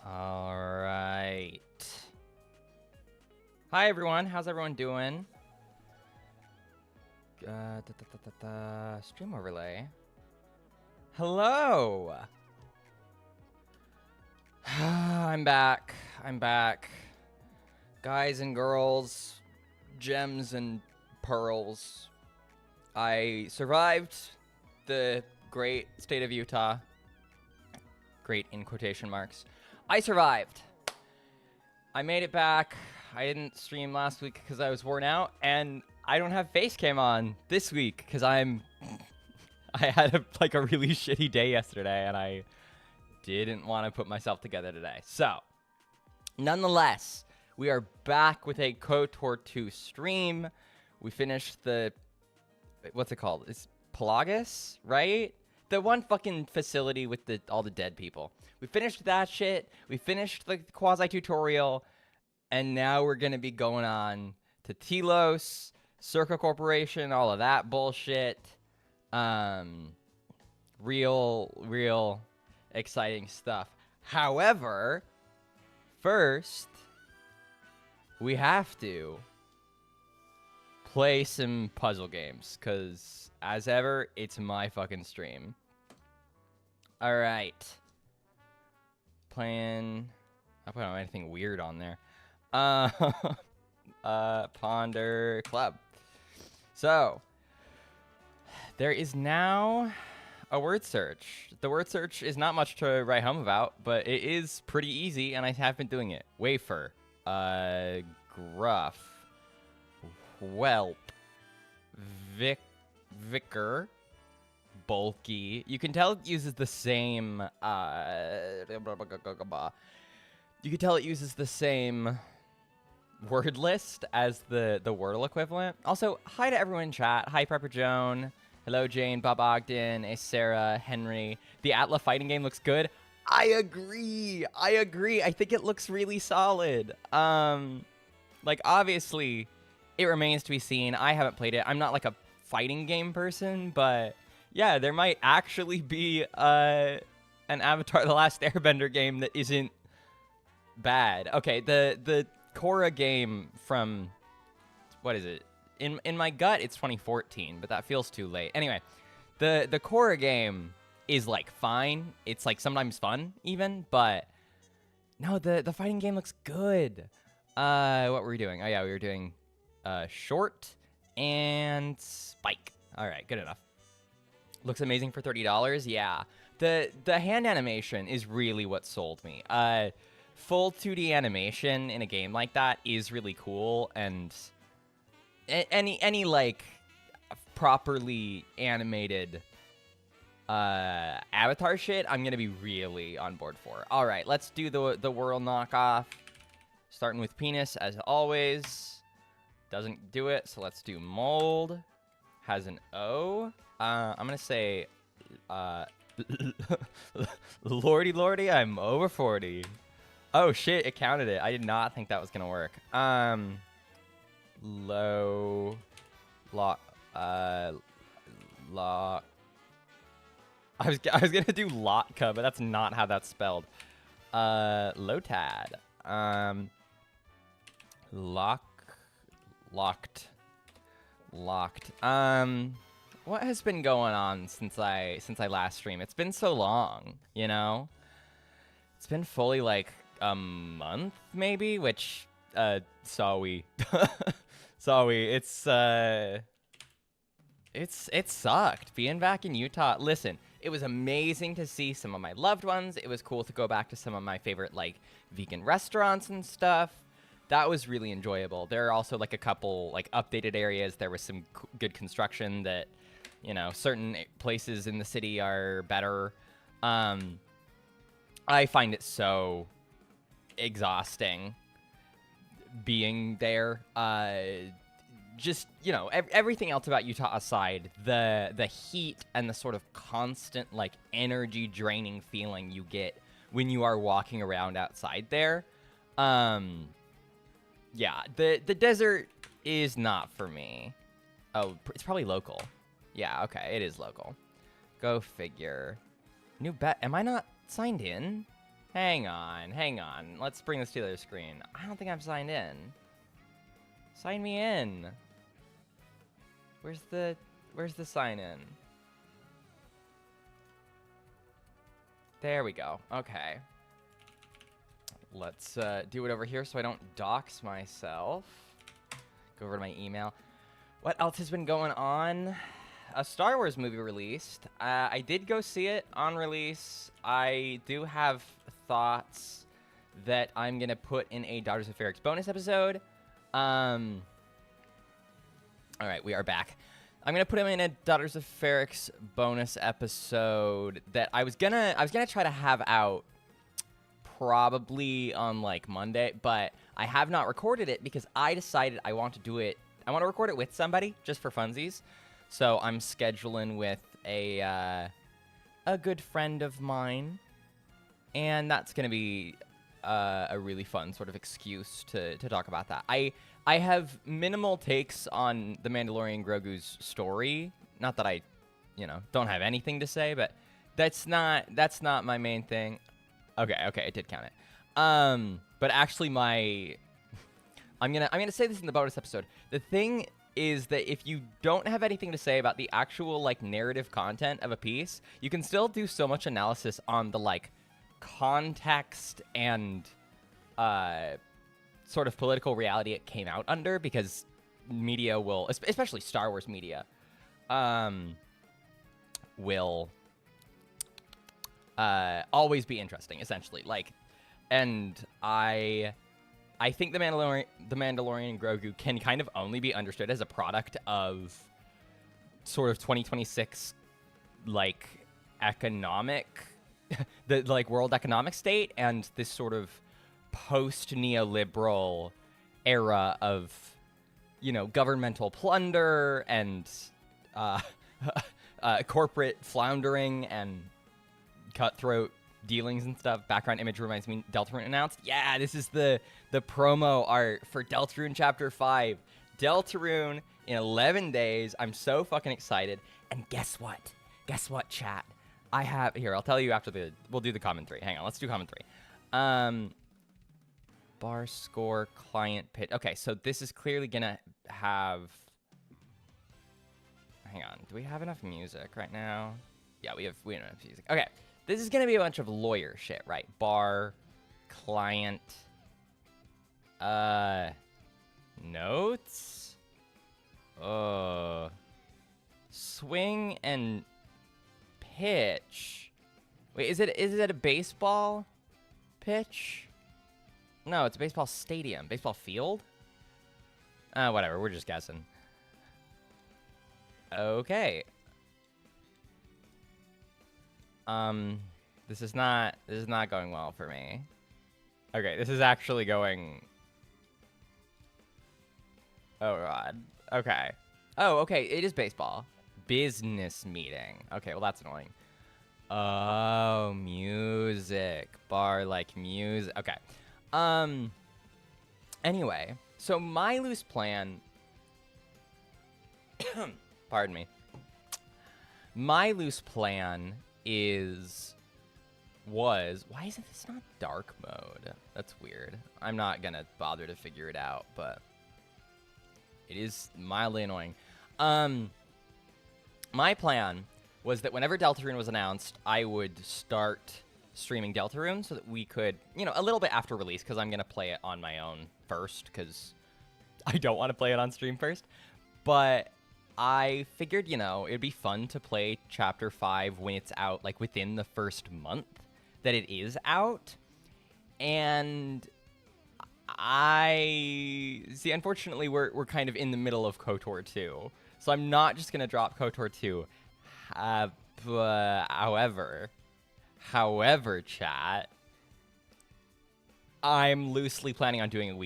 All right. Hi, everyone. How's everyone doing? Stream overlay. Hello. I'm back. I'm back. Guys and girls, gems and pearls. I survived the great state of Utah. Great in quotation marks. I survived. I made it back. I didn't stream last week because I was worn out, and I don't have face cam on this week because I had a really shitty day yesterday, and I didn't want to put myself together today. So, nonetheless, we are back with a KOTOR 2 stream. We finished the, what's it called? It's Pelagus, right? The one fucking facility with all the dead people. We finished that shit. We finished the quasi-tutorial. And now we're going to be going on to Telos, Circa Corporation, all of that bullshit. Real exciting stuff. However, first, we have to play some puzzle games. Because, as ever, it's my fucking stream. Alright. Playing... I don't have anything weird on there. Ponder Club. So, there is now a word search. The word search is not much to write home about, but it is pretty easy, and I have been doing it. Wafer, gruff, whelp, vicar, bulky. You can tell it uses the same, you can tell it uses the same word list as the Wordle equivalent. Also, hi to everyone in chat. Hi, Prepper Joan. Hello, Jane, Bob Ogden, Ace Sarah, Henry. The Atla fighting game looks good. I agree. I think it looks really solid. Obviously, it remains to be seen. I haven't played it. I'm not like a fighting game person, but yeah, there might actually be an Avatar: The Last Airbender game that isn't bad. Okay, the Korra game from, what is it? In my gut, it's 2014, but that feels too late. Anyway, the Korra game is like fine. It's like sometimes fun even, but no, the fighting game looks good. What were we doing? Oh yeah, we were doing short and spike. All right, good enough. Looks amazing for $30. Yeah, the hand animation is really what sold me. Full 2D animation in a game like that is really cool, and any like properly animated Avatar shit, I'm gonna be really on board for. All right, let's do the Whirl knockoff. Starting with penis as always. Doesn't do it, so let's do mold. Has an O. I'm gonna say, lordy, I'm over 40. Oh shit, it counted it. I did not think that was gonna work. Low, lock. I was gonna do Lotka, but that's not how that's spelled. Lotad. Locked. What has been going on since I last streamed? It's been so long, you know? It's been fully like a month maybe, which sorry. It sucked being back in Utah. Listen, it was amazing to see some of my loved ones. It was cool to go back to some of my favorite like vegan restaurants and stuff. That was really enjoyable. There are also like a couple like updated areas. There was some good construction that, you know, certain places in the city are better. I find it so exhausting being there. Just, you know, everything else about Utah aside, the heat and the sort of constant like energy draining feeling you get when you are walking around outside there. Yeah, the desert is not for me. Oh, it's probably local. Yeah, okay, it is local. Go figure. New bet. Am I not signed in? Hang on. Let's bring this to the other screen. I don't think I'm signed in. Sign me in. Where's the sign in? There we go. Okay. Let's do it over here so I don't dox myself. Go over to my email. What else has been going on? A Star Wars movie released. I did go see it on release. I do have thoughts that I'm going to put in a Daughters of Ferrix bonus episode. All right, we are back. I'm going to put him in a Daughters of Ferrix bonus episode that I was gonna try to have out probably on like Monday, but I have not recorded it because I decided I want to record it with somebody just for funsies. So I'm scheduling with a good friend of mine, and that's going to be a really fun sort of excuse to talk about that. I have minimal takes on the Mandalorian Grogu's story. Not that I, don't have anything to say, but that's not my main thing. Okay, it did count it. But actually I'm gonna say this in the bonus episode. The thing is that if you don't have anything to say about the actual like narrative content of a piece, you can still do so much analysis on the like context and sort of political reality it came out under, because media will, especially Star Wars media, will always be interesting, essentially. Like, and I think the Mandalorian and Grogu can kind of only be understood as a product of sort of 2026 like economic the like world economic state and this sort of post neoliberal era of governmental plunder and corporate floundering and cutthroat dealings and stuff. Background image reminds me Deltarune announced. Yeah, this is the promo art for Deltarune Chapter 5. Deltarune in 11 days. I'm so fucking excited. And guess what? Guess what, chat? I have here. I'll tell you after we'll do the comment 3. Hang on, let's do comment 3. Bar score client pit. Okay, so this is clearly gonna have. Hang on. Do we have enough music right now? Yeah, we have enough music. Okay. This is going to be a bunch of lawyer shit, right? Bar, client, notes, swing and pitch. Wait, is it a baseball pitch? No, it's a baseball stadium. Baseball field? Whatever, we're just guessing. Okay. This is not going well for me. Okay, this is actually going. Oh god. Okay. Oh, okay, it is baseball. Business meeting. Okay, well that's annoying. Oh, music. Bar like music. Okay. Anyway, so my loose plan. Pardon me. My loose plan was why is this not dark mode? That's weird. I'm not gonna bother to figure it out, but it is mildly annoying. My plan was that whenever Deltarune was announced, I would start streaming Deltarune so that we could, a little bit after release, because I'm gonna play it on my own first, because I don't want to play it on stream first. But I figured, it'd be fun to play Chapter 5 when it's out, like, within the first month that it is out. And unfortunately, we're kind of in the middle of KOTOR 2. So I'm not just going to drop KOTOR 2. However, chat, I'm loosely planning on doing a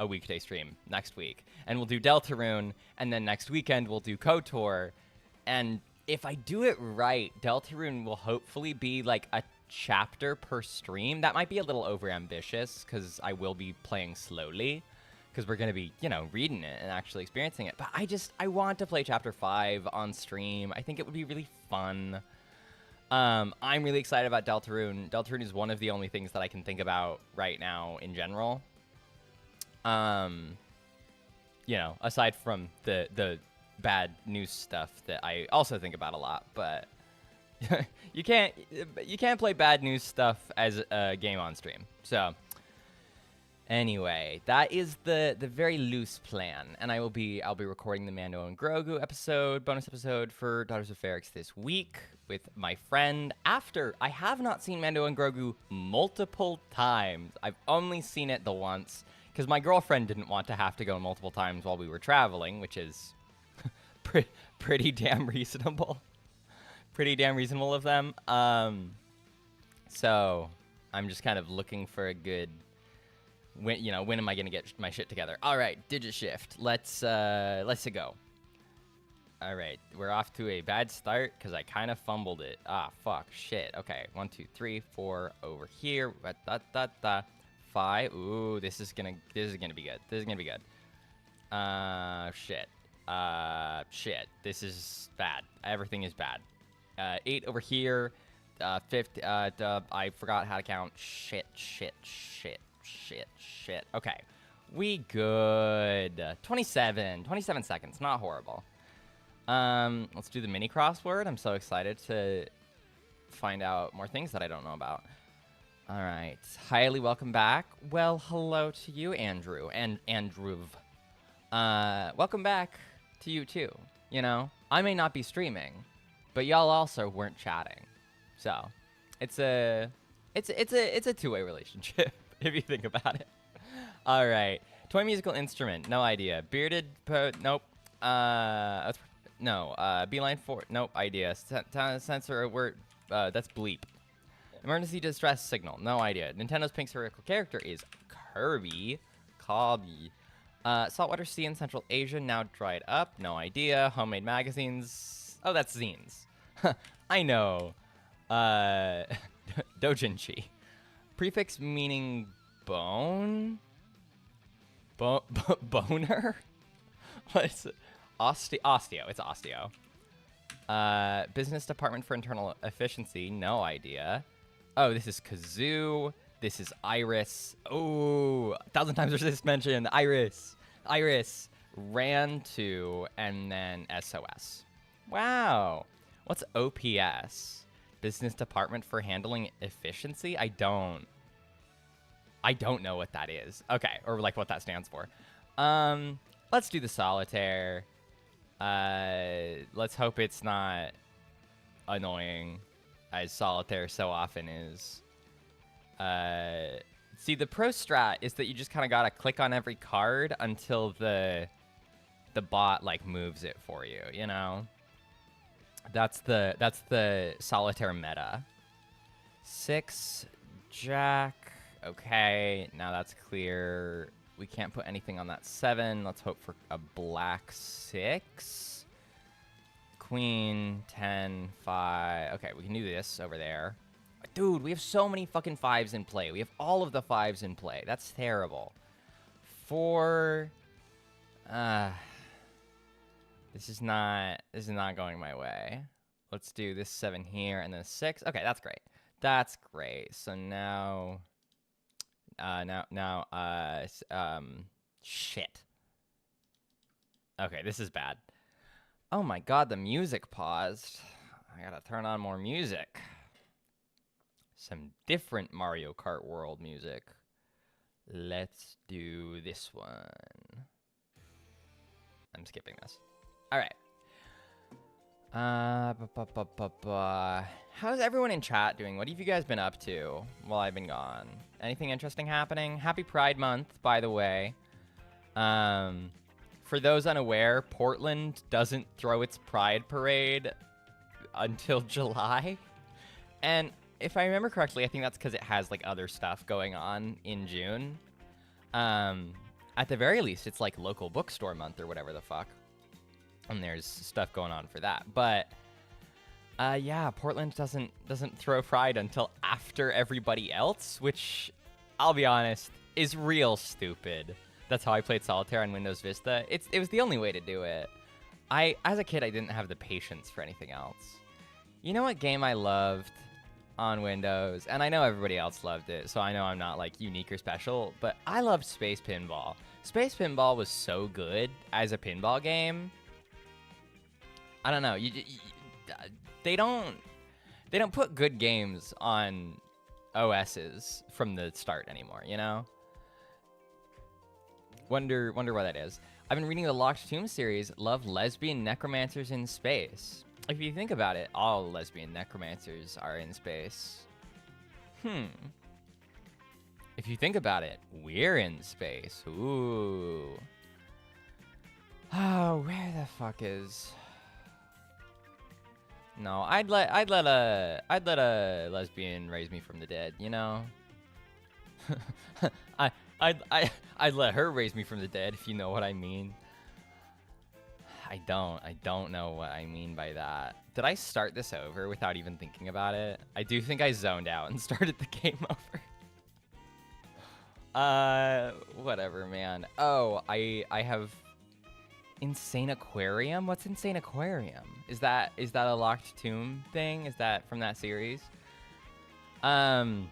weekday stream next week. And we'll do Deltarune, and then next weekend we'll do KOTOR. And if I do it right, Deltarune will hopefully be like a chapter per stream. That might be a little overambitious, because I will be playing slowly, because we're going to be, reading it and actually experiencing it. But I want to play Chapter 5 on stream. I think it would be really fun. I'm really excited about Deltarune. Deltarune is one of the only things that I can think about right now in general. You know, aside from the bad news stuff that I also think about a lot, but you can't play bad news stuff as a game on stream. So anyway, that is the very loose plan, and I'll be recording the Mando and Grogu bonus episode for Daughters of Ferrix this week with my friend. After I have not seen Mando and Grogu multiple times, I've only seen it the once because my girlfriend didn't want to have to go multiple times while we were traveling, which is pretty damn reasonable. Pretty damn reasonable of them. So I'm just kind of looking for a good. When am I gonna get my shit together? All right, digit shift. Let's go. All right, we're off to a bad start because I kind of fumbled it. Ah, fuck, shit. Okay, 1, 2, 3, 4 over here. 5. Ooh, this is gonna be good. This is gonna be good. Shit. Shit. This is bad. Everything is bad. 8 over here. 50. I forgot how to count. Shit. Okay. We good. 27 seconds. Not horrible. Let's do the mini crossword. I'm so excited to find out more things that I don't know about. All right. Highly welcome back. Well, hello to you, Andrew. And Andrew. Welcome back to you too. You know, I may not be streaming, but y'all also weren't chatting. So, it's a two-way relationship if you think about it. All right. Toy musical instrument, no idea. Bearded nope. No. Beeline 4, nope idea. Sensor word, that's bleep. Emergency distress signal, no idea. Nintendo's pink spherical character is Kirby. Saltwater sea in Central Asia, now dried up, no idea. Homemade magazines, oh, that's zines. I know. Dojinshi. Prefix meaning bone? Boner? What is it? Osteo. It's osteo. Business Department for Internal Efficiency. No idea. Oh, this is Kazoo. This is Iris. Oh, 1,000 times resist mentioned. Iris. Ran to, and then SOS. Wow. What's OPS? Business Department for Handling Efficiency? I don't know what that is. Okay, or like what that stands for. Let's do the solitaire. Let's hope it's not annoying, as solitaire so often is. See, the pro strat is that you just kind of gotta click on every card until the bot like moves it for you. You know, that's the solitaire meta. 6 Jack. Okay, now that's clear. We can't put anything on that 7. Let's hope for a black 6. Queen, 10, 5. Okay, we can do this over there. Dude, we have so many fucking 5s in play. We have all of the 5s in play. That's terrible. 4. This is not going my way. Let's do this 7 here and then a 6. Okay, that's great. That's great. So now... shit. Okay, this is bad. Oh my god, the music paused. I gotta turn on more music. Some different Mario Kart World music. Let's do this one. I'm skipping this. Alright. How's everyone in chat doing? What have you guys been up to while I've been gone? Anything interesting happening? Happy Pride Month, by the way. For those unaware, Portland doesn't throw its Pride Parade until July. And if I remember correctly, I think that's because it has like other stuff going on in June. At the very least, it's like local bookstore month or whatever the fuck. And there's stuff going on for that. But yeah, Portland doesn't throw Pride until after everybody else, which I'll be honest is real stupid. That's how I played Solitaire on Windows Vista. It was the only way to do it. As a kid, I didn't have the patience for anything else. You know what game I loved on Windows? And I know everybody else loved it, so I know I'm not like unique or special, but I loved Space Pinball. Space Pinball was so good as a pinball game. I don't know. They don't put good games on OSs from the start anymore, you know? Wonder why that is. I've been reading the Locked Tomb series, love lesbian necromancers in space. If you think about it, all lesbian necromancers are in space. If you think about it, we're in space. Ooh. Oh, where the fuck is... No, I'd let a lesbian raise me from the dead, you know? I'd let her raise me from the dead, if you know what I mean. I don't know what I mean by that. Did I start this over without even thinking about it? I do think I zoned out and started the game over. Whatever, man. Oh, I have Insane Aquarium? What's Insane Aquarium? Is that a Locked Tomb thing? Is that from that series? Update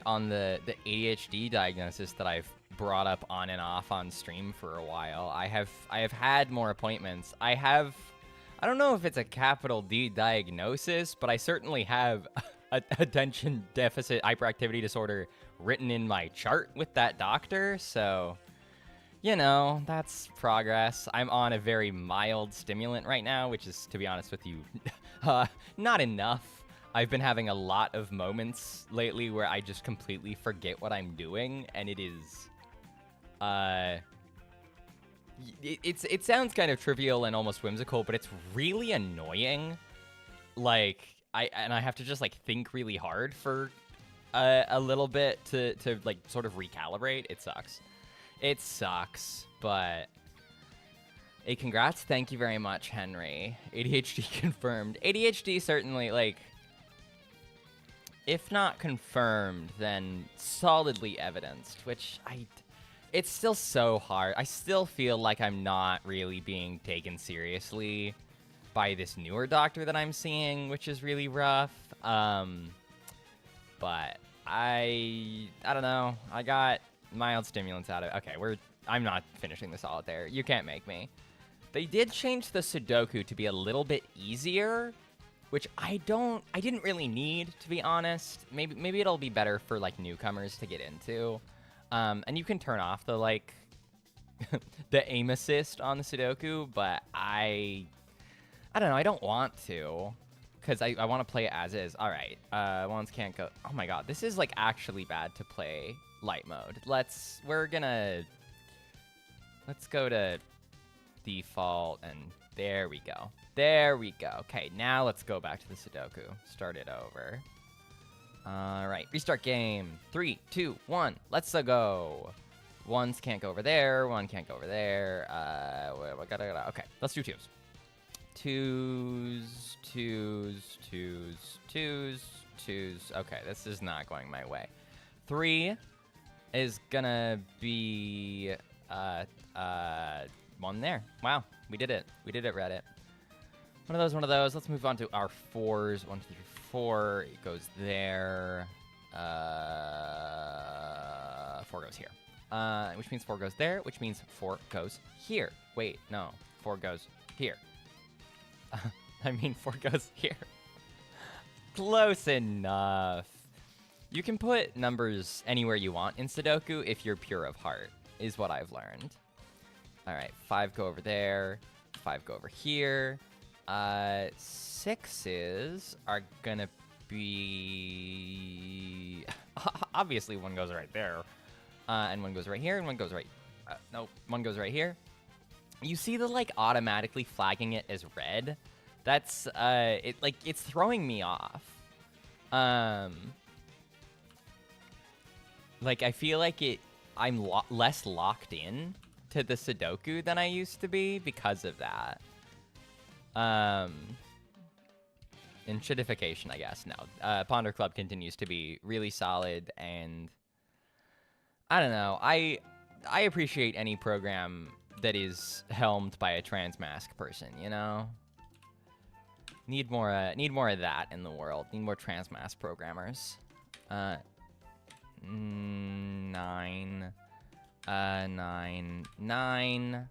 on the ADHD diagnosis that I've brought up on and off on stream for a while. I have had more appointments. I don't know if it's a capital D diagnosis, but I certainly have attention deficit hyperactivity disorder written in my chart with that doctor, so you know, that's progress. I'm on a very mild stimulant right now, which is, to be honest with you, not enough. I've been having a lot of moments lately where I just completely forget what I'm doing, and it is, it sounds kind of trivial and almost whimsical, but it's really annoying. Like, I have to just like think really hard for a little bit to like sort of recalibrate. It sucks. It sucks, but hey, congrats. Thank you very much, Henry. ADHD confirmed. ADHD certainly, like, if not confirmed, then solidly evidenced, which it's still so hard. I still feel like I'm not really being taken seriously by this newer doctor that I'm seeing, which is really rough. But I don't know. I got mild stimulants out of it. Okay, I'm not finishing the solitaire. You can't make me. They did change the Sudoku to be a little bit easier, which I didn't really need, to be honest. Maybe it'll be better for like newcomers to get into. And you can turn off the like the aim assist on the Sudoku, but I don't know. I don't want to, because I want to play it as is. All right, ones can't go. Oh my god, this is like actually bad to play light mode. Let's go to default, and there we go. There we go. Okay, now let's go back to the Sudoku. Start it over. All right, restart game. 3, 2, 1. Let's go. Ones can't go over there. One can't go over there. Okay, let's do twos. Twos. Okay, this is not going my way. 3 is gonna be one there. Wow, we did it. We did it, Reddit. One of those. Let's move on to our 4s. 1, 2, 3, 4. It goes there. 4 goes here. Which means 4 goes there, which means 4 goes here. Wait, no. 4 goes here. I mean, 4 goes here. Close enough. You can put numbers anywhere you want in Sudoku if you're pure of heart, is what I've learned. All right, 5 go over there. 5 go over here. 6s are gonna be... Obviously, 1 goes right there. And 1 goes right here, and 1 goes right... nope, 1 goes right here. You see the, like, automatically flagging it as red? That's, it's throwing me off. Like, I feel like I'm less locked in to the Sudoku than I used to be because of that. Enshittification, I guess. No. Ponder Club continues to be really solid, and I don't know. I appreciate any program that is helmed by a trans mask person, you know? Need more of that in the world. Need more transmass programmers. 9. 9.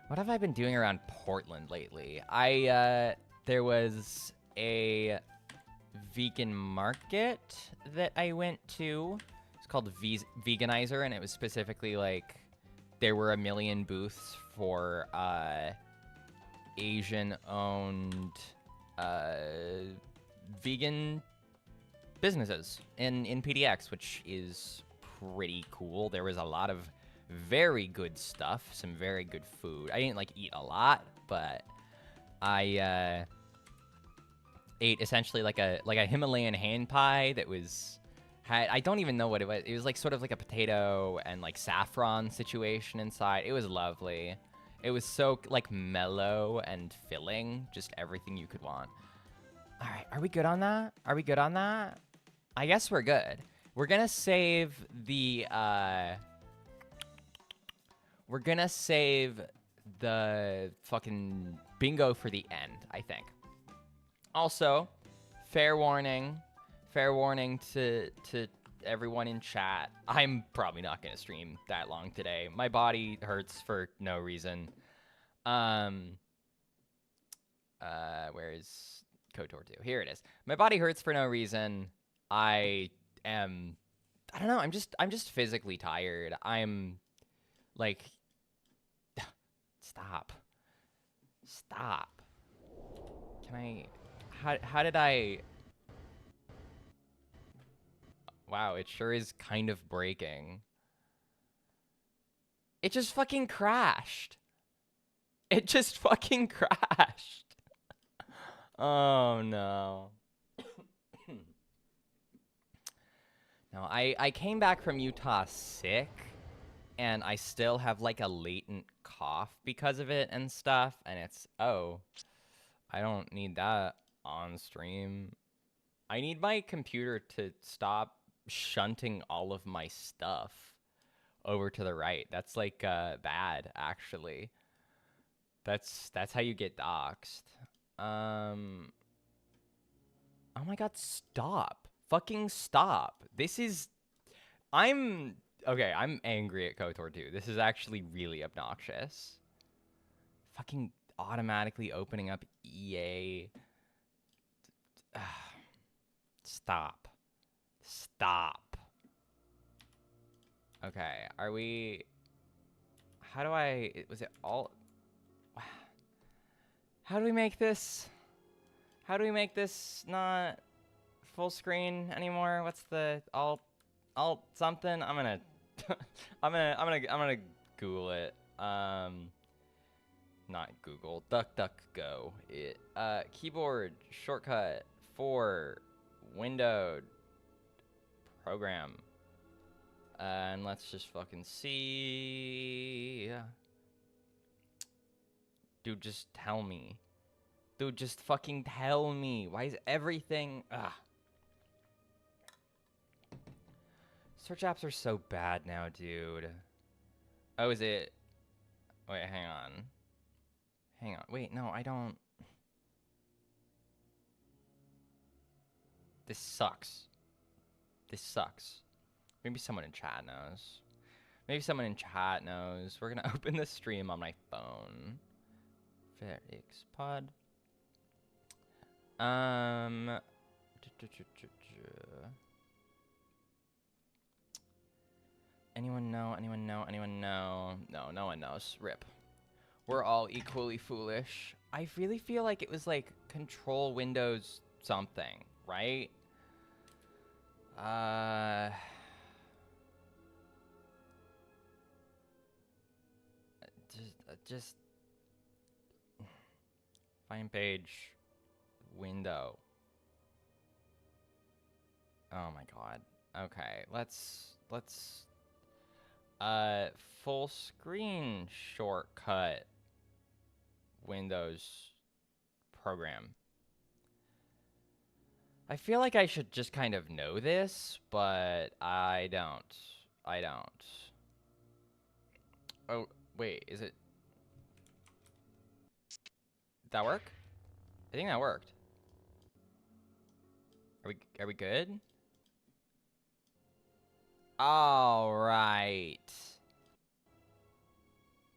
What have I been doing around Portland lately? There was a vegan market that I went to. It's called Veganizer, and it was specifically like there were a million booths for Asian-owned vegan businesses in PDX, which is pretty cool. There was a lot of very good stuff, some very good food. I didn't like eat a lot, but I ate essentially like a Himalayan hand pie that had I don't even know what it was. It was like sort of like a potato and like saffron situation inside. It was lovely. It was so like mellow and filling, just everything you could want. All right, are we good on that? Are we good on that? I guess we're good. We're gonna save the fucking bingo for the end, I think. Also, fair warning to everyone in chat. I'm probably not gonna stream that long today. My body hurts for no reason. Where is KOTOR 2? Here it is. My body hurts for no reason. I don't know, I'm just physically tired. I'm like Stop. Can I how did I Wow, it sure is kind of breaking. It just fucking crashed. It just fucking crashed. Oh no. No, I came back from Utah sick, and I still have like a latent cough because of it and stuff, and it's, oh, I don't need that on stream. I need my computer to stop shunting all of my stuff over to the right. That's like bad, actually. That's how you get doxxed. Oh my god, stop. Fucking stop. I'm angry at KOTOR 2. This is actually really obnoxious. Fucking automatically opening up EA. Stop. Okay, are we... was it all... How do we make this not full screen anymore? What's the alt something? I'm gonna Google it. Not Google, DuckDuckGo it. Keyboard shortcut for windowed program. And let's just fucking see. Dude, just tell me. Dude, just fucking tell me. Why is everything... Ugh. Search apps are so bad now, dude. Oh, is it... Wait, hang on. Wait, no, I don't... This sucks. Maybe someone in chat knows. We're gonna open the stream on my phone. FairXPod. Anyone know? No, no one knows. RIP. We're all equally foolish. I really feel like it was like Control Windows something, right? Just find page window. Oh my god. Okay, let's full screen shortcut Windows program. I feel like I should just kind of know this, but I don't. Oh, wait, is it... Did that work? think that worked. Are we good? All right.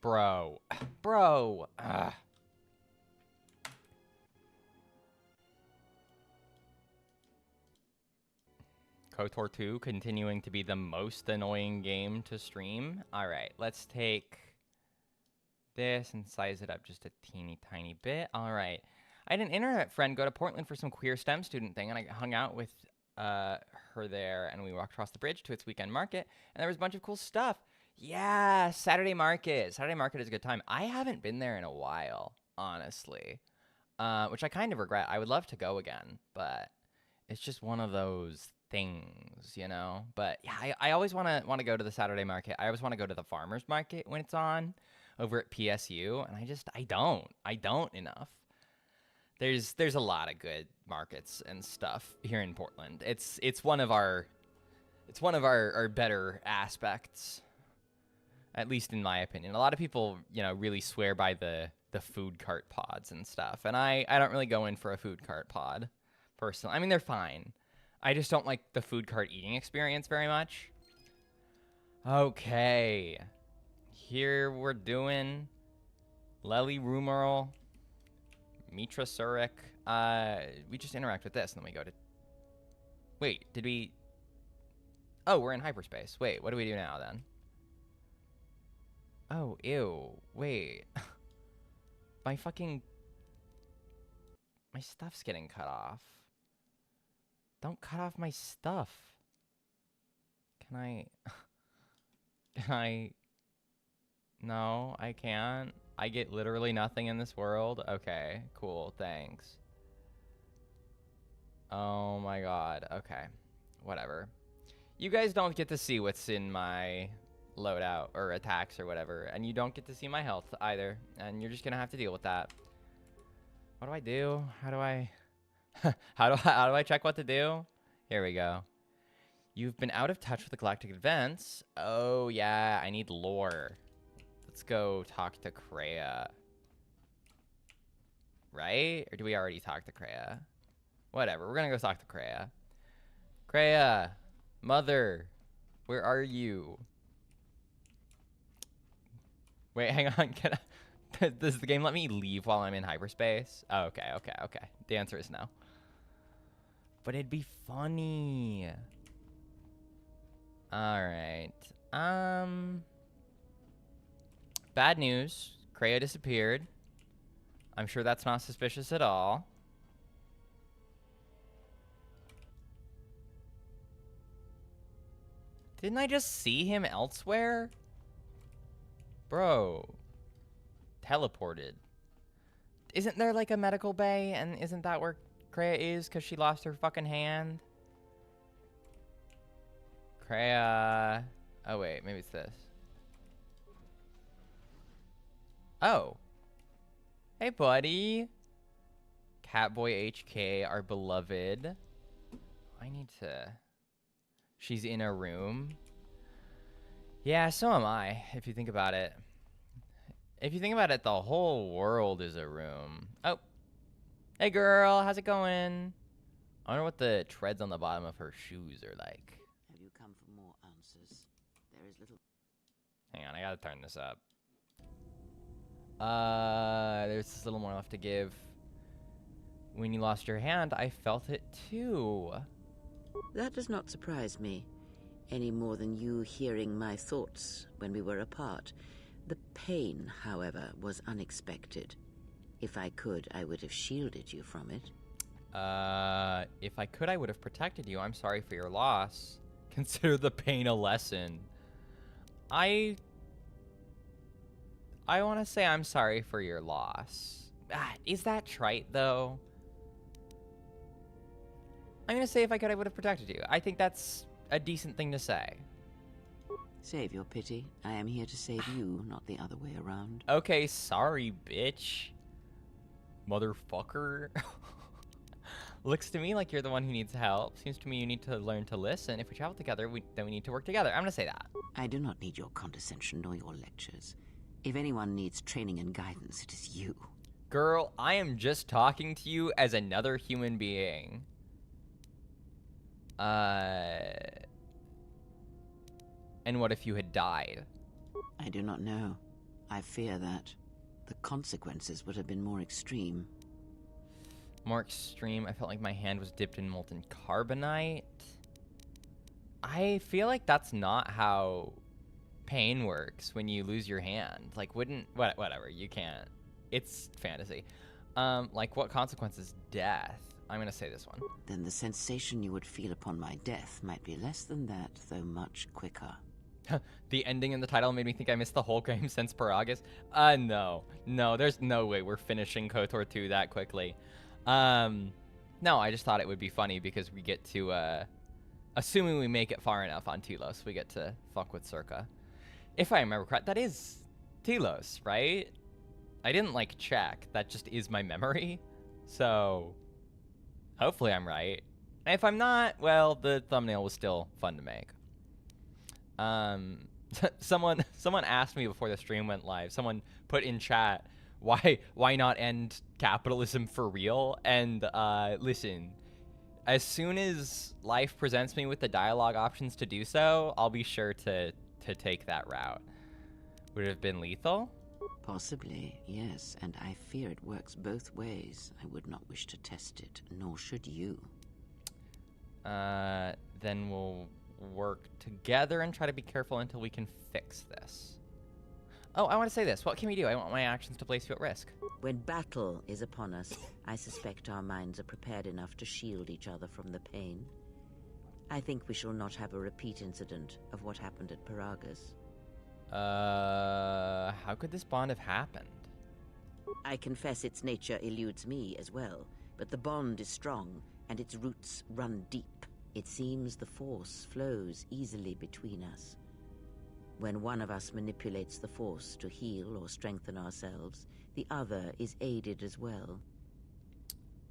Bro. Bro. Ugh. KOTOR 2 continuing to be the most annoying game to stream. All right, let's take this and size it up just a teeny tiny bit. All right. I had an internet friend go to Portland for some queer STEM student thing, and I hung out with her there, and we walked across the bridge to its weekend market, and there was a bunch of cool stuff. Yeah, Saturday market. Saturday market is a good time. I haven't been there in a while, honestly, which I kind of regret. I would love to go again, but it's just one of those things, you know? But yeah, I always want to go to the Saturday market. I always want to go to the farmer's market when it's on over at PSU, and I don't enough. There's a lot of good markets and stuff here in Portland. It's one of our better aspects, at least in my opinion. A lot of people, you know, really swear by the food cart pods and stuff, and I don't really go in for a food cart pod personally. I mean, they're fine. I just don't like the food cart eating experience very much. Okay. Here we're doing Lely Rumerl, Mitra Surik. We just interact with this, and then we go to... Wait, did we... Oh, we're in hyperspace. Wait, what do we do now, then? Oh, ew. Wait. My stuff's getting cut off. Don't cut off my stuff. Can I... No, I can't. I get literally nothing in this world. Okay, cool, thanks. Oh my god, okay. Whatever. You guys don't get to see what's in my loadout or attacks or whatever, and you don't get to see my health either, and you're just gonna have to deal with that. What do I do? How do I... how do I check what to do? Here we go. You've been out of touch with the galactic events. Oh yeah, I need lore. Let's go talk to Kreia. Right? Or do we already talk to Kreia? Whatever, we're gonna go talk to Kreia. Kreia, mother, where are you? Wait, hang on. Does the game let me leave while I'm in hyperspace? Oh, okay. The answer is no. But it'd be funny. All right. Bad news. Kreia disappeared. I'm sure that's not suspicious at all. Didn't I just see him elsewhere? Bro. Teleported. Isn't there like a medical bay, and isn't that where Kreia is because she lost her fucking hand? Kreia. Oh wait, maybe it's this. Oh. Hey buddy. Catboy HK, our beloved. I need to... She's in a room. Yeah, so am I, if you think about it. If you think about it, the whole world is a room. Oh. Hey girl, how's it going? I wonder what the treads on the bottom of her shoes are like. Have you come for more answers? There is little... Hang on, I gotta turn this up. There's just a little more left to give. When you lost your hand, I felt it too. That does not surprise me, any more than you hearing my thoughts when we were apart. The pain, however, was unexpected. If I could, I would have shielded you from it. If I could, I would have protected you. I'm sorry for your loss. Consider the pain a lesson. I want to say I'm sorry for your loss. Is that trite, though? I'm going to say if I could, I would have protected you. I think that's a decent thing to say. Save your pity. I am here to save you, not the other way around. Okay, sorry, bitch. Motherfucker. Looks to me like you're the one who needs help. Seems to me you need to learn to listen. If we travel together, then we need to work together. I'm going to say that. I do not need your condescension nor your lectures. If anyone needs training and guidance, it is you. Girl, I am just talking to you as another human being. And what if you had died? I do not know. I fear that the consequences would have been more extreme. More extreme? I felt like my hand was dipped in molten carbonite. I feel like that's not how pain works when you lose your hand. Like, whatever, you can't. It's fantasy. Like, what consequences? Death. I'm gonna say this one. Then the sensation you would feel upon my death might be less than that, though much quicker. The ending in the title made me think I missed the whole game since Paragus. No, there's no way we're finishing KOTOR 2 that quickly. No, I just thought it would be funny because we get to, assuming we make it far enough on Telos, we get to fuck with Circa. If I remember correct, that is Telos, right? I didn't, like, check. That just is my memory. So, hopefully I'm right. And if I'm not, well, the thumbnail was still fun to make. Someone asked me before the stream went live, someone put in chat, why not end capitalism for real? And, listen, as soon as life presents me with the dialogue options to do so, I'll be sure to take that route. Would it have been lethal? Possibly, yes, and I fear it works both ways. I would not wish to test it, nor should you. Then we'll work together and try to be careful until we can fix this. Oh, I want to say this. What can we do? I want my actions to place you at risk. When battle is upon us, I suspect our minds are prepared enough to shield each other from the pain. I think we shall not have a repeat incident of what happened at Paragus. How could this bond have happened? I confess its nature eludes me as well, but the bond is strong, and its roots run deep. It seems the force flows easily between us. When one of us manipulates the force to heal or strengthen ourselves, the other is aided as well.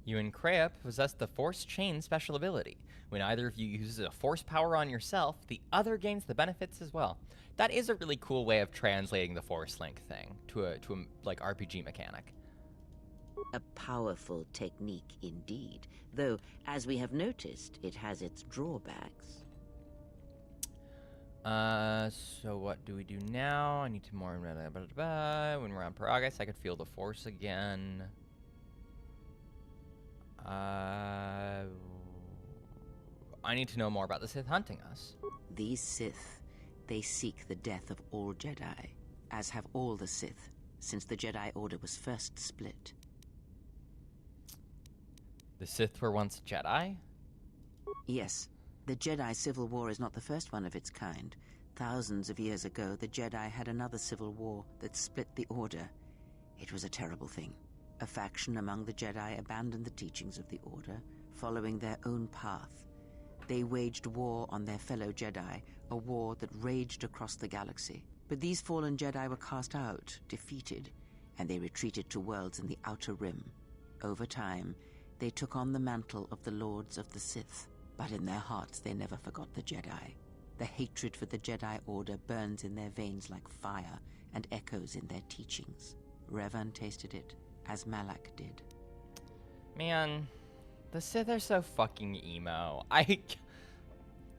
You and Kreia possess the Force Chain special ability. When either of you uses a force power on yourself, the other gains the benefits as well. That is a really cool way of translating the Force Link thing to a like RPG mechanic. A powerful technique indeed, though, as we have noticed, it has its drawbacks. So what do we do now? I need to more... When we're on Paragus, I could feel the Force again. I need to know more about the Sith hunting us. These Sith, they seek the death of all Jedi, as have all the Sith, since the Jedi Order was first split. The Sith were once Jedi? Yes. The Jedi Civil War is not the first one of its kind. Thousands of years ago, the Jedi had another civil war that split the Order. It was a terrible thing. A faction among the Jedi abandoned the teachings of the Order, following their own path. They waged war on their fellow Jedi, a war that raged across the galaxy. But these fallen Jedi were cast out, defeated, and they retreated to worlds in the Outer Rim. Over time, they took on the mantle of the Lords of the Sith. But in their hearts, they never forgot the Jedi. The hatred for the Jedi Order burns in their veins like fire and echoes in their teachings. Revan tasted it, as Malak did. Man, the Sith are so fucking emo.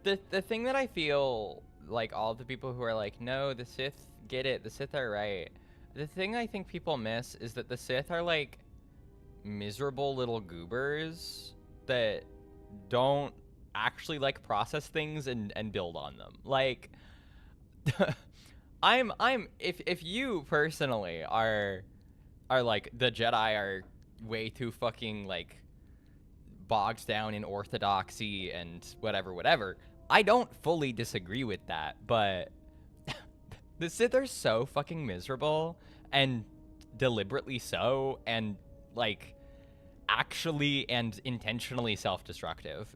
The thing that I feel like all the people who are like, no, the Sith get it, the Sith are right. The thing I think people miss is that the Sith are like miserable little goobers that don't actually like process things and build on them. Like if you personally are like the Jedi are way too fucking like bogged down in orthodoxy and whatever, I don't fully disagree with that, but the Sith are so fucking miserable and deliberately so, and like actually and intentionally self-destructive.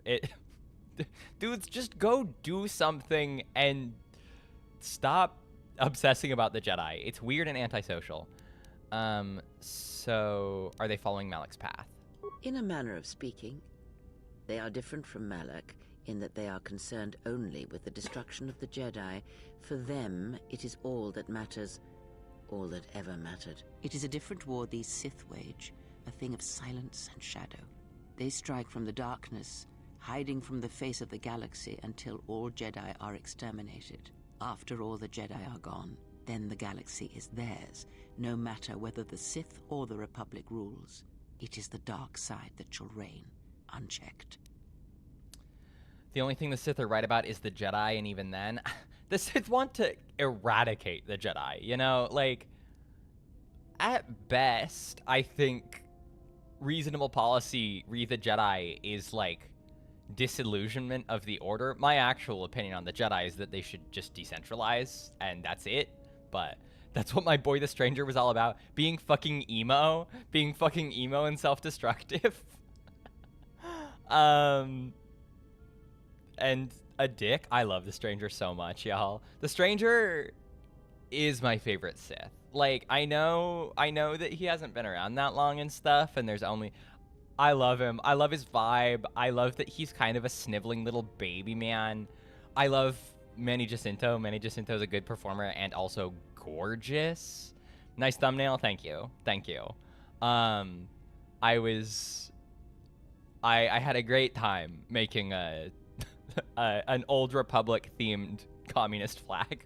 Dudes, just go do something and stop obsessing about the Jedi. It's weird and antisocial. So are they following Malak's path? In a manner of speaking, they are different from Malak in that they are concerned only with the destruction of the Jedi. For them, it is all that matters. all that ever mattered. It is a different war these Sith wage, a thing of silence and shadow. They strike from the darkness, hiding from the face of the galaxy until all Jedi are exterminated. After all the Jedi are gone, then the galaxy is theirs, no matter whether the Sith or the Republic rules. It is the dark side that shall reign, unchecked. The only thing the Sith are right about is the Jedi, and even then, the Sith want to eradicate the Jedi, you know? Like, at best, I think reasonable policy re the Jedi is, like, disillusionment of the Order. My actual opinion on the Jedi is that they should just decentralize, and that's it. But that's what my boy the Stranger was all about. Being fucking emo and self-destructive. And a dick. I love the Stranger so much, y'all. The Stranger is my favorite Sith. Like, I know that he hasn't been around that long and stuff, and I love him. I love his vibe. I love that he's kind of a sniveling little baby man. I love Manny Jacinto. Manny Jacinto's a good performer and also gorgeous. Nice thumbnail. Thank you. I had a great time making an Old Republic themed communist flag.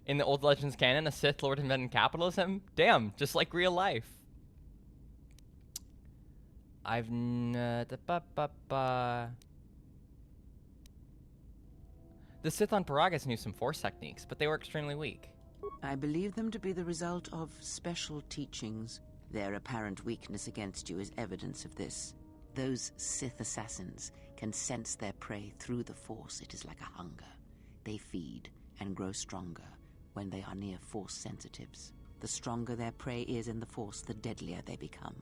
In the Old Legends canon, a Sith Lord invented capitalism? Damn, just like real life. The Sith on Paragus knew some Force techniques, but they were extremely weak. I believe them to be the result of special teachings. Their apparent weakness against you is evidence of this. Those Sith assassins can sense their prey through the Force. It is like a hunger. They feed and grow stronger when they are near Force sensitives. The stronger their prey is in the Force, the deadlier they become.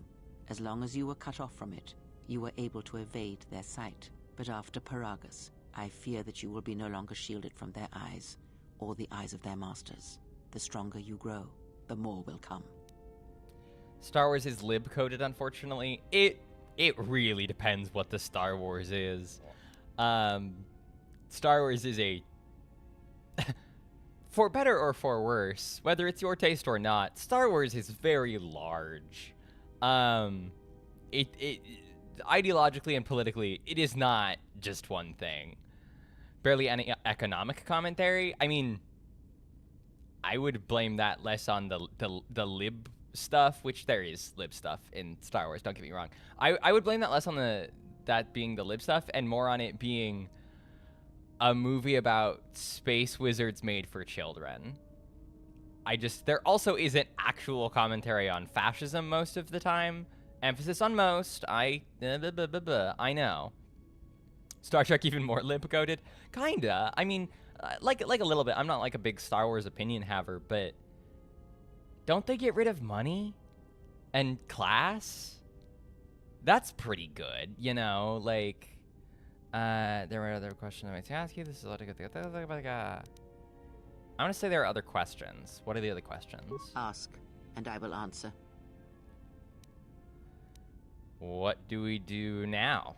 As long as you were cut off from it, you were able to evade their sight. But after Paragus, I fear that you will be no longer shielded from their eyes, or the eyes of their masters. The stronger you grow, the more will come. Star Wars is lib-coded, unfortunately. It really depends what the Star Wars is. Star Wars is a... for better or for worse, whether it's your taste or not, Star Wars is very large. Ideologically and politically, it is not just one thing. Barely any economic commentary. I mean, I would blame that less on the lib stuff, which there is lib stuff in Star Wars, don't get me wrong. I would blame that less on that being the lib stuff and more on it being a movie about space wizards made for children. There also isn't actual commentary on fascism most of the time. Emphasis on most. I know. Star Trek even more lib-coded? Kinda. I mean, like a little bit. I'm not like a big Star Wars opinion haver, but don't they get rid of money and class? That's pretty good, you know? Like, there were other questions I might ask you. This is I'm gonna say there are other questions. What are the other questions? Ask, and I will answer. What do we do now?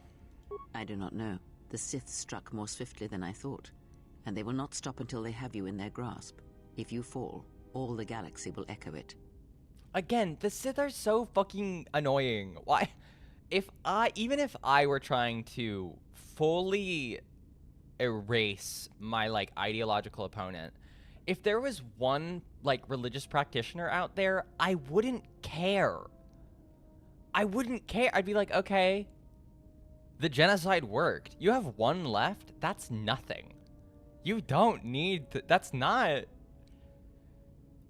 I do not know. The Sith struck more swiftly than I thought, and they will not stop until they have you in their grasp. If you fall, all the galaxy will echo it. Again, the Sith are so fucking annoying. Why? Even if I were trying to fully erase my, like, ideological opponent, if there was one, like, religious practitioner out there, I wouldn't care. I'd be like, okay, the genocide worked. You have one left? That's nothing. You don't need to,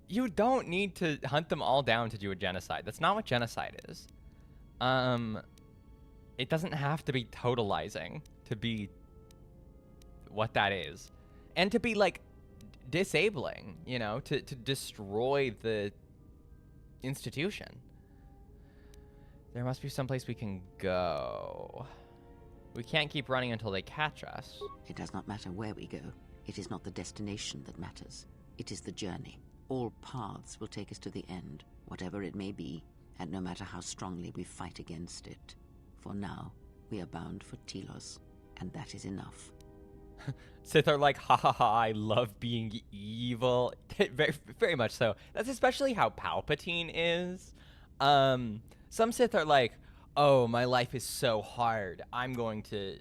you don't need to hunt them all down to do a genocide. That's not what genocide is. It doesn't have to be totalizing to be what that is. And to be, like, disabling, you know, to destroy the institution. There must be someplace we can go. We can't keep running until they catch us. It does not matter where we go. It is not the destination that matters. It is the journey. All paths will take us to the end, whatever it may be, and no matter how strongly we fight against it. For now, we are bound for Telos, and that is enough. Sith are like, ha ha ha, I love being evil. very, very much so. That's especially how Palpatine is. Some Sith are like, oh, my life is so hard. I'm going to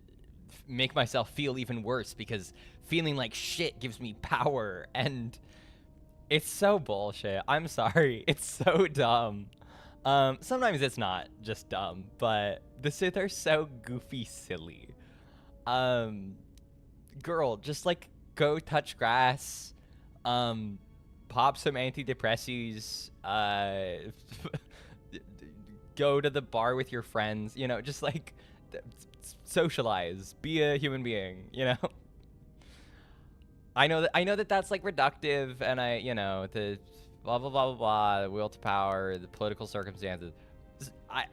make myself feel even worse because feeling like shit gives me power. And it's so bullshit. I'm sorry. It's so dumb. Sometimes it's not just dumb, but the Sith are so goofy silly. Girl, just like go touch grass, pop some antidepressants, go to the bar with your friends, you know, just like socialize, be a human being, you know. I know that that's like reductive, and the blah blah blah blah blah, the will to power, the political circumstances.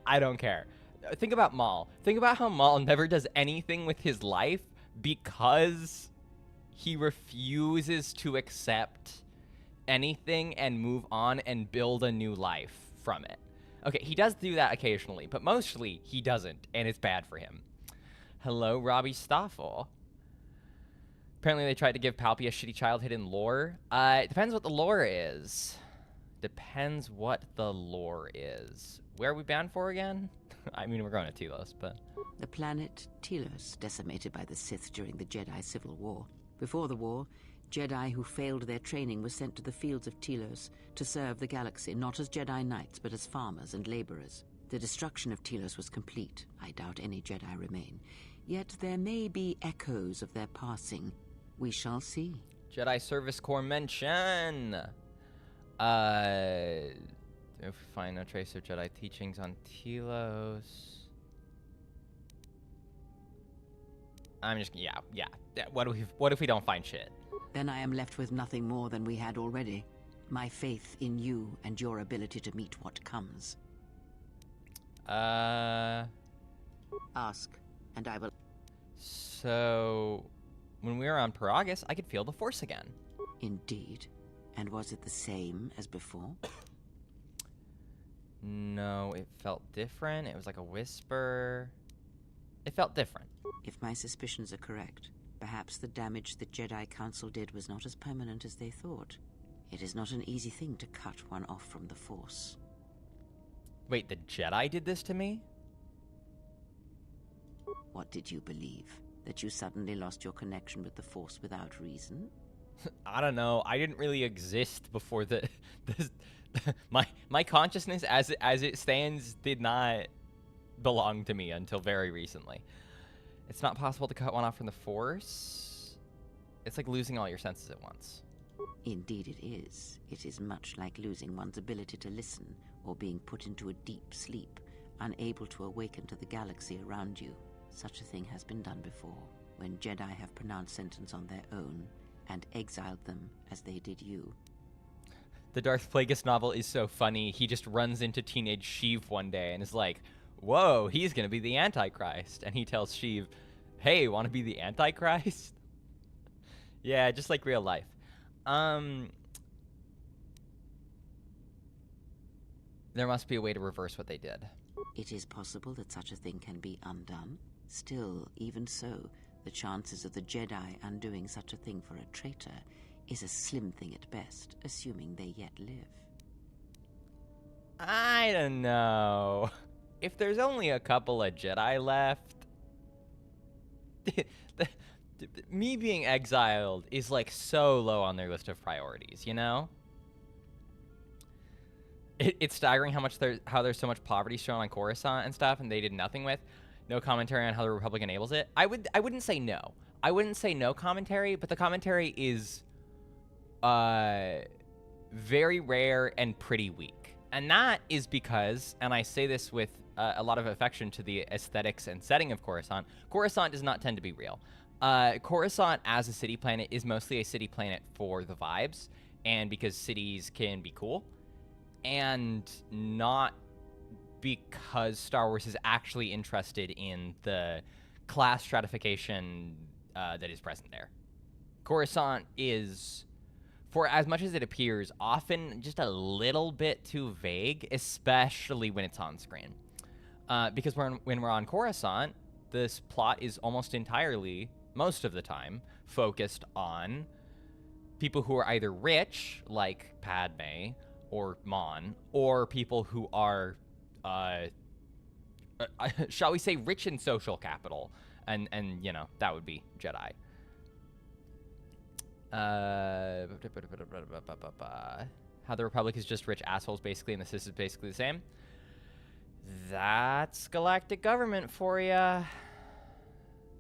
I don't care. Think about Maul. Think about how Maul never does anything with his life because he refuses to accept anything and move on and build a new life from it. Okay, he does do that occasionally, but mostly he doesn't, and it's bad for him. Hello, Robbie Stoffel. Apparently they tried to give Palpy a shitty childhood in lore. It depends what the lore is. Depends what the lore is. Where are we bound for again? I mean, we're going to Telos, but... The planet Telos, decimated by the Sith during the Jedi Civil War. Before the war, Jedi who failed their training were sent to the fields of Telos to serve the galaxy, not as Jedi Knights, but as farmers and laborers. The destruction of Telos was complete. I doubt any Jedi remain. Yet there may be echoes of their passing. We shall see. Jedi Service Corps mention. If we find no trace of Jedi teachings on Telos. I'm just, yeah. What if we don't find shit? Then I am left with nothing more than we had already. My faith in you and your ability to meet what comes. Ask, and I will... So, when we were on Paragus, I could feel the Force again. Indeed. And was it the same as before? No, it felt different. It was like a whisper. It felt different. If my suspicions are correct, perhaps the damage the Jedi Council did was not as permanent as they thought. It is not an easy thing to cut one off from the Force. Wait, the Jedi did this to me? What did you believe? That you suddenly lost your connection with the Force without reason? I don't know. I didn't really exist before my consciousness as it stands did not belong to me until very recently. It's not possible to cut one off from the Force. It's like losing all your senses at once. Indeed it is. It is much like losing one's ability to listen or being put into a deep sleep, unable to awaken to the galaxy around you. Such a thing has been done before, when Jedi have pronounced sentence on their own and exiled them as they did you. The Darth Plagueis novel is so funny. He just runs into teenage Sheev one day and is like, whoa, he's going to be the Antichrist. And he tells Sheev, hey, want to be the Antichrist? Yeah, just like real life. There must be a way to reverse what they did. It is possible that such a thing can be undone. Still, even so, the chances of the Jedi undoing such a thing for a traitor is a slim thing at best, assuming they yet live. I don't know. If there's only a couple of Jedi left, me being exiled is like so low on their list of priorities, you know? It's staggering how there's so much poverty shown on Coruscant and stuff, and they did nothing with. No commentary on how the Republic enables it. I wouldn't say no. I wouldn't say no commentary, but the commentary is very rare and pretty weak. And that is because, and I say this with a lot of affection to the aesthetics and setting of Coruscant, Coruscant does not tend to be real. Coruscant as a city planet is mostly a city planet for the vibes, and because cities can be cool, and not because Star Wars is actually interested in the class stratification that is present there. Coruscant is, for as much as it appears, often just a little bit too vague, especially when it's on screen. Because when we're on Coruscant, this plot is almost entirely most of the time, focused on people who are either rich, like Padme or Mon, or people who are, shall we say, rich in social capital. And you know, that would be Jedi. How the Republic is just rich assholes, basically, and the Sith is basically the same. That's galactic government for ya.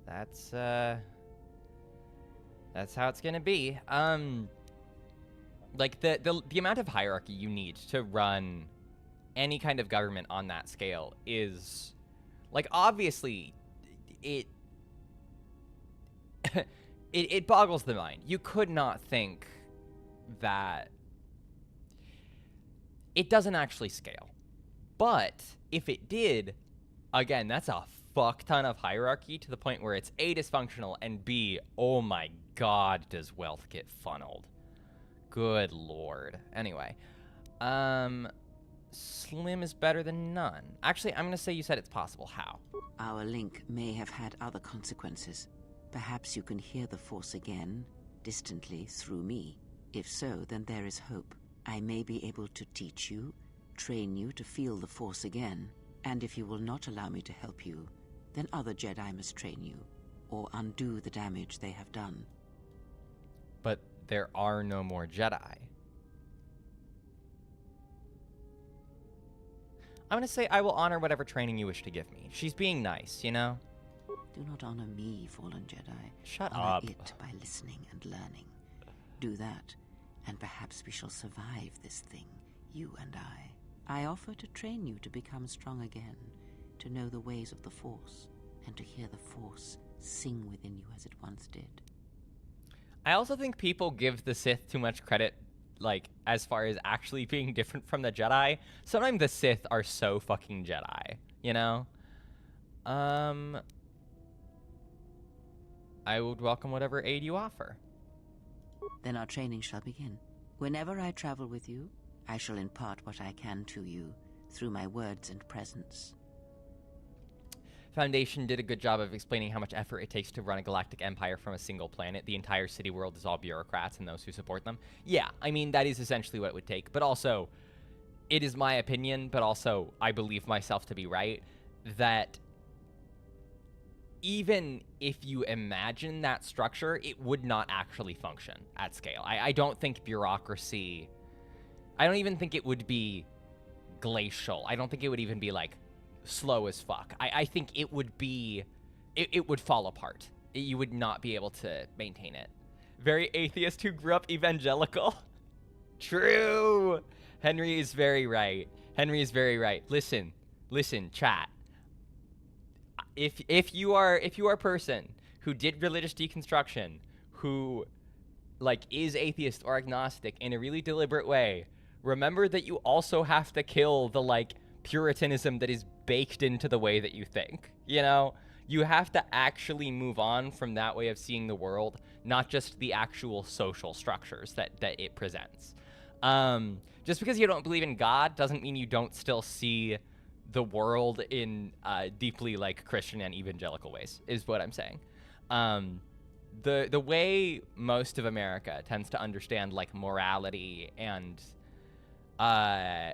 That's how it's gonna be. Like the amount of hierarchy you need to run any kind of government on that scale is, like, obviously, it it boggles the mind. You could not think that it doesn't actually scale. But if it did, again, that's a fuck ton of hierarchy to the point where it's A, dysfunctional, and B, oh my god, does wealth get funneled. Good lord. Anyway, slim is better than none. Actually, I'm gonna say you said it's possible. How? Our link may have had other consequences. Perhaps you can hear the Force again, distantly, through me. If so, then there is hope. I may be able to teach you, train you to feel the Force again, and if you will not allow me to help you, then other Jedi must train you, or undo the damage they have done. But there are no more Jedi. I'm gonna say I will honor whatever training you wish to give me. She's being nice, you know? Do not honor me, fallen Jedi. Shut honor up. it by listening and learning. Do that, and perhaps we shall survive this thing, you and I. I offer to train you to become strong again, to know the ways of the Force, and to hear the Force sing within you as it once did. I also think people give the Sith too much credit, like, as far as actually being different from the Jedi. Sometimes the Sith are so fucking Jedi, you know? I would welcome whatever aid you offer. Then our training shall begin. Whenever I travel with you, I shall impart what I can to you through my words and presence. Foundation did a good job of explaining how much effort it takes to run a galactic empire from a single planet. The entire city world is all bureaucrats and those who support them. Yeah, I mean, that is essentially what it would take. But also, it is my opinion, but also I believe myself to be right, that even if you imagine that structure, it would not actually function at scale. I don't think bureaucracy... I don't even think it would be glacial. I don't think it would even be, like, slow as fuck. I think it would be... It would fall apart. You would not be able to maintain it. Very atheist who grew up evangelical. True! Henry is very right. Henry is very right. Listen, chat. If you are a person who did religious deconstruction, who, like, is atheist or agnostic in a really deliberate way, remember that you also have to kill the, like, puritanism that is baked into the way that you think, you know? You have to actually move on from that way of seeing the world, not just the actual social structures that it presents. Just because you don't believe in God doesn't mean you don't still see the world in deeply, like, Christian and evangelical ways, is what I'm saying. The way most of America tends to understand, like, morality and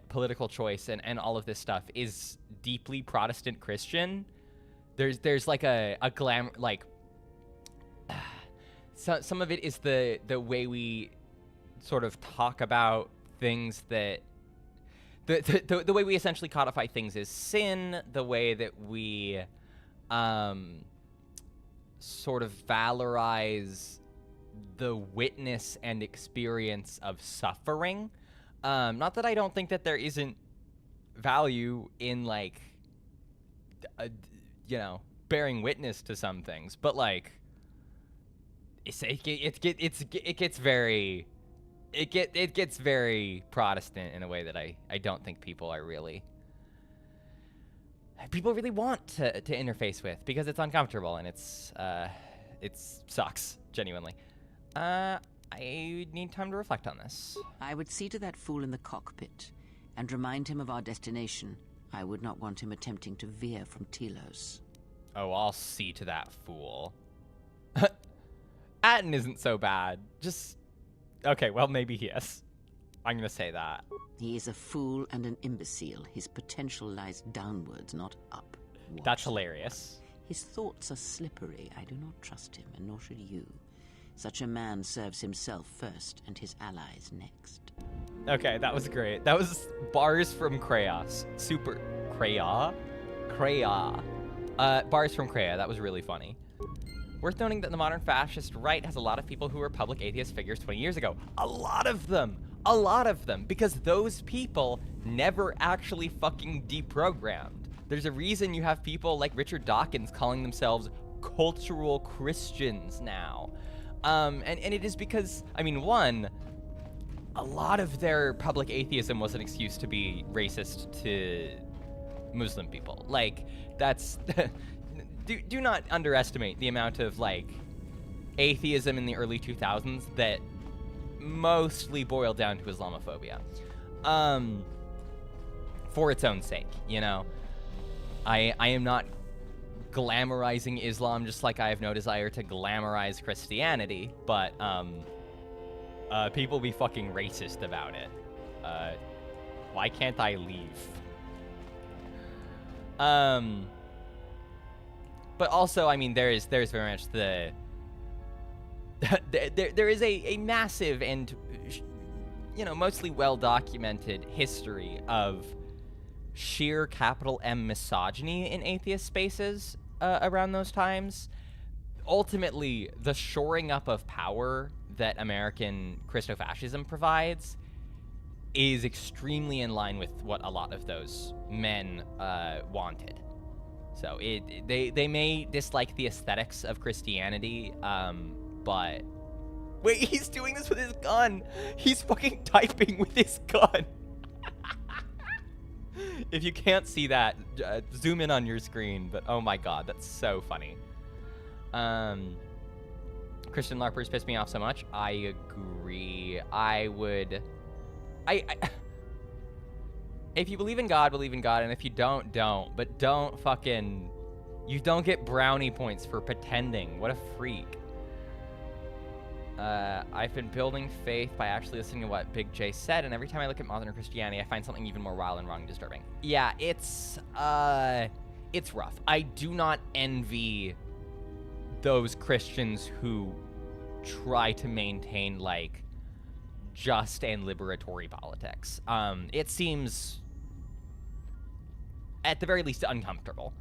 political choice and all of this stuff is deeply Protestant Christian. There's like a glam, like, some of it is the way we sort of talk about things that the way we essentially codify things is sin, the way that we sort of valorize the witness and experience of suffering. Not that I don't think that there isn't value in, like, you know, bearing witness to some things, but, like, it gets very Protestant in a way that I don't think people really want to interface with, because it's uncomfortable and it sucks, genuinely. I need time to reflect on this. I would see to that fool in the cockpit and remind him of our destination. I would not want him attempting to veer from Telos. Oh, I'll see to that fool. Atten isn't so bad. Just... Okay, well, maybe he is. I'm gonna say that. He is a fool and an imbecile. His potential lies downwards, not up. That's hilarious. His thoughts are slippery. I do not trust him, and nor should you. Such a man serves himself first, and his allies next. Okay, that was great. That was bars from Crayos. Super... Craya? Craya. Bars from Craya. That was really funny. Worth noting that the modern fascist right has a lot of people who were public atheist figures 20 years ago. A lot of them! A lot of them! Because those people never actually fucking deprogrammed. There's a reason you have people like Richard Dawkins calling themselves cultural Christians now. And it is because, I mean, one, a lot of their public atheism was an excuse to be racist to Muslim people. Like, that's... do not underestimate the amount of, like, atheism in the early 2000s that mostly boiled down to Islamophobia. For its own sake, you know? I am not glamorizing Islam just like I have no desire to glamorize Christianity, but, people be fucking racist about it. Why can't I leave? But also, I mean, there's very much the... there is a massive and, you know, mostly well-documented history of sheer capital M misogyny in atheist spaces around those times. Ultimately, the shoring up of power that American Christofascism provides is extremely in line with what a lot of those men wanted. So they may dislike the aesthetics of Christianity, but... Wait, he's doing this with his gun! He's fucking typing with his gun! If you can't see that, zoom in on your screen, but oh my god, that's so funny. Christian LARPers piss me off so much. I agree. I would... If you believe in God, and if you don't, don't. But don't fucking... You don't get brownie points for pretending. What a freak. I've been building faith by actually listening to what Big J said, and every time I look at modern Christianity, I find something even more wild and wrong and disturbing. Yeah, it's rough. I do not envy those Christians who try to maintain, like, just and liberatory politics. It seems, at the very least, uncomfortable.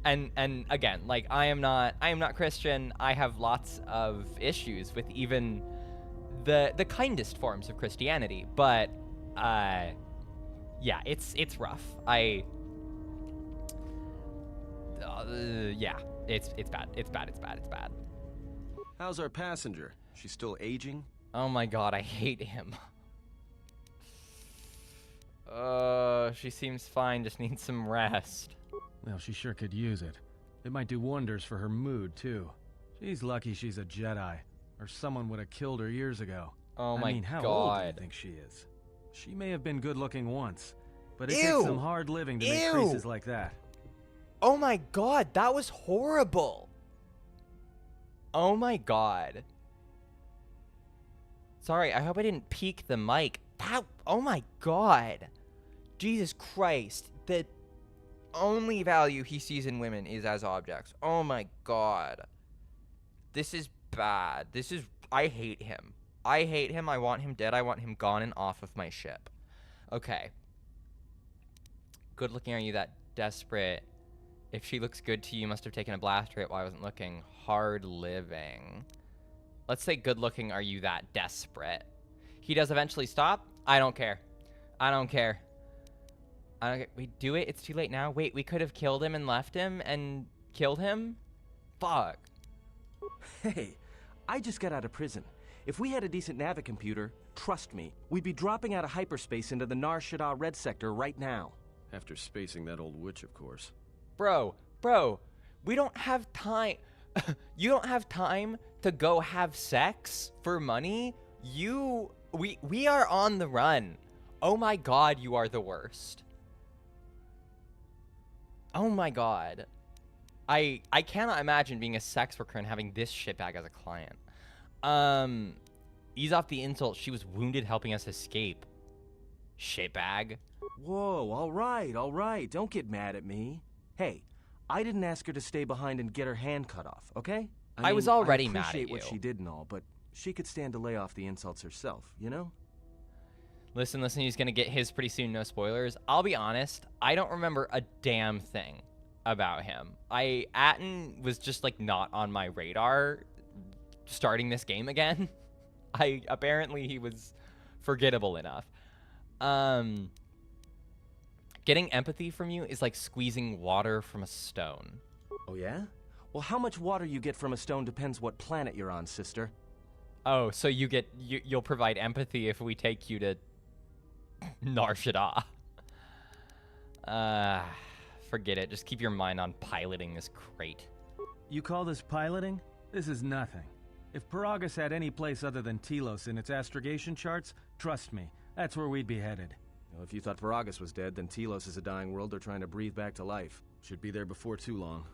And again, like, I am not Christian. I have lots of issues with even the kindest forms of Christianity, but yeah, it's rough. Yeah, it's bad. It's bad. How's our passenger? She's still aging? Oh my god, I hate him. She seems fine, just needs some rest. Well, she sure could use it. It might do wonders for her mood, too. She's lucky she's a Jedi, or someone would have killed her years ago. Oh my I mean, how old do you think she is? She may have been good-looking once, but it takes some hard living to make creases like that. Oh my god, that was horrible. Oh my god. Sorry, I hope I didn't peek the mic. Oh my god. Jesus Christ. The only value he sees in women is as objects. Oh my god. This is bad. I hate him. I hate him. I want him dead. I want him gone and off of my ship. Okay. Good looking, are you that desperate? If she looks good to you, must have taken a blast rate while I wasn't looking. Hard living. Let's say good looking, are you that desperate? He does eventually stop? I don't care. We do it? It's too late now? Wait, we could have killed him and left him and killed him? Fuck. Hey, I just got out of prison. If we had a decent navicomputer, trust me, we'd be dropping out of hyperspace into the Nar Shaddaa Red Sector right now. After spacing that old witch, of course. Bro, we don't have time. You don't have time to go have sex for money? We are on the run. Oh my god, you are the worst. Oh my god. I cannot imagine being a sex worker and having this shitbag as a client. Ease off the insult. She was wounded helping us escape. Shitbag. Whoa, all right. Don't get mad at me. Hey, I didn't ask her to stay behind and get her hand cut off, okay? I was already mad at I appreciate you. what she did and all, but she could stand to lay off the insults herself, you know? Listen, he's gonna get his pretty soon, no spoilers. I'll be honest, I don't remember a damn thing about him. Atten was just, like, not on my radar starting this game again. Apparently he was forgettable enough. Getting empathy from you is like squeezing water from a stone. Oh, yeah? Well, how much water you get from a stone depends what planet you're on, sister. Oh, so you'll provide empathy if we take you to Nar Shaddaa. Forget it. Just keep your mind on piloting this crate. You call this piloting? This is nothing. If Paragus had any place other than Telos in its astrogation charts, trust me, that's where we'd be headed. Well, if you thought Paragus was dead, then Telos is a dying world they're trying to breathe back to life. Should be there before too long.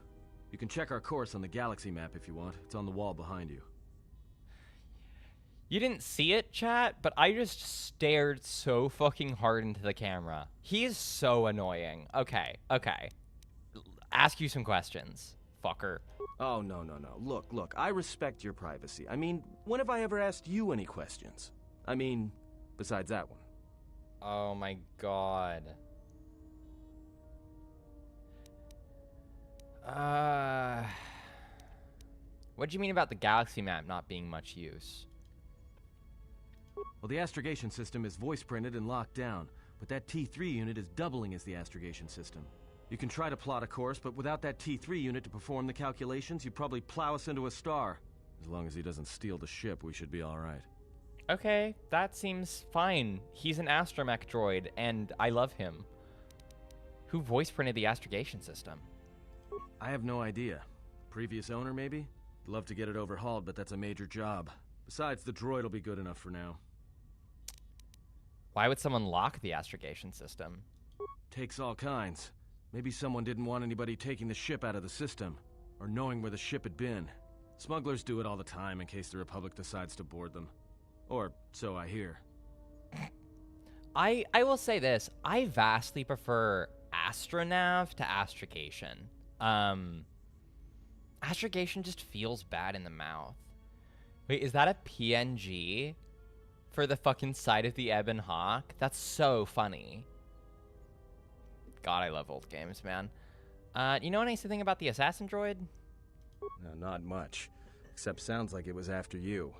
You can check our course on the galaxy map if you want. It's on the wall behind you. You didn't see it, chat, but I just stared so fucking hard into the camera. He is so annoying. Okay. Ask you some questions, fucker. Oh, no. Look, I respect your privacy. I mean, when have I ever asked you any questions? I mean, besides that one. Oh my god. What do you mean about the galaxy map not being much use? Well, the astrogation system is voice printed and locked down, but that T3 unit is doubling as the astrogation system. You can try to plot a course, but without that T3 unit to perform the calculations, you'd probably plow us into a star. As long as he doesn't steal the ship, we should be all right. Okay, that seems fine. He's an astromech droid, and I love him. Who voice printed the astrogation system? I have no idea. Previous owner, maybe? Love to get it overhauled, but that's a major job. Besides, the droid will be good enough for now. Why would someone lock the astrogation system? Takes all kinds. Maybe someone didn't want anybody taking the ship out of the system, or knowing where the ship had been. Smugglers do it all the time in case the Republic decides to board them. Or so I hear. I will say this. I vastly prefer astronav to astrogation. Astrogation just feels bad in the mouth. Wait, is that a PNG for the fucking side of the Ebon Hawk? That's so funny. God, I love old games, man. You know anything about the assassin droid? No, not much. Except sounds like it was after you.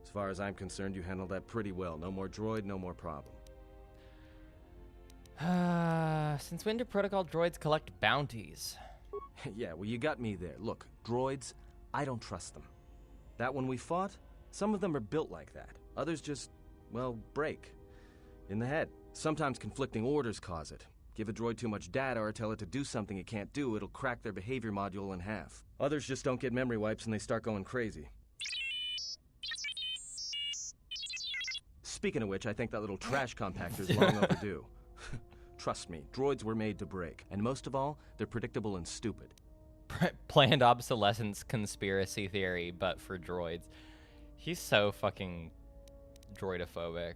As far as I'm concerned, you handled that pretty well. No more droid, no more problem. Since when do protocol droids collect bounties? Yeah, well, you got me there. Look, droids, I don't trust them. That one we fought, some of them are built like that. Others just, well, break. In the head. Sometimes conflicting orders cause it. Give a droid too much data or tell it to do something it can't do, it'll crack their behavior module in half. Others just don't get memory wipes and they start going crazy. Speaking of which, I think that little trash compactor's long overdue. Trust me, droids were made to break. And most of all, they're predictable and stupid. Planned obsolescence conspiracy theory, but for droids. He's so fucking droidophobic.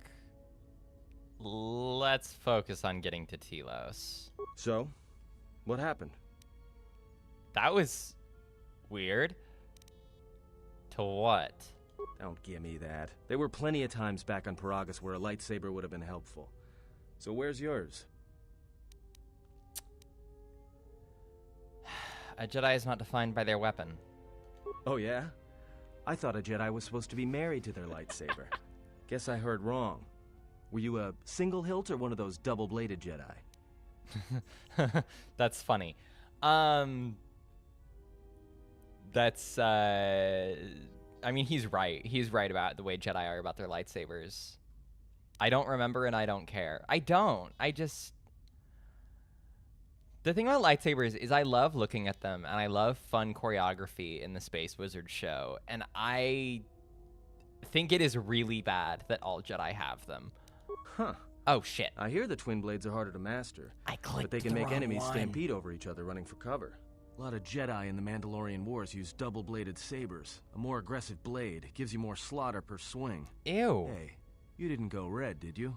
Let's focus on getting to Telos. So, what happened? That was weird. To what? Don't give me that. There were plenty of times back on Paragus where a lightsaber would have been helpful. So where's yours? A Jedi is not defined by their weapon. Oh yeah? I thought a Jedi was supposed to be married to their lightsaber. Guess I heard wrong. Were you a single hilt or one of those double-bladed Jedi? That's funny. That's, I mean, he's right. He's right about the way Jedi are about their lightsabers. I don't remember and I don't care. I don't. The thing about lightsabers is I love looking at them and I love fun choreography in the Space Wizard show. And I think it is really bad that all Jedi have them. Huh. Oh, shit. I hear the twin blades are harder to master. I clicked but they can the make wrong enemies one. stampede over each other running for cover. A lot of Jedi in the Mandalorian Wars use double-bladed sabers. A more aggressive blade gives you more slaughter per swing. Ew. Hey, you didn't go red, did you?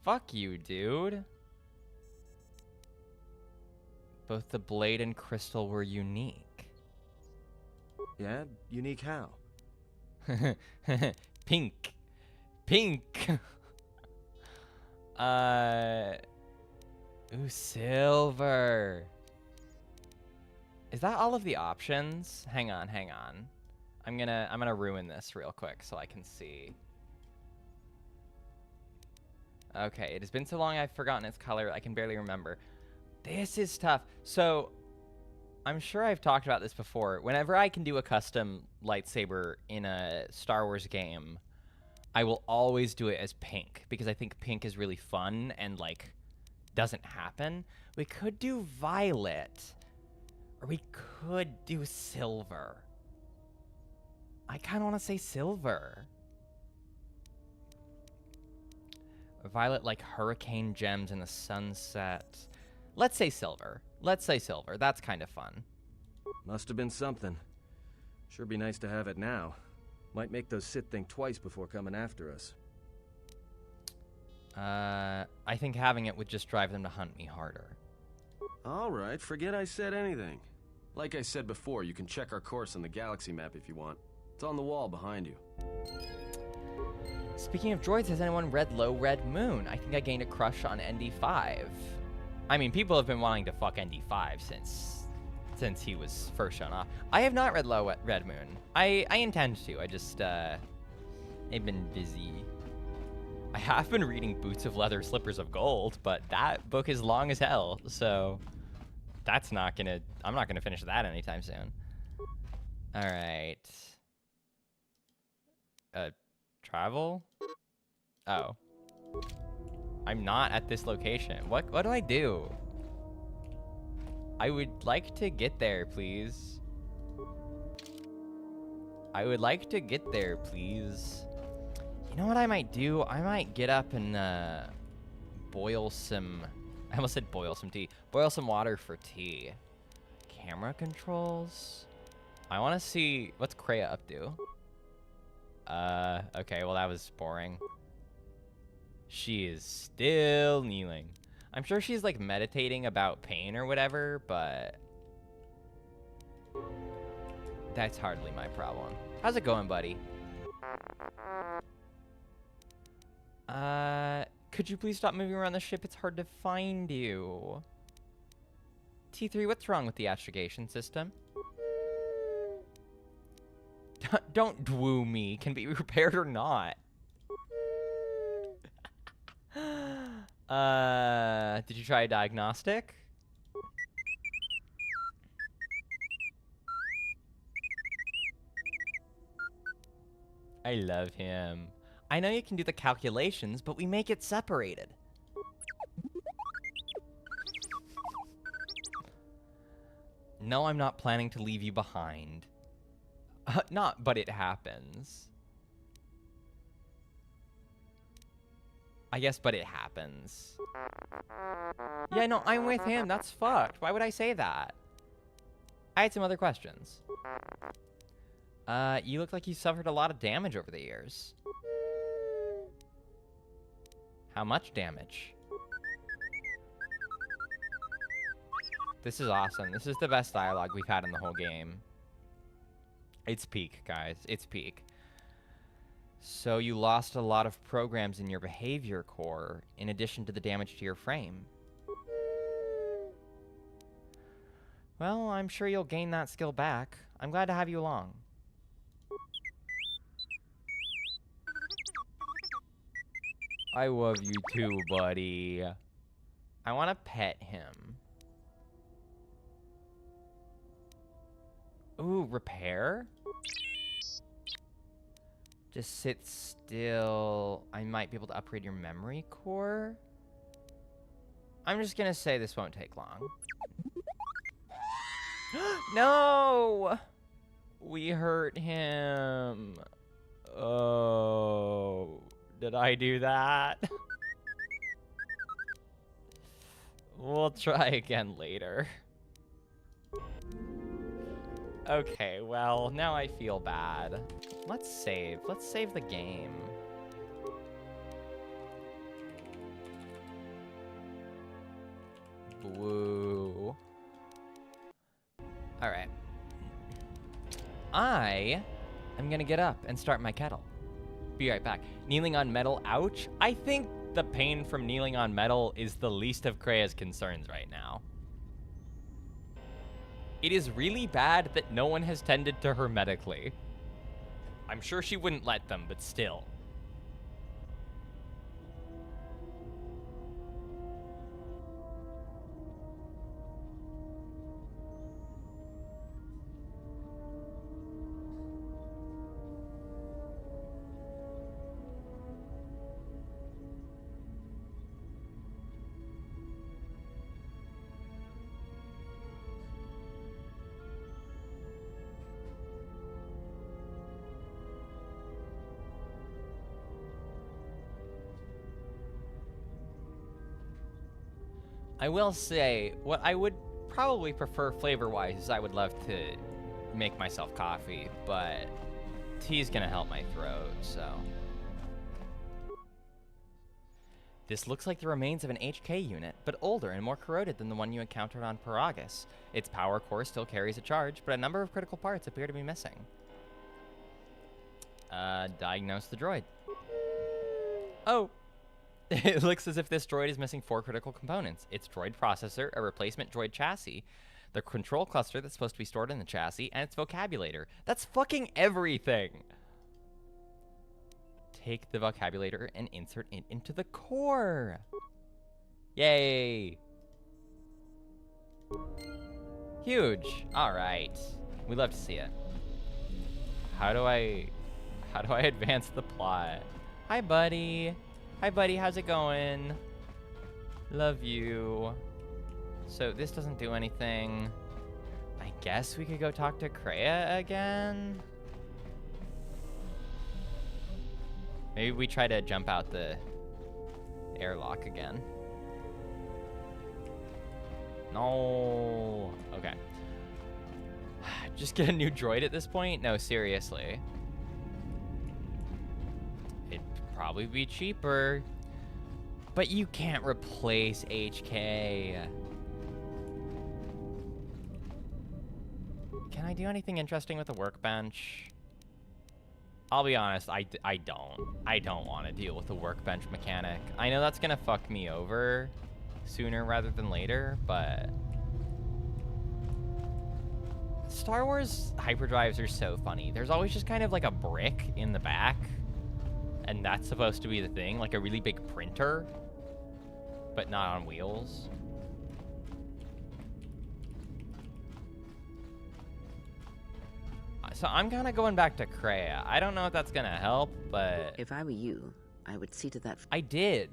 Fuck you, dude. Both the blade and crystal were unique. Yeah? Unique how? Pink. Pink. Ooh, silver. Is that all of the options? Hang on. I'm gonna ruin this real quick so I can see. Okay, it has been so long I've forgotten its color, I can barely remember. This is tough. So, I'm sure I've talked about this before. Whenever I can do a custom lightsaber in a Star Wars game, I will always do it as pink, because I think pink is really fun and, like, doesn't happen. We could do violet, or we could do silver. I kind of want to say silver. Violet, like hurricane gems in the sunset. Let's say silver. That's kind of fun. Must have been something. Sure be nice to have it now. Might make those Sith think twice before coming after us. I think having it would just drive them to hunt me harder. Alright, forget I said anything. Like I said before, you can check our course on the galaxy map if you want. It's on the wall behind you. Speaking of droids, has anyone read Low Red Moon? I think I gained a crush on ND5. I mean, people have been wanting to fuck ND5 since he was first shown off. I have not read Low Red Moon. I intend to. I just, I've been busy. I have been reading Boots of Leather, Slippers of Gold, but that book is long as hell, so that's not gonna... I'm not gonna finish that anytime soon. Alright. Travel? Oh. I'm not at this location. What do I do? I would like to get there, please. I would like to get there, please. You know what I might do? I might get up and boil some... I almost said boil some tea. Boil some water for tea. Camera controls? I want to see... What's Kreia up to? Okay, well that was boring. She is still kneeling. I'm sure she's like meditating about pain or whatever, but that's hardly my problem. How's it going, buddy? Could you please stop moving around the ship? It's hard to find you. T3, what's wrong with the astrogation system? Don't dwoo me. Can be repaired or not. Did you try a diagnostic? I love him. I know you can do the calculations, but we make it separated. No, I'm not planning to leave you behind. But it happens. I guess, but it happens. Yeah, no, I'm with him. That's fucked. Why would I say that? I had some other questions. You look like you suffered a lot of damage over the years. How much damage? This is awesome. This is the best dialogue we've had in the whole game. It's peak, guys. It's peak. So you lost a lot of programs in your behavior core, in addition to the damage to your frame. Well, I'm sure you'll gain that skill back. I'm glad to have you along. I love you too, buddy. I want to pet him. Ooh, repair? Just sit still. I might be able to upgrade your memory core. I'm just gonna say this won't take long. No! We hurt him. Oh, did I do that? We'll try again later. Okay, well, now I feel bad. Let's save. Let's save the game. Woo. Alright. I am gonna get up and start my kettle. Be right back. Kneeling on metal, ouch. I think the pain from kneeling on metal is the least of Krea's concerns right now. It is really bad that no one has tended to her medically. I'm sure she wouldn't let them, but still. I will say, what I would probably prefer flavor-wise is I would love to make myself coffee, but tea's gonna help my throat, so. This looks like the remains of an HK unit, but older and more corroded than the one you encountered on Paragus. Its power core still carries a charge, but a number of critical parts appear to be missing. Diagnose the droid. Oh! It looks as if this droid is missing 4 critical components. Its droid processor, a replacement droid chassis, the control cluster that's supposed to be stored in the chassis, and its vocabulator. That's fucking everything! Take the vocabulator and insert it into the core. Yay! Huge. Alright. We love to see it. How do I advance the plot? Hi, buddy. Hi, buddy, how's it going? Love you. So this doesn't do anything. I guess we could go talk to Krea again? Maybe we try to jump out the airlock again. No. Okay. Just get a new droid at this point? No, seriously. Probably be cheaper, but you can't replace HK. Can I do anything interesting with the workbench? I'll be honest, I don't want to deal with the workbench mechanic. I know that's gonna fuck me over sooner rather than later, but Star Wars hyperdrives are so funny. There's always just kind of like a brick in the back. And that's supposed to be the thing, like a really big printer, but not on wheels. So I'm kind of going back to Krea. I don't know if that's going to help, but... If I were you, I would see to that... I did.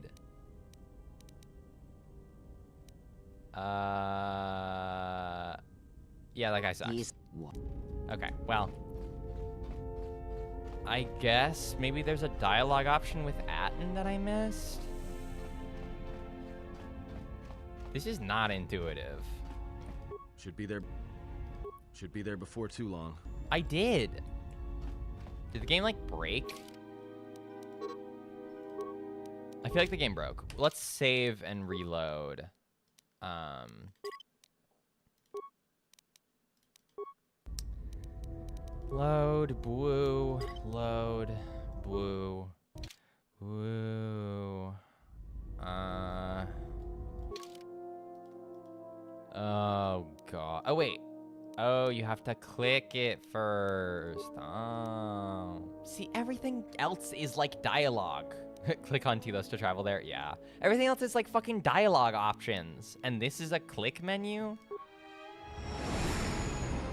Yeah, that guy sucks. Okay, well... I guess maybe there's a dialogue option with Atten that I missed. This is not intuitive. Should be there before too long. I did. Did the game like break? I feel like the game broke. Let's save and reload. Load, boo, load, boo, woo. Oh god. Oh wait. Oh, you have to click it first. Oh. See, everything else is like dialogue. Click on Telos to travel there. Yeah. Everything else is like fucking dialogue options. And this is a click menu?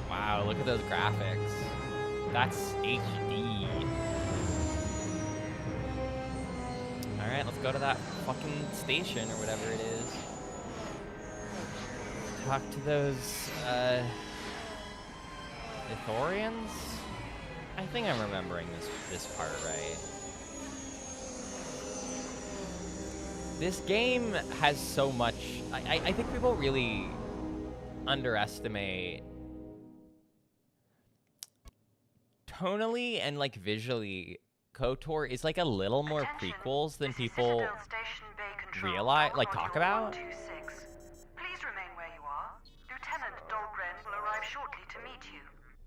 Wow, look at those graphics. That's HD. Alright, let's go to that fucking station or whatever it is. Talk to those, Ithorians? I think I'm remembering this part right. This game has so much... I think people really underestimate tonally and like visually, KOTOR is like a little more prequels than people realize, like talk about. Please remain where you are. Lieutenant Dahlgren will arrive shortly to meet you.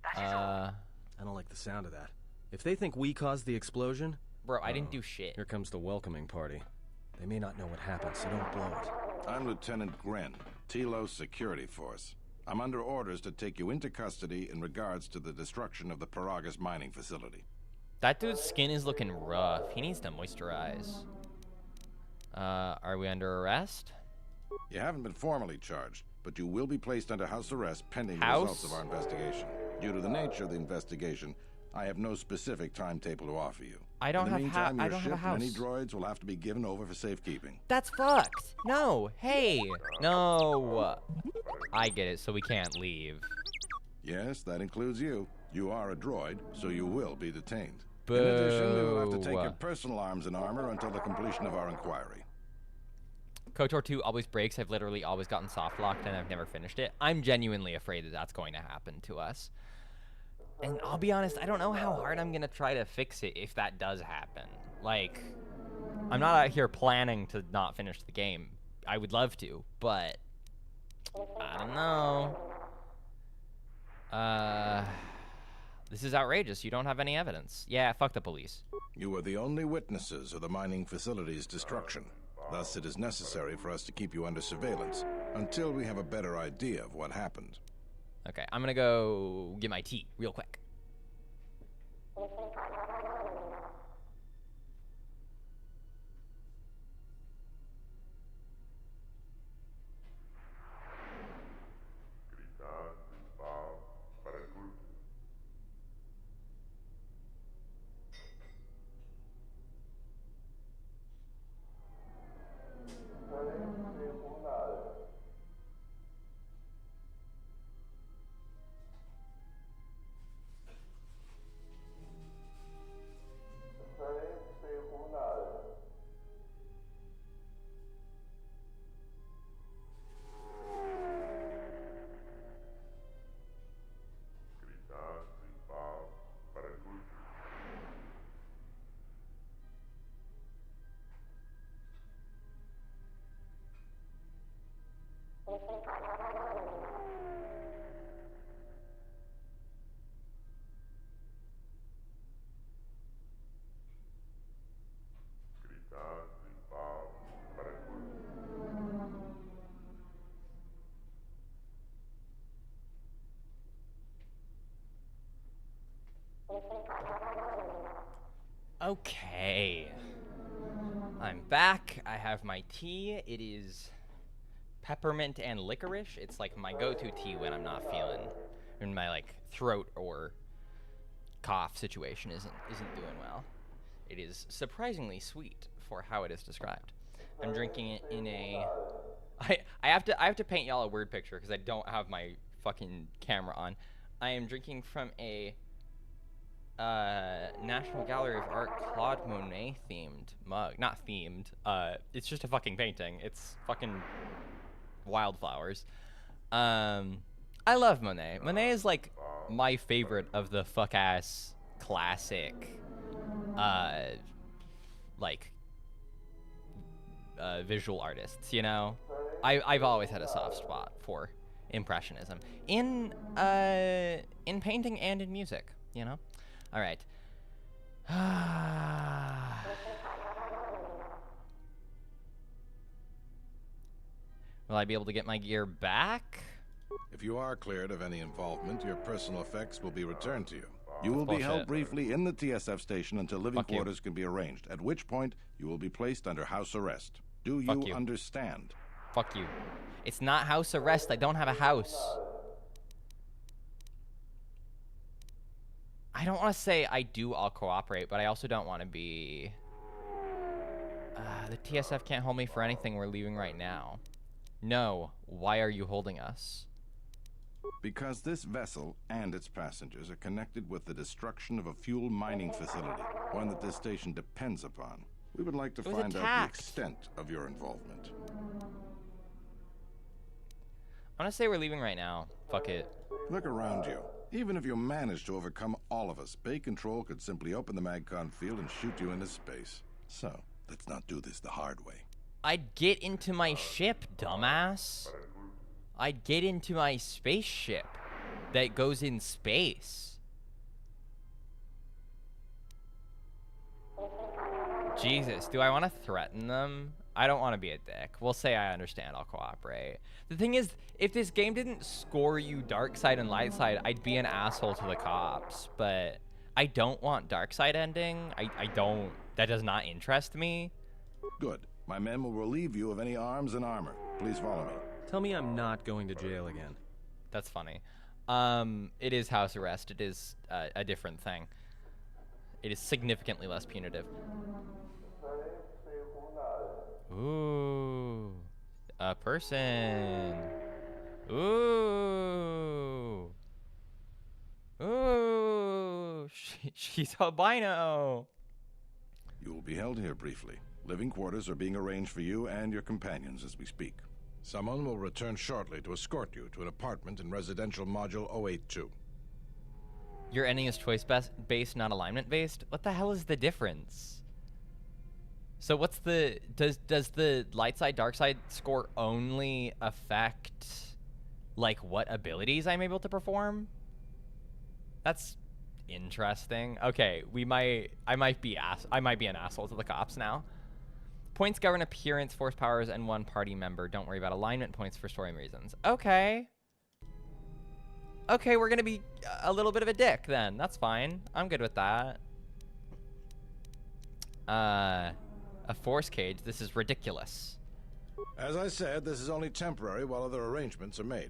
That is all. I don't like the sound of that. If they think we caused the explosion... Bro, I didn't do shit. Here comes the welcoming party. They may not know what happened, so don't blow it. I'm Lieutenant Gren, Telos Security Force. I'm under orders to take you into custody in regards to the destruction of the Paragas mining facility. That dude's skin is looking rough. He needs to moisturize. Are we under arrest? You haven't been formally charged, but you will be placed under house arrest pending the results of our investigation. Due to the nature of the investigation, I have no specific timetable to offer you. I don't In the have meantime, I your don't ship have a house. and any droids will have to be given over for safekeeping. That's fucked. No. Hey. No. I get it, so we can't leave. Yes, that includes you. You are a droid, so you will be detained. Boo. In addition, we will have to take your personal arms and armor until the completion of our inquiry. KOTOR 2 always breaks. I've literally always gotten soft locked and I've never finished it. I'm genuinely afraid that that's going to happen to us. And I'll be honest, I don't know how hard I'm going to try to fix it if that does happen. Like, I'm not out here planning to not finish the game. I would love to, but I don't know. This is outrageous. You don't have any evidence. Yeah, fuck the police. You are the only witnesses of the mining facility's destruction. Thus, it is necessary for us to keep you under surveillance until we have a better idea of what happened. Okay, I'm gonna go get my tea real quick. Okay. I'm back. I have my tea. It is peppermint and licorice. It's like my go-to tea when I'm not feeling, when my like throat or cough situation isn't doing well. It is surprisingly sweet for how it is described. I'm drinking it in a I have to paint y'all a word picture because I don't have my fucking camera on. I am drinking from a National Gallery of Art Claude Monet themed mug. Not themed. It's just a fucking painting. It's fucking wildflowers. I love Monet. Monet is like my favorite of the fuck ass classic visual artists, you know? I've always had a soft spot for impressionism in painting and in music, you know? All right. Will I be able to get my gear back? If you are cleared of any involvement, your personal effects will be returned to you. You will be Bullshit. held briefly in the TSF station until living Fuck you. quarters can be arranged, at which point you will be placed under house arrest. Do Fuck you you. understand? Fuck you. It's not house arrest. I don't have a house. I don't want to say I'll cooperate, but I also don't want to be... the TSF can't hold me for anything. We're leaving right now. No. Why are you holding us? Because this vessel and its passengers are connected with the destruction of a fuel mining facility, one that this station depends upon. We would like to was find out the attacked. extent of your involvement. I'm going to say we're leaving right now. Fuck it. Look around you. Even if you managed to overcome all of us, Bay Control could simply open the MagCon field and shoot you into space. So, let's not do this the hard way. I'd get into my ship, dumbass. I'd get into my spaceship that goes in space. Jesus, do I want to threaten them? I don't want to be a dick. We'll say I understand, I'll cooperate. The thing is, if this game didn't score you dark side and light side, I'd be an asshole to the cops. But I don't want dark side ending. I don't. That does not interest me. Good. My men will relieve you of any arms and armor. Please follow me. Tell me I'm not going to jail again. That's funny. It is house arrest. It is a different thing. It is significantly less punitive. Ooh, a person. Ooh, ooh, she's albino. You will be held here briefly. Living quarters are being arranged for you and your companions as we speak. Someone will return shortly to escort you to an apartment in residential module 082. Your ending is choice-based, not alignment-based? What the hell is the difference? So what's the... Does the light side, dark side score only affect, like, what abilities I'm able to perform? That's interesting. Okay, I might be an asshole to the cops now. Points govern appearance, force powers, and one party member. Don't worry about alignment points for story reasons. Okay. Okay, we're gonna be a little bit of a dick then. That's fine. I'm good with that. A force cage. This is ridiculous. As I said, this is only temporary while other arrangements are made.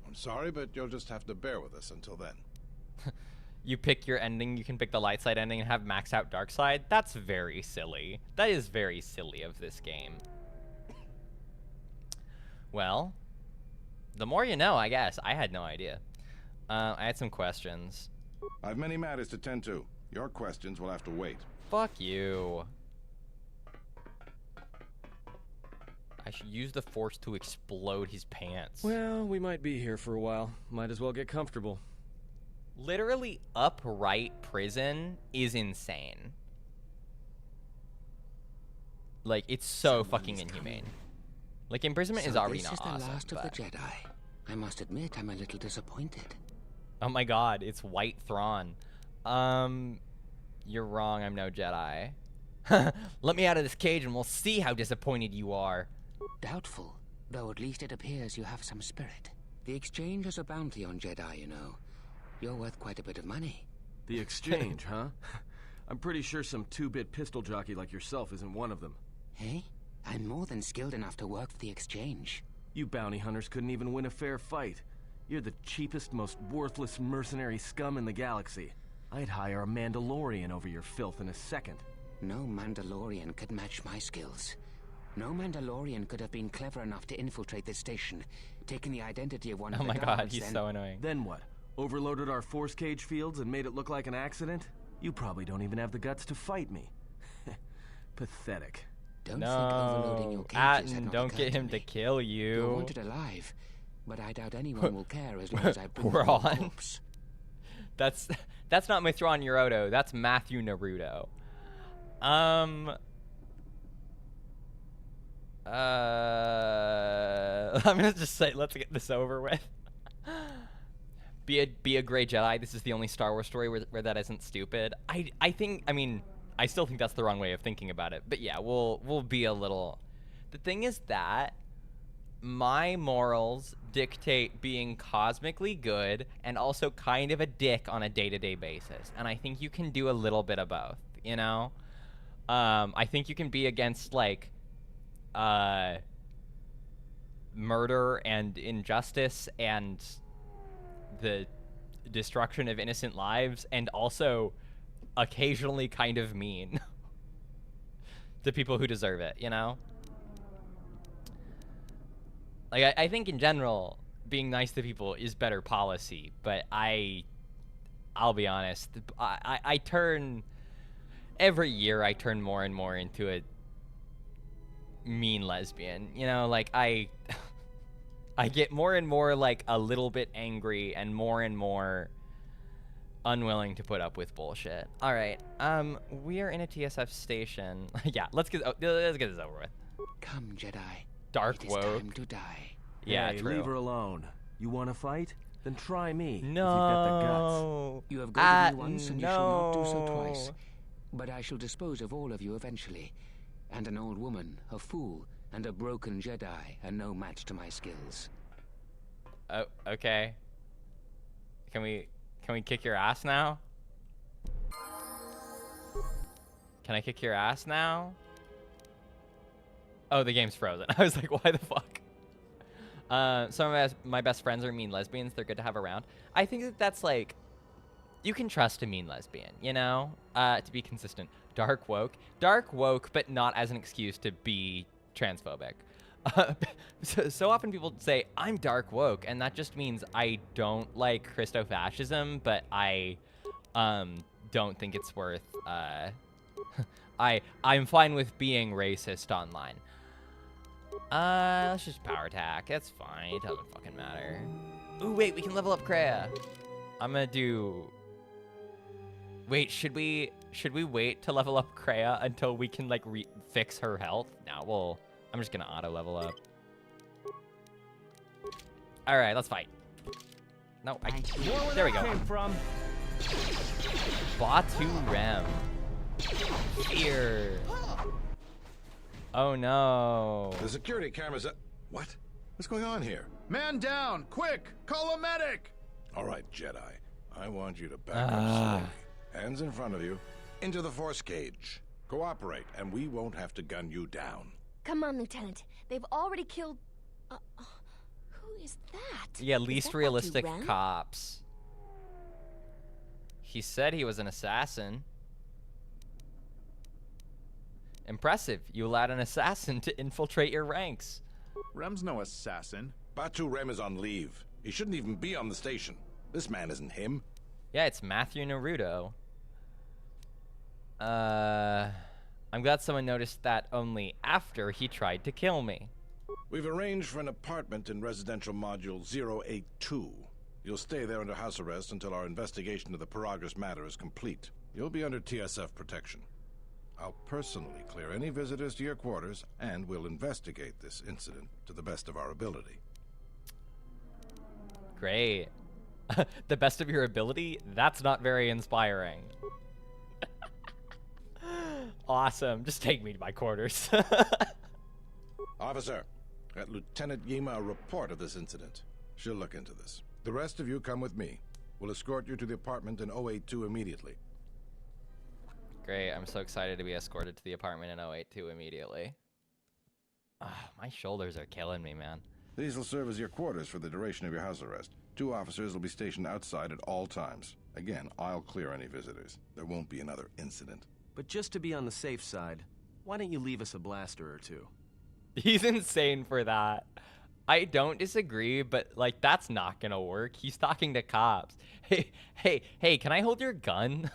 I'm sorry, but you'll just have to bear with us until then. You pick your ending, you can pick the light side ending and have max out dark side. That's very silly. That is very silly of this game. Well, the more you know, I guess. I had no idea. I had some questions. I have many matters to tend to. Your questions will have to wait. Fuck you. I should use the force to explode his pants. Well, we might be here for a while. Might as well get comfortable. Literally, upright prison is insane. Like, it's so fucking inhumane. Like, imprisonment is already not awesome. This is the last of the Jedi. I must admit, I'm a little disappointed. Oh my god, it's White Thrawn. You're wrong, I'm no Jedi. Let me out of this cage and we'll see how disappointed you are. Doubtful, though at least it appears you have some spirit. The exchange has a bounty on Jedi, you know. You're worth quite a bit of money. The exchange, huh? I'm pretty sure some two-bit pistol jockey like yourself isn't one of them. Hey? I'm more than skilled enough to work for the exchange. You bounty hunters couldn't even win a fair fight. You're the cheapest, most worthless mercenary scum in the galaxy. I'd hire a Mandalorian over your filth in a second. No Mandalorian could match my skills. No Mandalorian could have been clever enough to infiltrate this station, taking the identity of one of Oh the my guards, god, he's then... so annoying. Then what? Overloaded our force cage fields and made it look like an accident? You probably don't even have the guts to fight me. Pathetic. Don't think overloading your cages had Atton, not don't occurred get to him to me. kill You're you. wanted alive, but I doubt anyone will care as long as I bring We're you a on. corpse. That's not Mithron Naruto. That's Matthew Naruto. I'm gonna just say, let's get this over with. Be a gray Jedi. This is the only Star Wars story where that isn't stupid. I still think that's the wrong way of thinking about it. But yeah, we'll be a little. The thing is that my morals dictate being cosmically good and also kind of a dick on a day-to-day basis. And I think you can do a little bit of both, you know? I think you can be against, like, murder and injustice and the destruction of innocent lives, and also occasionally kind of mean to people who deserve it, you know? Like, I think in general, being nice to people is better policy, but I'll be honest, I turn, every year I turn more and more into a mean lesbian, you know? Like, I get more and more, like, a little bit angry and more unwilling to put up with bullshit. All right. We are in a TSF station. Yeah, let's get this over with. Come, Jedi. Dark It is woke. time to die. Yeah, Hey, true. leave her alone. You want to fight? Then try me. No. If you've got the guts. You have goaded me once, and no. you shall not do so twice. But I shall dispose of all of you eventually. And an old woman, a fool, and a broken Jedi are no match to my skills. Oh, okay. Can we kick your ass now? Can I kick your ass now? Oh, the game's frozen. I was like, why the fuck? Some of my best friends are mean lesbians. They're good to have around. I think that that's like, you can trust a mean lesbian, you know? To be consistent. Dark woke, but not as an excuse to be transphobic. So often people say, I'm dark woke, and that just means I don't like Christofascism, but I don't think it's worth, I'm fine with being racist online. Let's just power attack. That's fine. It doesn't fucking matter. Ooh, wait, we can level up Kreia. I'm gonna do... Wait, should we wait to level up Kreia until we can, like, fix her health? No, I'm just gonna auto-level up. Alright, let's fight. No, there we go. Came from. Batu Rem. Fear. Oh no. The security cameras... What? What's going on here? Man down! Quick! Call a medic! All right, Jedi. I want you to back up slowly. Hands in front of you. Into the force cage. Cooperate, and we won't have to gun you down. Come on, Lieutenant. They've already killed... who is that? Yeah, Is least that realistic Batu Rem? cops. He said he was an assassin. Impressive. You allowed an assassin to infiltrate your ranks. Rem's no assassin. Batu Rem is on leave. He shouldn't even be on the station. This man isn't him. Yeah, it's Matthew Naruto. I'm glad someone noticed that only after he tried to kill me. We've arranged for an apartment in residential module 082. You'll stay there under house arrest until our investigation of the Paragus matter is complete. You'll be under TSF protection. I'll personally clear any visitors to your quarters, and we'll investigate this incident to the best of our ability. Great. The best of your ability? That's not very inspiring. Awesome. Just take me to my quarters. Officer, get Lieutenant Yima a report of this incident. She'll look into this. The rest of you come with me. We'll escort you to the apartment in 082 immediately. Great. I'm so excited to be escorted to the apartment in 082 immediately. My shoulders are killing me, man. These will serve as your quarters for the duration of your house arrest. 2 officers will be stationed outside at all times. Again, I'll clear any visitors. There won't be another incident. But just to be on the safe side, why don't you leave us a blaster or two? He's insane for that. I don't disagree, but, like, that's not gonna work. He's talking to cops. Hey, can I hold your gun?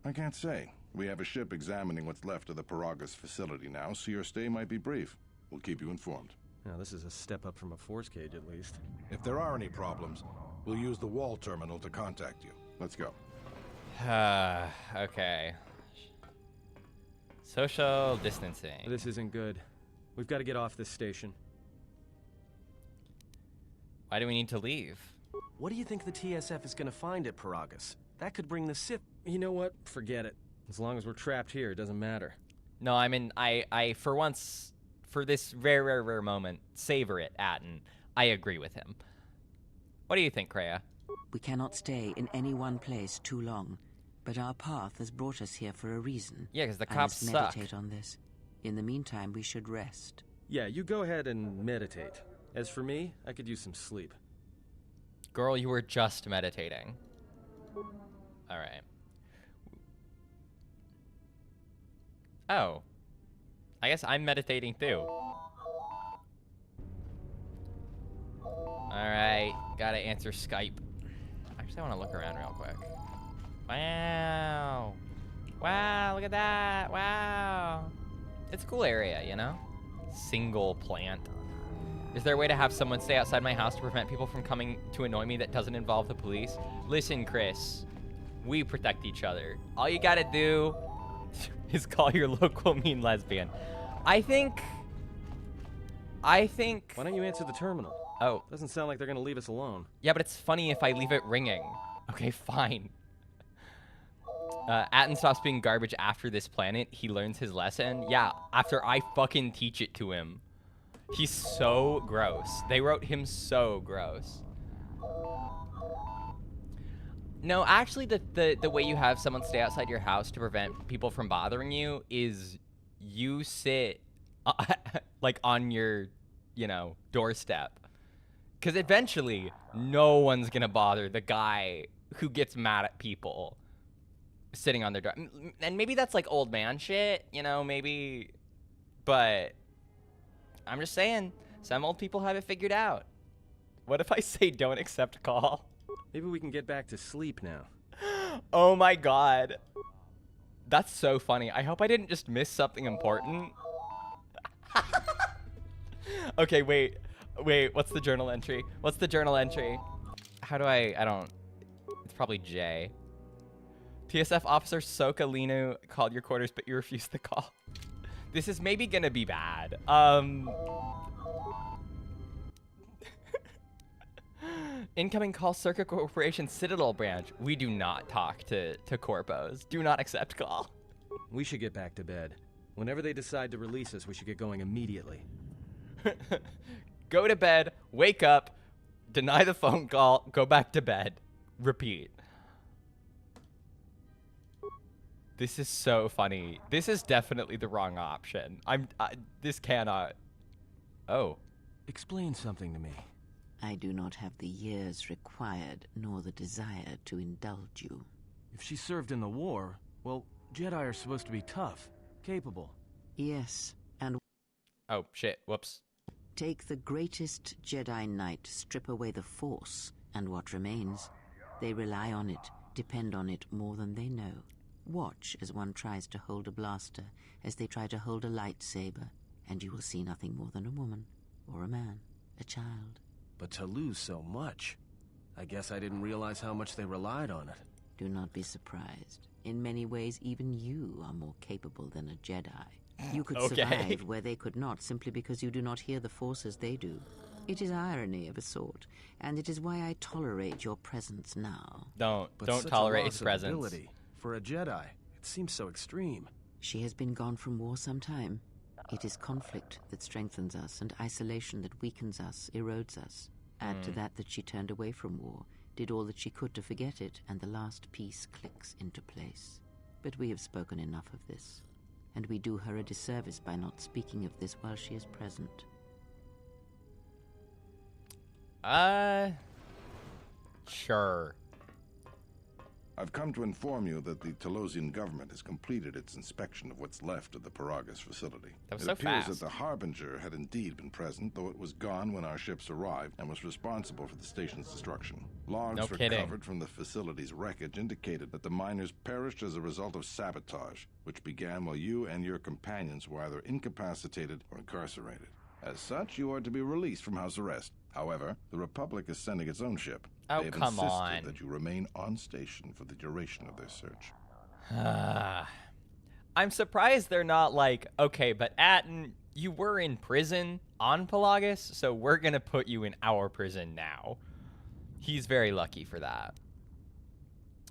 I can't say. We have a ship examining what's left of the Paragus facility now, so your stay might be brief. We'll keep you informed. Now, this is a step up from a force cage, at least. If there are any problems, we'll use the wall terminal to contact you. Let's go. Okay. Social distancing. This isn't good. We've got to get off this station. Why do we need to leave? What do you think the TSF is going to find at Paragus? That could bring the Sith... You know what? Forget it. As long as we're trapped here, it doesn't matter. No, I mean, I for once, for this very rare moment, savor it, Atten. I agree with him. What do you think, Kreia? We cannot stay in any one place too long, but our path has brought us here for a reason. Yeah, because the I cops must suck. meditate on this. In the meantime, we should rest. Yeah, you go ahead and meditate. As for me, I could use some sleep. Girl, you were just meditating. All right. Oh. I guess I'm meditating too. Alright, gotta answer Skype. Actually, I want to look around real quick. Wow. Wow, look at that. Wow. It's a cool area, you know? Single plant. Is there a way to have someone stay outside my house to prevent people from coming to annoy me that doesn't involve the police? Listen, Chris, we protect each other. All you gotta do is call your local mean lesbian. I think... Why don't you answer the terminal? Oh. Doesn't sound like they're gonna leave us alone. Yeah, but it's funny if I leave it ringing. Okay, fine. Atten stops being garbage after this planet. He learns his lesson. Yeah, after I fucking teach it to him. He's so gross. They wrote him so gross. No, actually, the way you have someone stay outside your house to prevent people from bothering you is you sit like on your, doorstep. Because eventually, no one's gonna bother the guy who gets mad at people sitting on their door. And maybe that's like old man shit, maybe. But I'm just saying, some old people have it figured out. What if I say don't accept call? Maybe we can get back to sleep now. Oh my god. That's so funny. I hope I didn't just miss something important. Okay, wait. What's the journal entry? How do I don't... It's probably J. TSF officer Soka Linu called your quarters, but you refused the call. This is maybe gonna be bad. Incoming call Circuit Corporation Citadel branch. We do not talk to corpos. Do not accept call. We should get back to bed. Whenever they decide to release us, we should get going immediately. Go to bed, wake up, deny the phone call, go back to bed. Repeat. This is so funny. This is definitely the wrong option. This cannot. Oh. Explain something to me. I do not have the years required, nor the desire to indulge you. If she served in the war, well, Jedi are supposed to be tough, capable. Yes, and... Oh, shit. Whoops. Take the greatest Jedi Knight, strip away the Force, and what remains? They rely on it, depend on it more than they know. Watch as one tries to hold a blaster, as they try to hold a lightsaber, and you will see nothing more than a woman, or a man, a child. But to lose so much, I guess I didn't realize how much they relied on it. Do not be surprised. In many ways, even you are more capable than a Jedi. You could survive where they could not, simply because you do not hear the Force as they do. It is irony of a sort, and it is why I tolerate your presence now. Don't tolerate his presence. Ability. For a Jedi, it seems so extreme. She has been gone from war some time. It is conflict that strengthens us, and isolation that weakens us, erodes us. Add to that she turned away from war, did all that she could to forget it, and the last piece clicks into place. But we have spoken enough of this, and we do her a disservice by not speaking of this while she is present. Sure. I've come to inform you that the Telosian government has completed its inspection of what's left of the Paragus facility. That was it so appears fast. that the Harbinger had indeed been present, though it was gone when our ships arrived and was responsible for the station's destruction. Logs recovered from the facility's wreckage indicated that the miners perished as a result of sabotage, which began while you and your companions were either incapacitated or incarcerated. As such, you are to be released from house arrest. However, the Republic is sending its own ship. Oh, They have come insisted on. that you remain on station for the duration of their search. I'm surprised they're not like, okay, but Atten, you were in prison on Pelagus, so we're going to put you in our prison now. He's very lucky for that.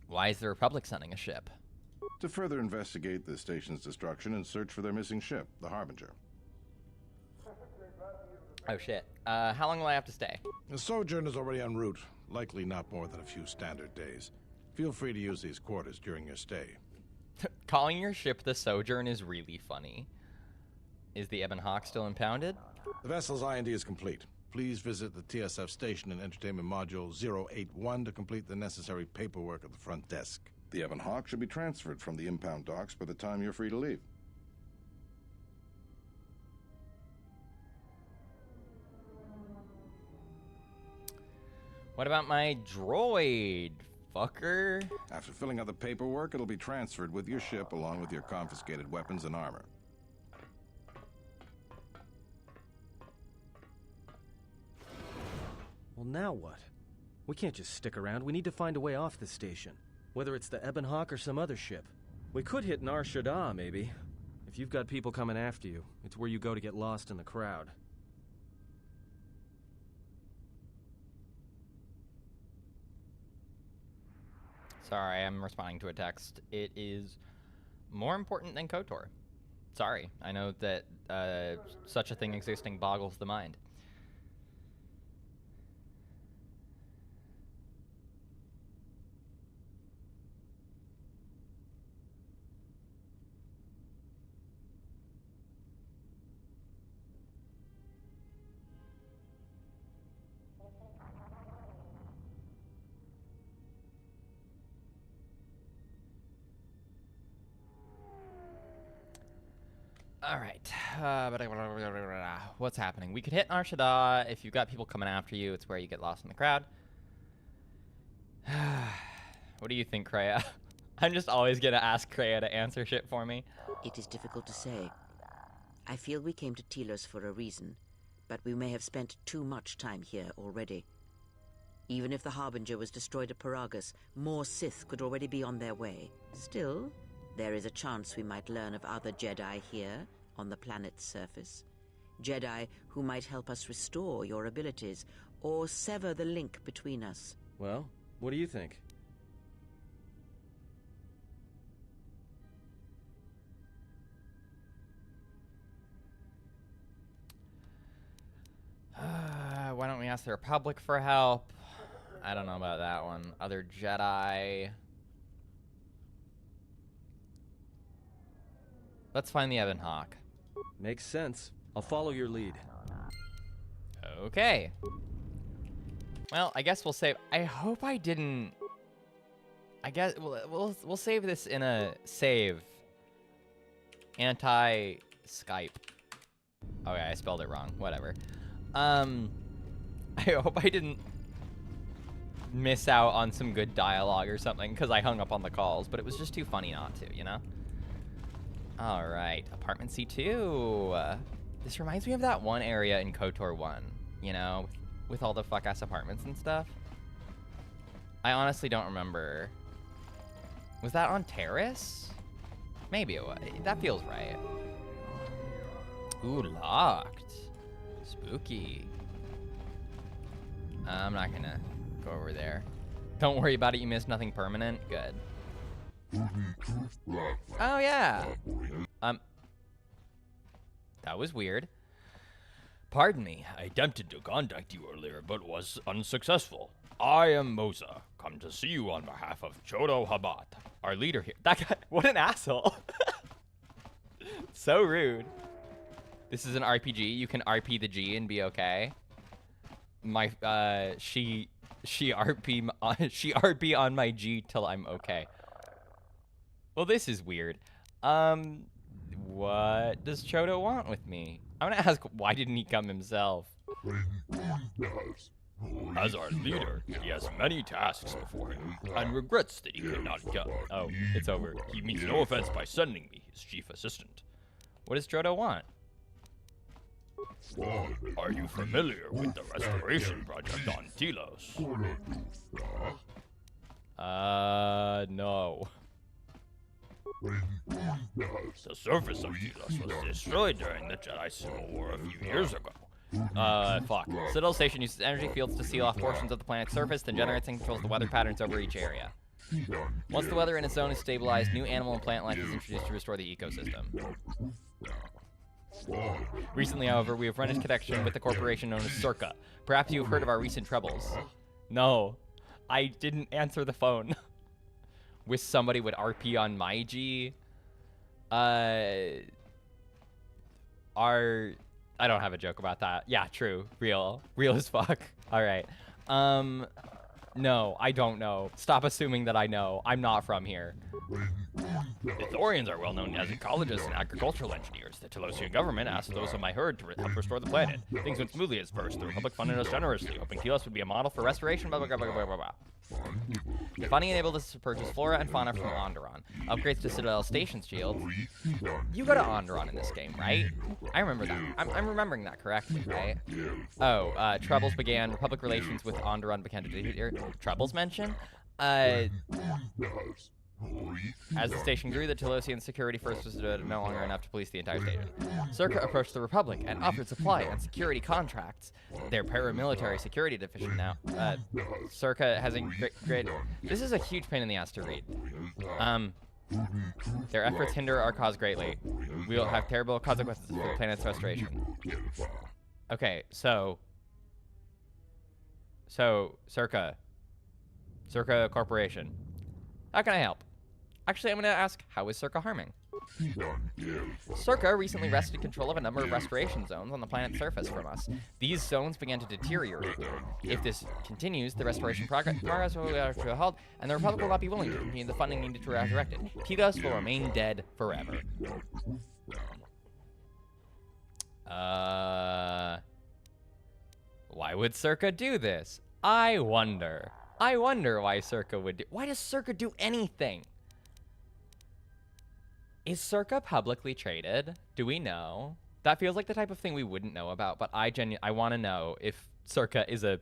Why is the Republic sending a ship? To further investigate the station's destruction and search for their missing ship, the Harbinger. Oh, shit. How long will I have to stay? The sojourn is already en route, likely not more than a few standard days. Feel free to use these quarters during your stay. Calling your ship the Sojourn is really funny. Is the Ebon Hawk still impounded? The vessel's IND is complete. Please visit the TSF station and entertainment module 081 to complete the necessary paperwork at the front desk. The Ebon Hawk should be transferred from the impound docks by the time you're free to leave. What about my droid, fucker? After filling out the paperwork, it'll be transferred with your ship along with your confiscated weapons and armor. Well, now what? We can't just stick around. We need to find a way off this station. Whether it's the Ebonhawk or some other ship. We could hit Nar Shaddaa, maybe. If you've got people coming after you, it's where you go to get lost in the crowd. Sorry, I'm responding to a text. It is more important than KOTOR. Sorry, I know that such a thing existing boggles the mind. All right. What's happening? We could hit Nar Shaddaa. If you've got people coming after you, it's where you get lost in the crowd. What do you think, Kreia? I'm just always going to ask Kreia to answer shit for me. It is difficult to say. I feel we came to Telos for a reason, but we may have spent too much time here already. Even if the Harbinger was destroyed at Paragus, more Sith could already be on their way. Still, there is a chance we might learn of other Jedi here, on the planet's surface. Jedi who might help us restore your abilities, or sever the link between us. Well, what do you think? Why don't we ask the Republic for help? I don't know about that one. Other Jedi. Let's find the Ebonhawk. Makes sense. I'll follow your lead. Okay. Well, I guess we'll save. I hope I didn't. I guess we'll save this in a save. Anti-Skype. Okay, I spelled it wrong. Whatever. I hope I didn't miss out on some good dialogue or something because I hung up on the calls, but it was just too funny not to, you know? All right, apartment C2. This reminds me of that one area in KOTOR 1, you know, with all the fuck-ass apartments and stuff. I honestly don't remember. Was that on Terrace? Maybe it was. That feels right. Ooh, locked. Spooky. I'm not gonna go over there. Don't worry about it, you missed nothing permanent. Good. Oh, yeah. That was weird. Pardon me, I attempted to contact you earlier, but was unsuccessful. I am Moza, come to see you on behalf of Chodo Habat, our leader here. That guy, what an asshole. So rude. This is an RPG, you can RP the G and be okay. My, she RP on my G till I'm okay. Well, this is weird. What does Chodo want with me? I'm gonna ask, why didn't he come himself? As our leader, he has many tasks before him, and regrets that he cannot come. Oh, it's over. He means no offense by sending me his chief assistant. What does Chodo want? Are you familiar with the restoration project on Telos? No. The surface of Telos was destroyed during the Jedi Civil War a few years ago. Fuck. Citadel Station uses energy fields to seal off portions of the planet's surface, then generates and controls the weather patterns over each area. Once the weather in its zone is stabilized, new animal and plant life is introduced to restore the ecosystem. Recently, however, we have run into connection with the corporation known as Circa. Perhaps you have heard of our recent troubles. No, I didn't answer the phone. With somebody with RP on my G. I don't have a joke about that. Yeah, true. Real as fuck. All right. No, I don't know. Stop assuming that I know. I'm not from here. The Thorians are well known as ecologists and agricultural engineers. The Telosian government asked those of my herd to help restore the planet. Things went smoothly at first. The Republic funded us generously, hoping Telos would be a model for restoration, blah, blah, blah, blah, blah, blah, blah. The funding enabled us to purchase flora and fauna from Onderon. Upgrades to Citadel Station Shield. You go to Onderon in this game, right? I remember that. I'm remembering that correctly, right? Oh, troubles began. Republic relations with Onderon began to deteriorate. Troubles mentioned? As the station grew, the Telosian security force was no longer enough to police the entire station. Circa approached the Republic and offered supply and security contracts. Their paramilitary security division now. Circa has a great... This is a huge pain in the ass to read. Their efforts hinder our cause greatly. We will have terrible consequences for the planet's restoration. Okay, so Circa Corporation. How can I help? Actually, I'm going to ask, how is Circa harming? Circa recently wrested control of a number of restoration zones on the planet's surface from us. These zones began to deteriorate. If this continues, the restoration progress will be to a halt, and the Republic will not be willing to continue the funding needed to resurrect it. Telos will remain dead forever. Why would Circa do this? I wonder why Circa would do... Why does Circa do anything? Is Circa publicly traded? Do we know? That feels like the type of thing we wouldn't know about, but I want to know if Circa is a...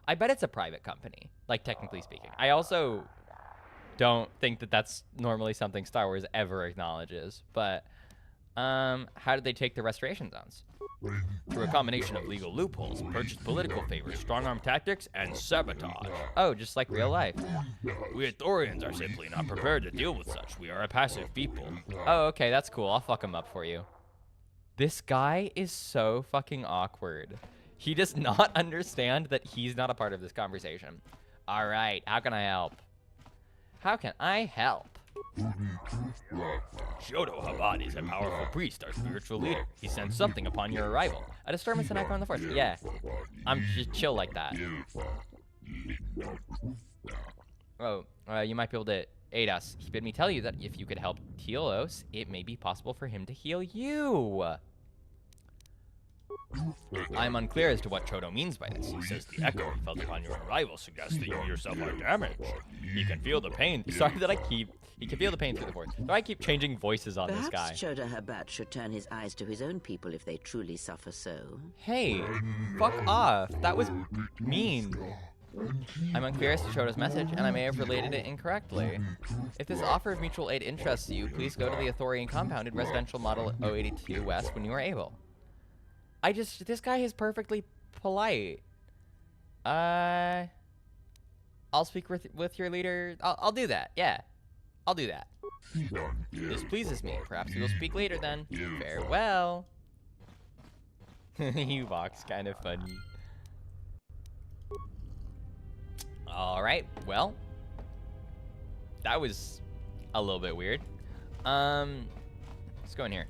I bet it's a private company, like, technically speaking. I also don't think that that's normally something Star Wars ever acknowledges, but how did they take the restoration zones? Through a combination of legal loopholes, purchased political favors, strong-arm tactics, and sabotage. Oh, just like real life. We Thorians are simply not prepared to deal with such. We are a passive people. Oh, okay, that's cool. I'll fuck him up for you. This guy is so fucking awkward. He does not understand that he's not a part of this conversation. All right, how can I help? How can I help? Shoto Habad is a powerful priest, our spiritual leader. He sends something upon your arrival. A disturbance and echo on the force. Yeah, I'm just chill like that. Oh, you might be able to aid us. He bid me tell you that if you could help Telos, it may be possible for him to heal you. I'm unclear as to what Chodo means by this. He says the echo he felt upon your arrival suggests that you yourself are damaged. He can feel the pain. Sorry that he can feel the pain through the force. So I keep changing voices on this guy. Perhaps Chodo Habat should turn his eyes to his own people if they truly suffer so. Hey, fuck off. That was mean. I'm unclear as to Chodo's message, and I may have related it incorrectly. If this offer of mutual aid interests you, please go to the Athorian compound in Residential Model 082 West when you are able. This guy is perfectly polite. I'll speak with your leader. I'll do that. Yeah, I'll do that. This pleases me. Perhaps we will speak later then. Farewell. You box, kind of funny. All right. Well, that was a little bit weird. Let's go in here.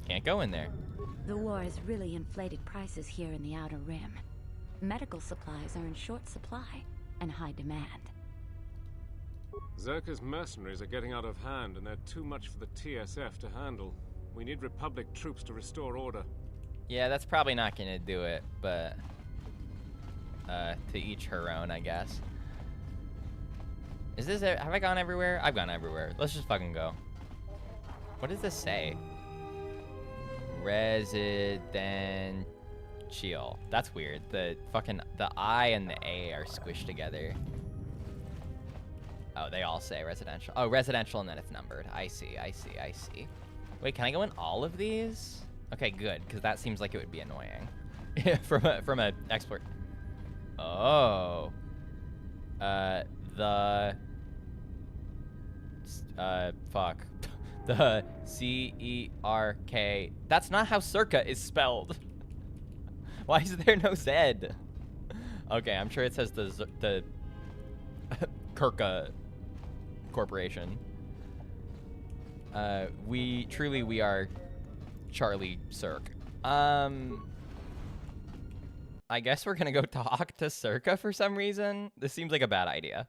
Can't go in there. The war has really inflated prices here in the Outer Rim. Medical supplies are in short supply and high demand. Zerka's mercenaries are getting out of hand, and they're too much for the TSF to handle. We need Republic troops to restore order. Yeah, that's probably not gonna do it, but to each her own, I guess. Is this it? Have I gone everywhere? I've gone everywhere. Let's just fucking go. What does this say? Residential. That's weird. The I and the A are squished together. Oh, they all say residential. Oh, residential, and then it's numbered. I see. Wait, can I go in all of these? Okay, good, because that seems like it would be annoying. from a export. Oh. Fuck. The C-E-R-K. That's not how Circa is spelled. Why is there no Z? Okay, I'm sure it says the Kirka Corporation. We are Charlie Cirque. I guess we're gonna go talk to Circa for some reason. This seems like a bad idea.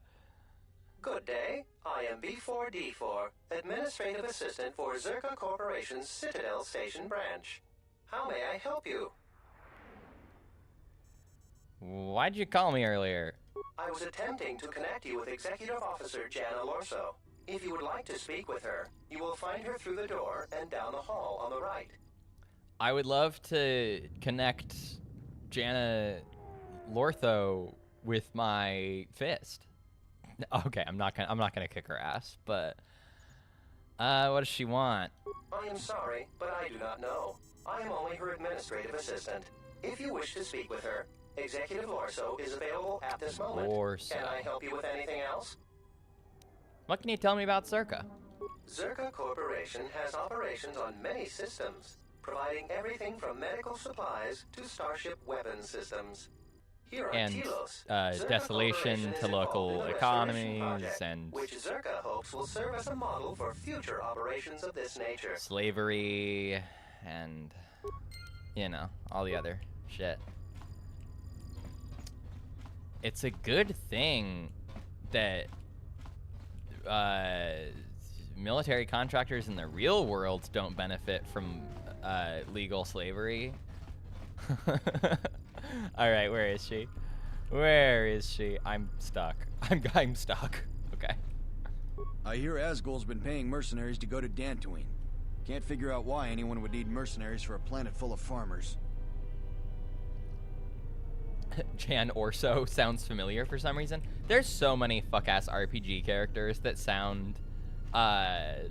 Good day. I am B4D4, Administrative Assistant for Zerka Corporation's Citadel Station branch. How may I help you? Why'd you call me earlier? I was attempting to connect you with Executive Officer Jana Lorso. If you would like to speak with her, you will find her through the door and down the hall on the right. I would love to connect Jana Lortho with my fist. Okay, I'm not gonna kick her ass, but what does she want? I am sorry, but I do not know. I am only her administrative assistant. If you wish to speak with her, Executive Lorso is available at this moment. Lorso. Can I help you with anything else? What can you tell me about Zerka? Zerka Corporation has operations on many systems, providing everything from medical supplies to starship weapon systems. Here on And Telos, Zerka desolation Corporation is to local involved in the economies restoration project, and which Zerka hopes will serve as a model for future operations of this nature. slavery and, you know, all the other shit. It's a good thing that military contractors in the real world don't benefit from legal slavery. All right, where is she? Where is she? I'm stuck. I'm stuck. Okay. I hear Asgul's been paying mercenaries to go to Dantooine. Can't figure out why anyone would need mercenaries for a planet full of farmers. Jan Orso sounds familiar for some reason. There's so many fuck-ass RPG characters that sound, that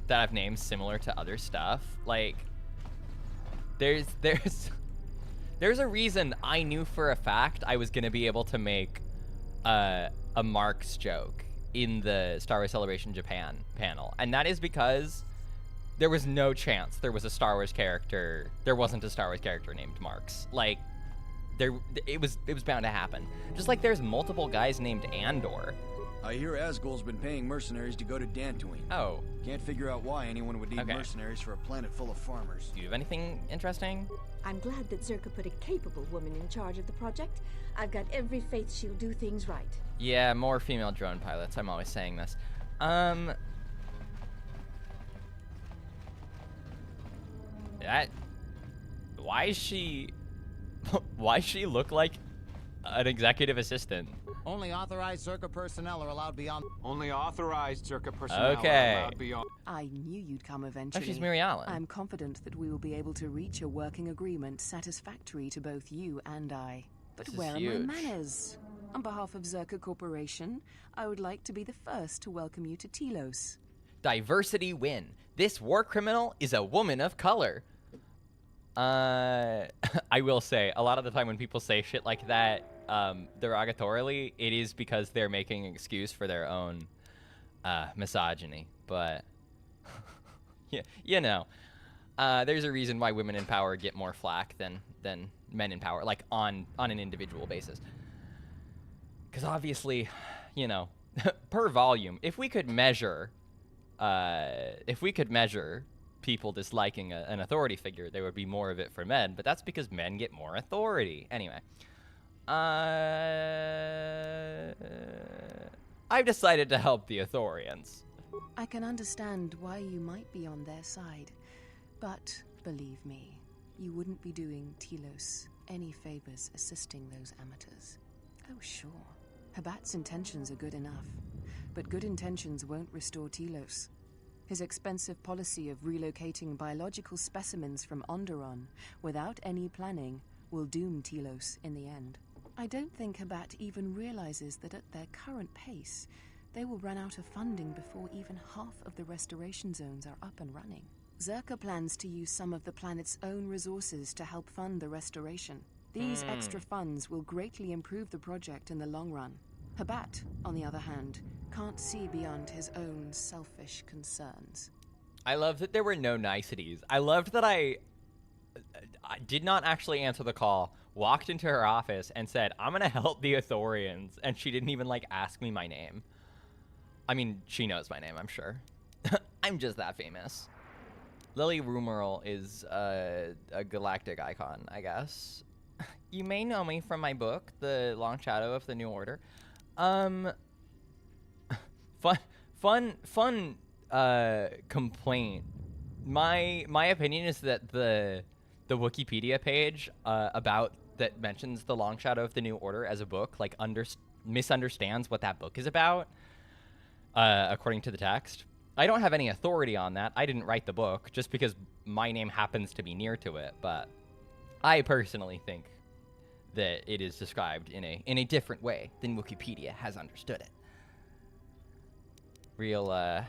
have names similar to other stuff. Like, there's a reason I knew for a fact I was gonna be able to make a Marx joke in the Star Wars Celebration Japan panel, and that is because there was no chance there wasn't a Star Wars character named Marx. Like, it was bound to happen. Just like there's multiple guys named Andor. I hear Asgul's been paying mercenaries to go to Dantooine. Oh. Can't figure out why anyone would need mercenaries for a planet full of farmers. Do you have anything interesting? I'm glad that Zerka put a capable woman in charge of the project. I've got every faith she'll do things right. Yeah, more female drone pilots. I'm always saying this. Why does she look like an executive assistant? Only authorized Zerka personnel are allowed beyond. Only authorized Zerka personnel Okay. are allowed beyond. I knew you'd come eventually. Oh, she's Mary Allen. I'm confident that we will be able to reach a working agreement satisfactory to both you and I. But This is where are huge. my manners? On behalf of Zerka Corporation, I would like to be the first to welcome you to Telos. Diversity win. This war criminal is a woman of color. I will say, a lot of the time when people say shit like that, derogatorily, it is because they're making an excuse for their own misogyny. But yeah, you know, there's a reason why women in power get more flack than men in power, like on an individual basis. Because obviously, you know, per volume, if we could measure people disliking an authority figure, there would be more of it for men, but that's because men get more authority. Anyway, I've decided to help the Ithorians. I can understand why you might be on their side, but believe me, you wouldn't be doing Telos any favors assisting those amateurs. Oh, sure. Habat's intentions are good enough, but good intentions won't restore Telos. His expensive policy of relocating biological specimens from Onderon without any planning will doom Telos in the end. I don't think Habat even realizes that at their current pace, they will run out of funding before even half of the restoration zones are up and running. Zerka plans to use some of the planet's own resources to help fund the restoration. These extra funds will greatly improve the project in the long run. Habat, on the other hand, can't see beyond his own selfish concerns. I love that there were no niceties. I loved that I did not actually answer the call, walked into her office and said, I'm gonna help the Ithorians, and she didn't even, like, ask me my name. I mean, she knows my name, I'm sure. I'm just that famous. Lily Rumerl is a galactic icon, I guess. You may know me from my book, The Long Shadow of the New Order. fun complaint. My opinion is that the Wikipedia page about that mentions the Long Shadow of the New Order as a book, like misunderstands what that book is about, according to the text. I don't have any authority on that. I didn't write the book just because my name happens to be near to it, but I personally think that it is described in a different way than Wikipedia has understood it. Real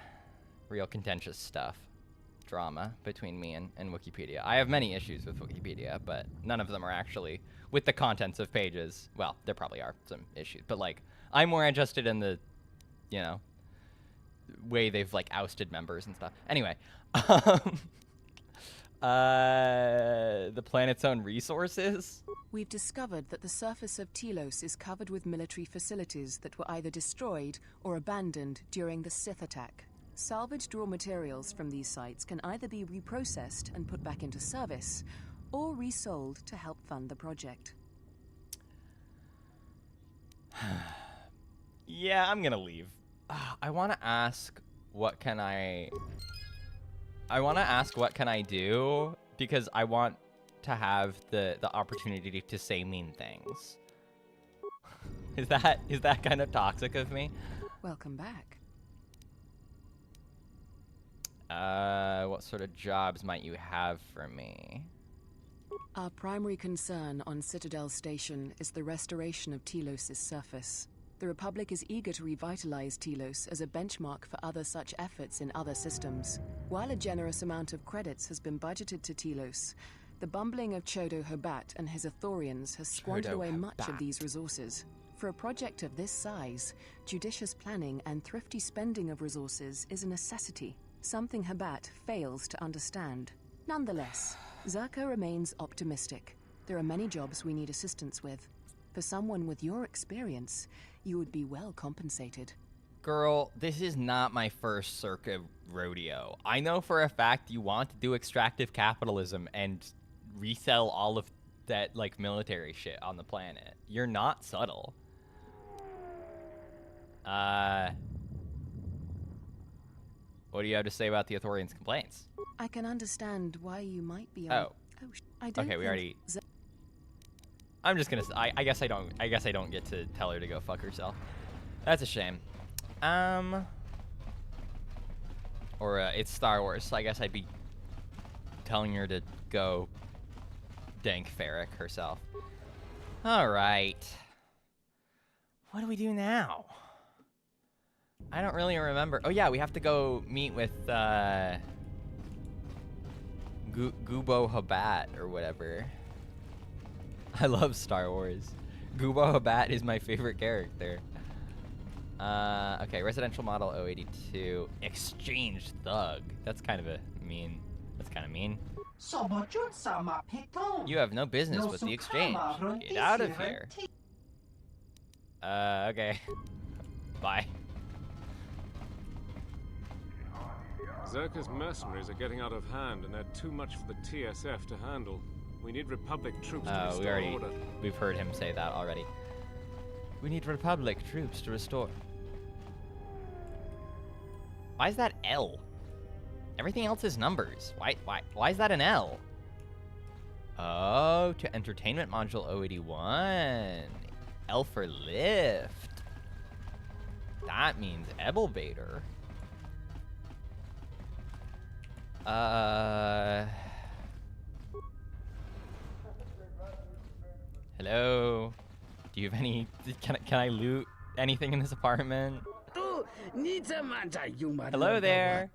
contentious stuff. Drama between me and Wikipedia. I have many issues with Wikipedia, but none of them are actually with the contents of pages. Well, there probably are some issues, but like I'm more interested in the, you know, way they've like ousted members and stuff. Anyway, the planet's own resources. We've discovered that the surface of Telos is covered with military facilities that were either destroyed or abandoned during the Sith attack. Salvaged raw materials from these sites can either be reprocessed and put back into service, or resold to help fund the project. Yeah, I'm gonna leave. I want to ask what can I do, because I want to have the opportunity to say mean things. Is that kind of toxic of me? Welcome back. What sort of jobs might you have for me? Our primary concern on Citadel Station is the restoration of Telos' surface. The Republic is eager to revitalize Telos as a benchmark for other such efforts in other systems. While a generous amount of credits has been budgeted to Telos, the bumbling of Chodo Hobat and his Authorians has squandered away much of these resources. For a project of this size, judicious planning and thrifty spending of resources is a necessity, something Habat fails to understand. Nonetheless, Zerka remains optimistic. There are many jobs we need assistance with. For someone with your experience, you would be well compensated. Girl, this is not my first Circa rodeo. I know for a fact you want to do extractive capitalism and resell all of that, like, military shit on the planet. You're not subtle. What do you have to say about the Authorians' complaints? I can understand why you might be Oh. I don't Okay, we already... I'm just gonna... I guess I don't get to tell her to go fuck herself. That's a shame. Or, it's Star Wars, so I guess I'd be telling her to go dank Ferric herself. Alright. What do we do now? I don't really remember. Oh yeah, we have to go meet with, Gubo Habat, or whatever. I love Star Wars. Gubo Habat is my favorite character. Okay, residential model 082. Exchange thug. That's kind of mean. You have no business with the exchange. Get out of here. Okay. Bye. Zerka's mercenaries are getting out of hand, and they're too much for the TSF to handle. We need Republic troops to restore order. We've heard him say that already. We need Republic troops to restore. Why is that L? Everything else is numbers. Why is that an L? Oh, to entertainment module 081. L for lift. That means Ebelbader. Hello? Do you have any... Can I loot anything in this apartment? Hello there.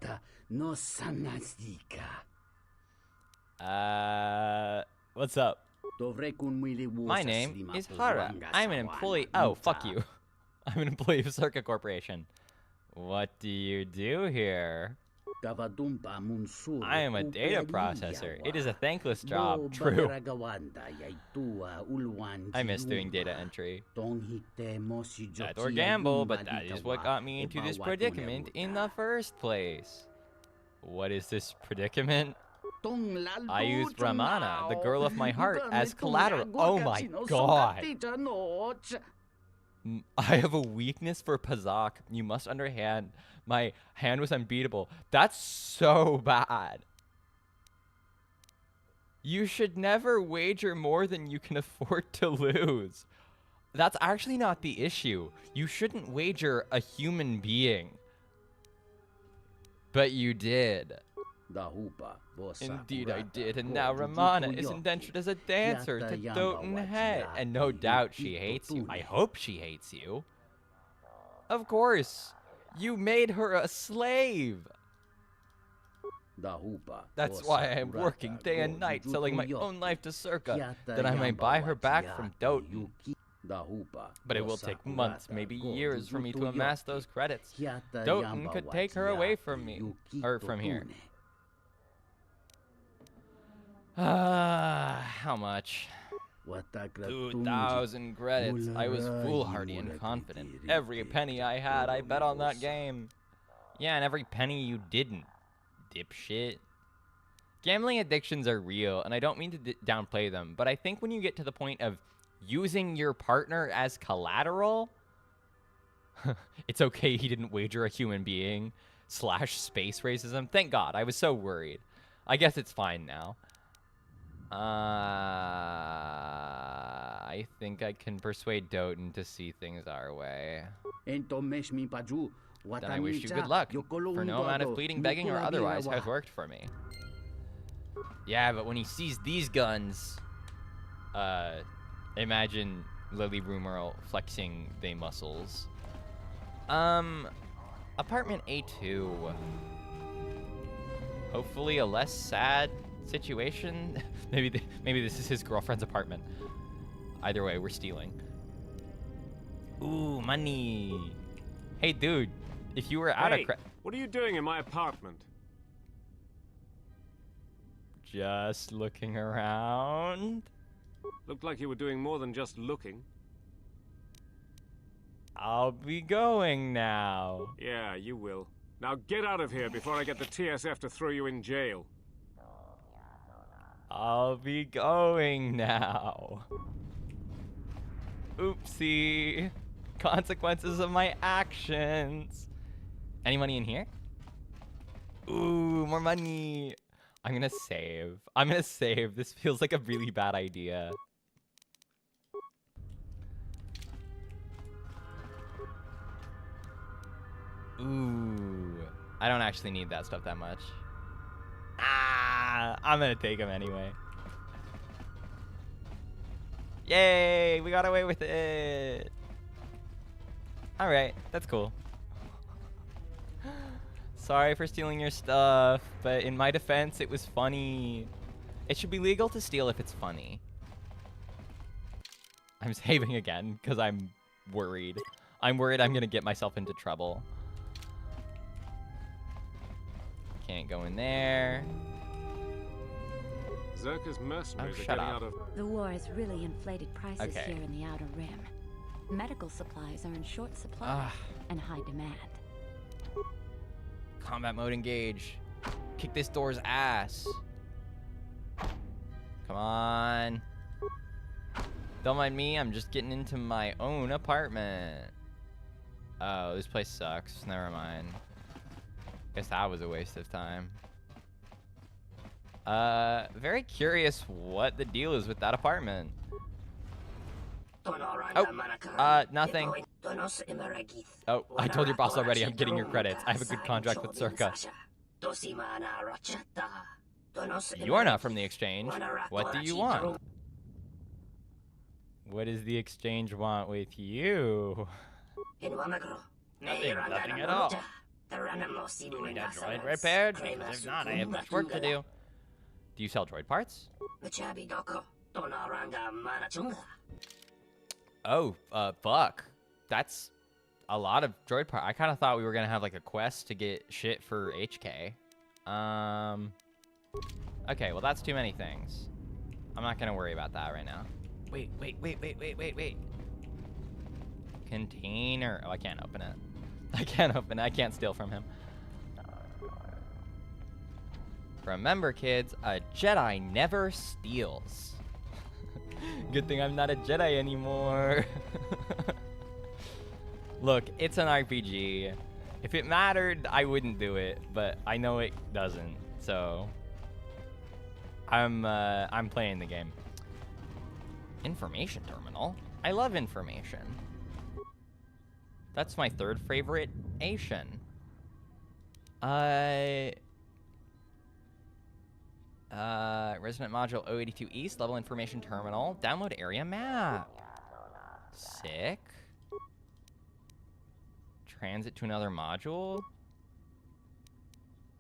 What's up? My name is Hara. I'm an employee... Oh, fuck you. I'm an employee of Circa Corporation. What do you do here? I am a data processor. It is a thankless job. True. I miss doing data entry. That or gamble, but that is what got me into this predicament in the first place. What is this predicament? I used Ramana, the girl of my heart, as collateral. Oh my god. I have a weakness for Pazak. You must understand. My hand was unbeatable. That's so bad. You should never wager more than you can afford to lose. That's actually not the issue. You shouldn't wager a human being. But you did. Indeed I did, and now Ramana is indentured as a dancer to Doten Head. And no doubt she hates you. I hope she hates you. Of course. You made her a slave. That's why I am working day and night, selling my own life to Circa, that I may buy her back from Doten. But it will take months, maybe years, for me to amass those credits. Doten could take her away from me, or from here. How much? 2,000 credits. I was foolhardy and confident. Every penny I had, I bet on that game. Yeah, and every penny you didn't, dipshit. Gambling addictions are real, and I don't mean to downplay them, but I think when you get to the point of using your partner as collateral, it's okay he didn't wager a human being / space racism. Thank God, I was so worried. I guess it's fine now. I think I can persuade Doten to see things our way. Then I wish you good luck, for no amount of pleading, begging, or otherwise has worked for me. Yeah, but when he sees these guns, imagine Lily Rumerl flexing they muscles. Apartment A2. Hopefully a less sad situation. maybe this is his girlfriend's apartment. Either way, we're stealing. Ooh, money. Hey, dude, if you were out of what are you doing in my apartment? Just looking around. Looked like you were doing more than just looking. I'll be going now. Yeah, you will. Now get out of here before I get the TSF to throw you in jail. I'll be going now. Oopsie. Consequences of my actions. Any money in here? Ooh, more money. I'm gonna save. This feels like a really bad idea. Ooh. I don't actually need that stuff that much. I'm gonna take them anyway. Yay! We got away with it! Alright, that's cool. Sorry for stealing your stuff, but in my defense, it was funny. It should be legal to steal if it's funny. I'm saving again, because I'm worried. I'm worried I'm gonna get myself into trouble. Can't go in there. Zerka's mercenaries are getting out of... The war has really inflated prices Okay. here in the Outer Rim. Medical supplies are in short supply and high demand. Combat mode engage. Kick this door's ass. Come on. Don't mind me, I'm just getting into my own apartment. Oh, this place sucks. Never mind. Guess that was a waste of time. Very curious what the deal is with that apartment. Oh, nothing. Oh, I told your boss already I'm getting your credits. I have a good contract with Circa. You are not from the exchange. What do you want? What does the exchange want with you? Nothing at all. Need that droid repaired? Because if not, I have much work to do. Do you sell droid parts? Oh, fuck. That's a lot of droid parts. I kind of thought we were gonna have like a quest to get shit for HK. Okay, well that's too many things. I'm not gonna worry about that right now. Wait. Container. Oh, I can't open it. I can't steal from him. Remember, kids, a Jedi never steals. Good thing I'm not a Jedi anymore. Look, it's an RPG. If it mattered, I wouldn't do it, but I know it doesn't. So I'm playing the game. Information terminal. I love information. That's my third favorite Asian. Resident Module 082 East, level information terminal. Download area map. Sick. Transit to another module.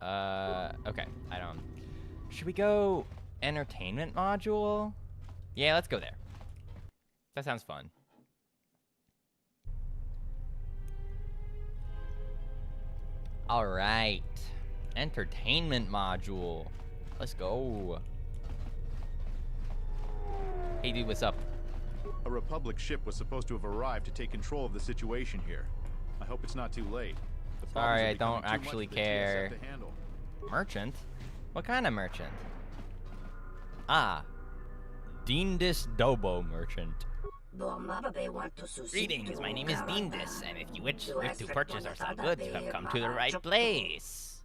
Okay. I don't. Should we go entertainment module? Yeah, let's go there. That sounds fun. All right. Entertainment module. Let's go. Hey, dude, what's up? A Republic ship was supposed to have arrived to take control of the situation here. I hope it's not too late. The problems Sorry, are I becoming don't too much actually for the TSF care. to handle. Merchant? What kind of merchant? Ah. Deendis Dobo merchant. Greetings, my name is Deendis, and if you wish to purchase or sell goods, you have come to the right place.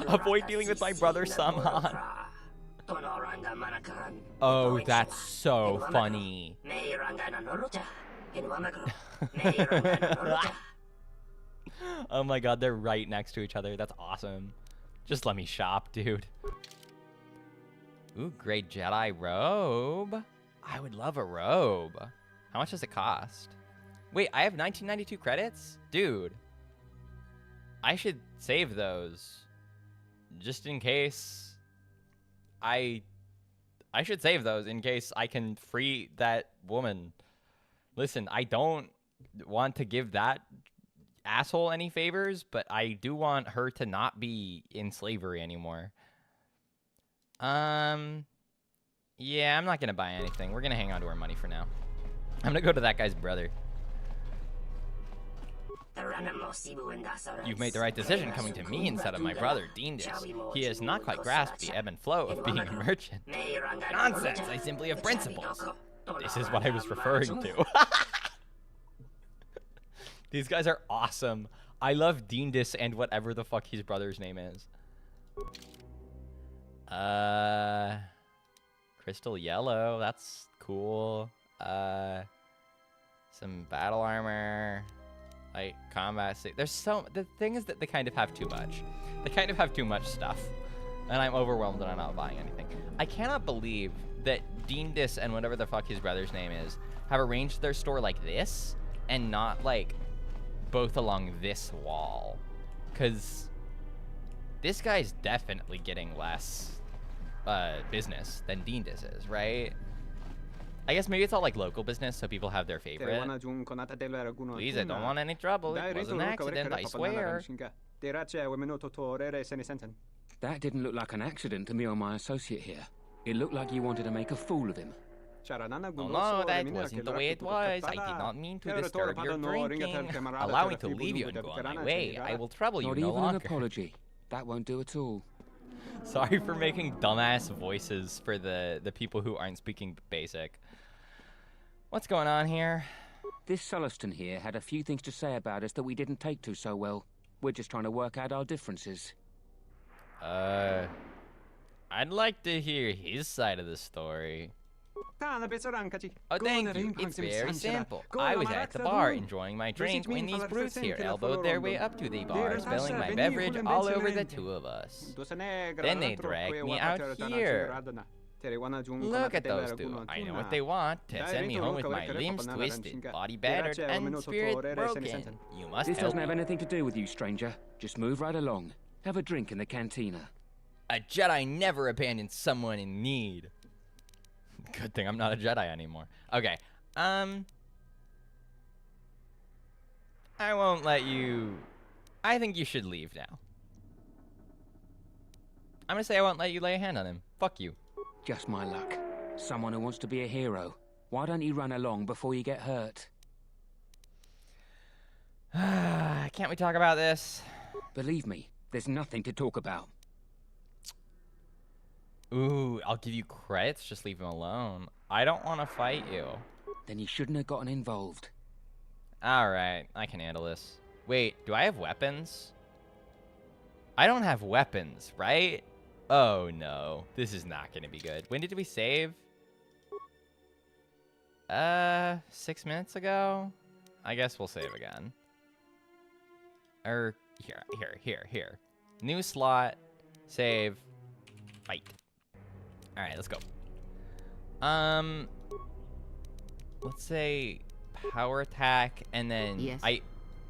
Avoid dealing with my brother Samhan. Oh, that's so funny. Oh my god, they're right next to each other. That's awesome. Just let me shop, dude. Ooh, great Jedi robe. I would love a robe. How much does it cost? Wait, I have 1992 credits? Dude. I should save those. Just in case. I should save those in case I can free that woman. Listen, I don't want to give that asshole any favors, but I do want her to not be in slavery anymore. Yeah, I'm not gonna buy anything. We're gonna hang on to our money for now. I'm gonna go to that guy's brother. You've made the right decision coming to me instead of my brother, Deendis. He has not quite grasped the ebb and flow of being a merchant. Nonsense! I simply have principles. This is what I was referring to. These guys are awesome. I love Deendis and whatever the fuck his brother's name is. Crystal yellow. That's cool. Some battle armor. Like combat. The thing is that they kind of have too much. They kind of have too much stuff. And I'm overwhelmed and I'm not buying anything. I cannot believe that Deendis and whatever the fuck his brother's name is have arranged their store like this and not like both along this wall. Because this guy's definitely getting less business than Deendis is, right? I guess maybe it's all like local business, so people have their favorite. Please, I don't want any trouble. It was an accident, I swear. That didn't look like an accident to me or my associate here. It looked like you wanted to make a fool of him. Oh, no, that wasn't the way it was. I did not mean to disturb your drinking. Allow me to leave you and go on my way. I will trouble you no longer. Not even an apology. That won't do at all. Sorry for making dumbass voices for the people who aren't speaking basic. What's going on here? This Sulluston here had a few things to say about us that we didn't take to so well. We're just trying to work out our differences. I'd like to hear his side of the story. Oh, thank you. It's very simple. I was at the bar enjoying my drink when these brutes here elbowed their way up to the bar, spilling my beverage all over the two of us. Then they dragged me out here. Look at those two. I know what they want. To send me home with my limbs twisted, body battered, and spirit broken. You must This help doesn't have me. anything to do with you, stranger. Just move right along. Have a drink in the cantina. A Jedi never abandons someone in need. Good thing I'm not a Jedi anymore. Okay. I won't let you... I think you should leave now. I'm gonna say I won't let you lay a hand on him. Fuck you. Just my luck. Someone who wants to be a hero. Why don't you run along before you get hurt? Can't we talk about this? Believe me, there's nothing to talk about. Ooh, I'll give you credits. Just leave him alone. I don't want to fight you. Then you shouldn't have gotten involved. Alright, I can handle this. Wait, do I have weapons? I don't have weapons, right? Oh no, this is not gonna be good. When did we save? 6 minutes ago? I guess we'll save again. Here. New slot, save, fight. Alright, let's go. Let's say power attack, and then yes.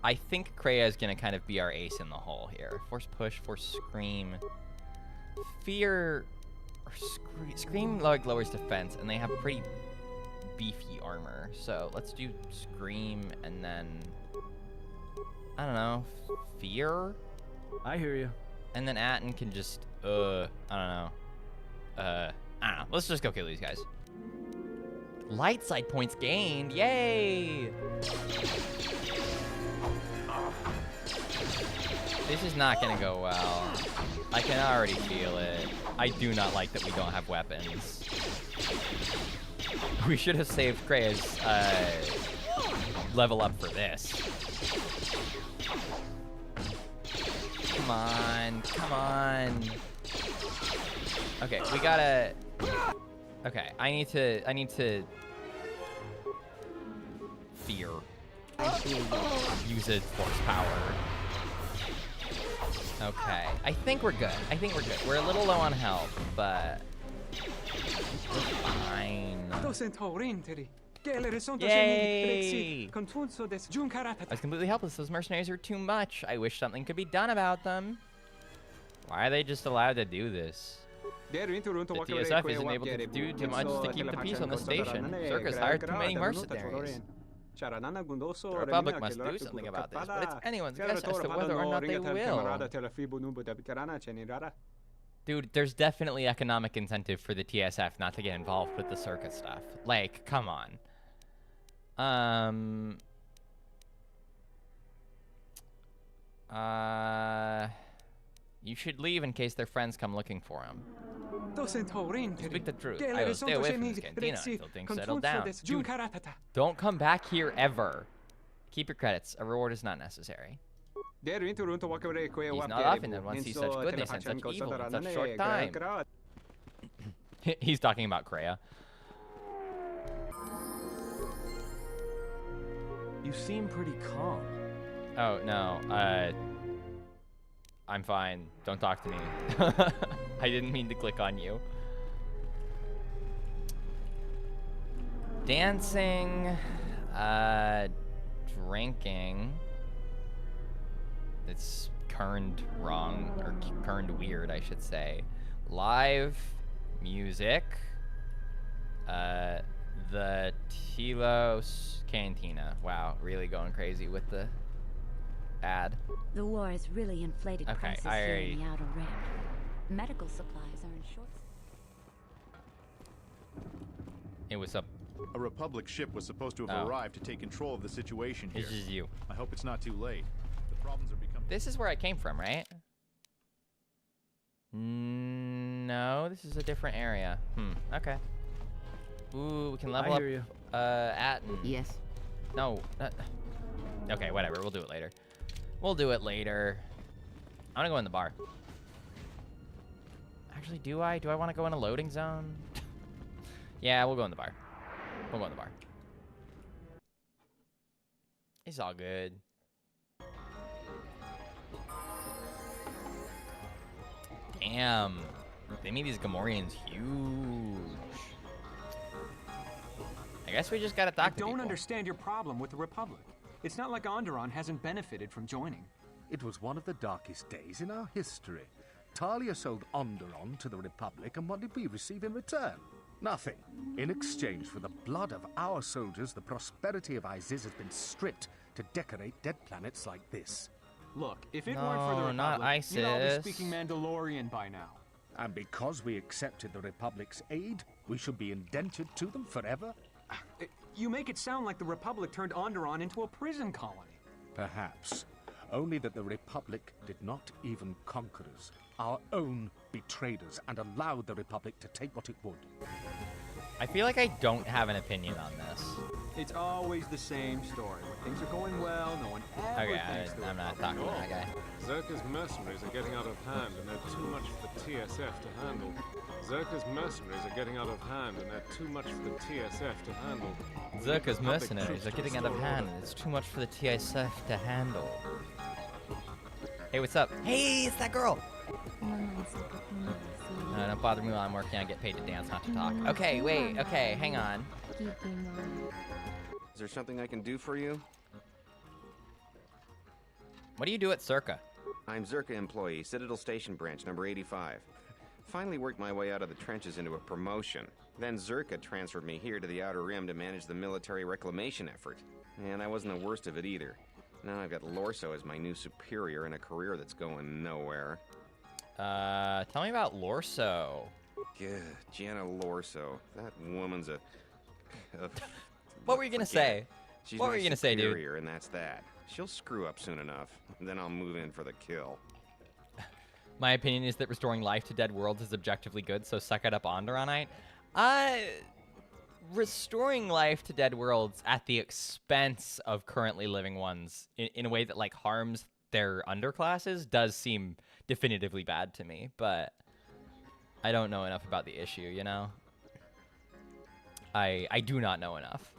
I think Kreia is gonna kind of be our ace in the hole here. Force push, force scream. Fear, or scream like lowers defense, and they have pretty beefy armor. So let's do scream, and then I don't know, fear. I hear you. And then Atten can just I don't know. Let's just go kill these guys. Light side points gained. Yay! This is not gonna go well. I can already feel it. I do not like that we don't have weapons. We should have saved Kreia's level up for this. Come on. Okay, we gotta. Okay, I need to fear. Use it force power. Okay, I think we're good. We're a little low on health, but we're fine. Yay! I was completely helpless. Those mercenaries are too much. I wish something could be done about them. Why are they just allowed to do this? The TSF isn't able to do too much to keep the peace on the station. Circus hired too many mercenaries. The Republic must do something about this, but it's anyone's guess as to whether or not they will. Dude, there's definitely economic incentive for the TSF not to get involved with the circus stuff. Like, come on. You should leave in case their friends come looking for him. Speak the truth. I will stay away from this cantina until things settle down. Dude, don't come back here ever. Keep your credits. A reward is not necessary. He's not often that one sees such goodness and such evil in such short time. He's talking about Kreia. You seem pretty calm. Oh, no. I'm fine. Don't talk to me. I didn't mean to click on you. Dancing. Drinking. It's kerned wrong, or kerned weird, I should say. Live music. The Telos Cantina. Wow, really going crazy with the ad. The war has really inflated prices here in the Outer Rim. Medical supplies are in short. It was up. A Republic ship was supposed to have arrived to take control of the situation here. This is you. I hope it's not too late. The problems are becoming. This is where I came from, right? No, this is a different area. Okay. Ooh, we can level up. Atten. Yes. No. Okay, whatever. We'll do it later. I'm gonna go in the bar. Actually, do I? Do I want to go in a loading zone? Yeah, we'll go in the bar. It's all good. Damn. They made these Gamorreans huge. I guess we just gotta talk to people. I don't understand your problem with the Republic. It's not like Onderon hasn't benefited from joining. It was one of the darkest days in our history. Talia sold Onderon to the Republic, and what did we receive in return? Nothing. In exchange for the blood of our soldiers, the prosperity of Iziz has been stripped to decorate dead planets like this. Look, if it weren't for the Republic, you'd all be speaking Mandalorian by now. And because we accepted the Republic's aid, we should be indentured to them forever? You make it sound like the Republic turned Onderon into a prison colony. Perhaps. Only that the Republic did not even conquer us. Our own betrayed us and allowed the Republic to take what it would. I feel like I don't have an opinion on this. It's always the same story. When things are going well, no one ever Okay, thinks the I'm not talking to that guy. Zerka's mercenaries are getting out of hand, and they're too much for the TSF to handle. Zerka's mercenaries are getting out of hand, and they're too much for the TSF to handle. Zerka's mercenaries are getting out of hand, and it's too much for the TSF to handle. Hey, what's up? Hey, it's that girl! No, don't bother me while I'm working. I get paid to dance, not to talk. Okay, wait, okay, hang on. Is there something I can do for you? What do you do at Zerka? I'm Zerka employee, Citadel Station Branch, number 85. Finally worked my way out of the trenches into a promotion. Then Zerka transferred me here to the Outer Rim to manage the military reclamation effort. And I wasn't the worst of it either. Now I've got Lorso as my new superior in a career that's going nowhere. Tell me about Lorso. Good, Jenna Lorso. That woman's a what were you gonna say? She's What were you gonna say, dude? superior, and that's that. She'll screw up soon enough. Then I'll move in for the kill. My opinion is that restoring life to dead worlds is objectively good, so suck it up, Onderonite. Restoring life to dead worlds at the expense of currently living ones in a way that, like, harms their underclasses does seem definitively bad to me, but I don't know enough about the issue, you know? I do not know enough.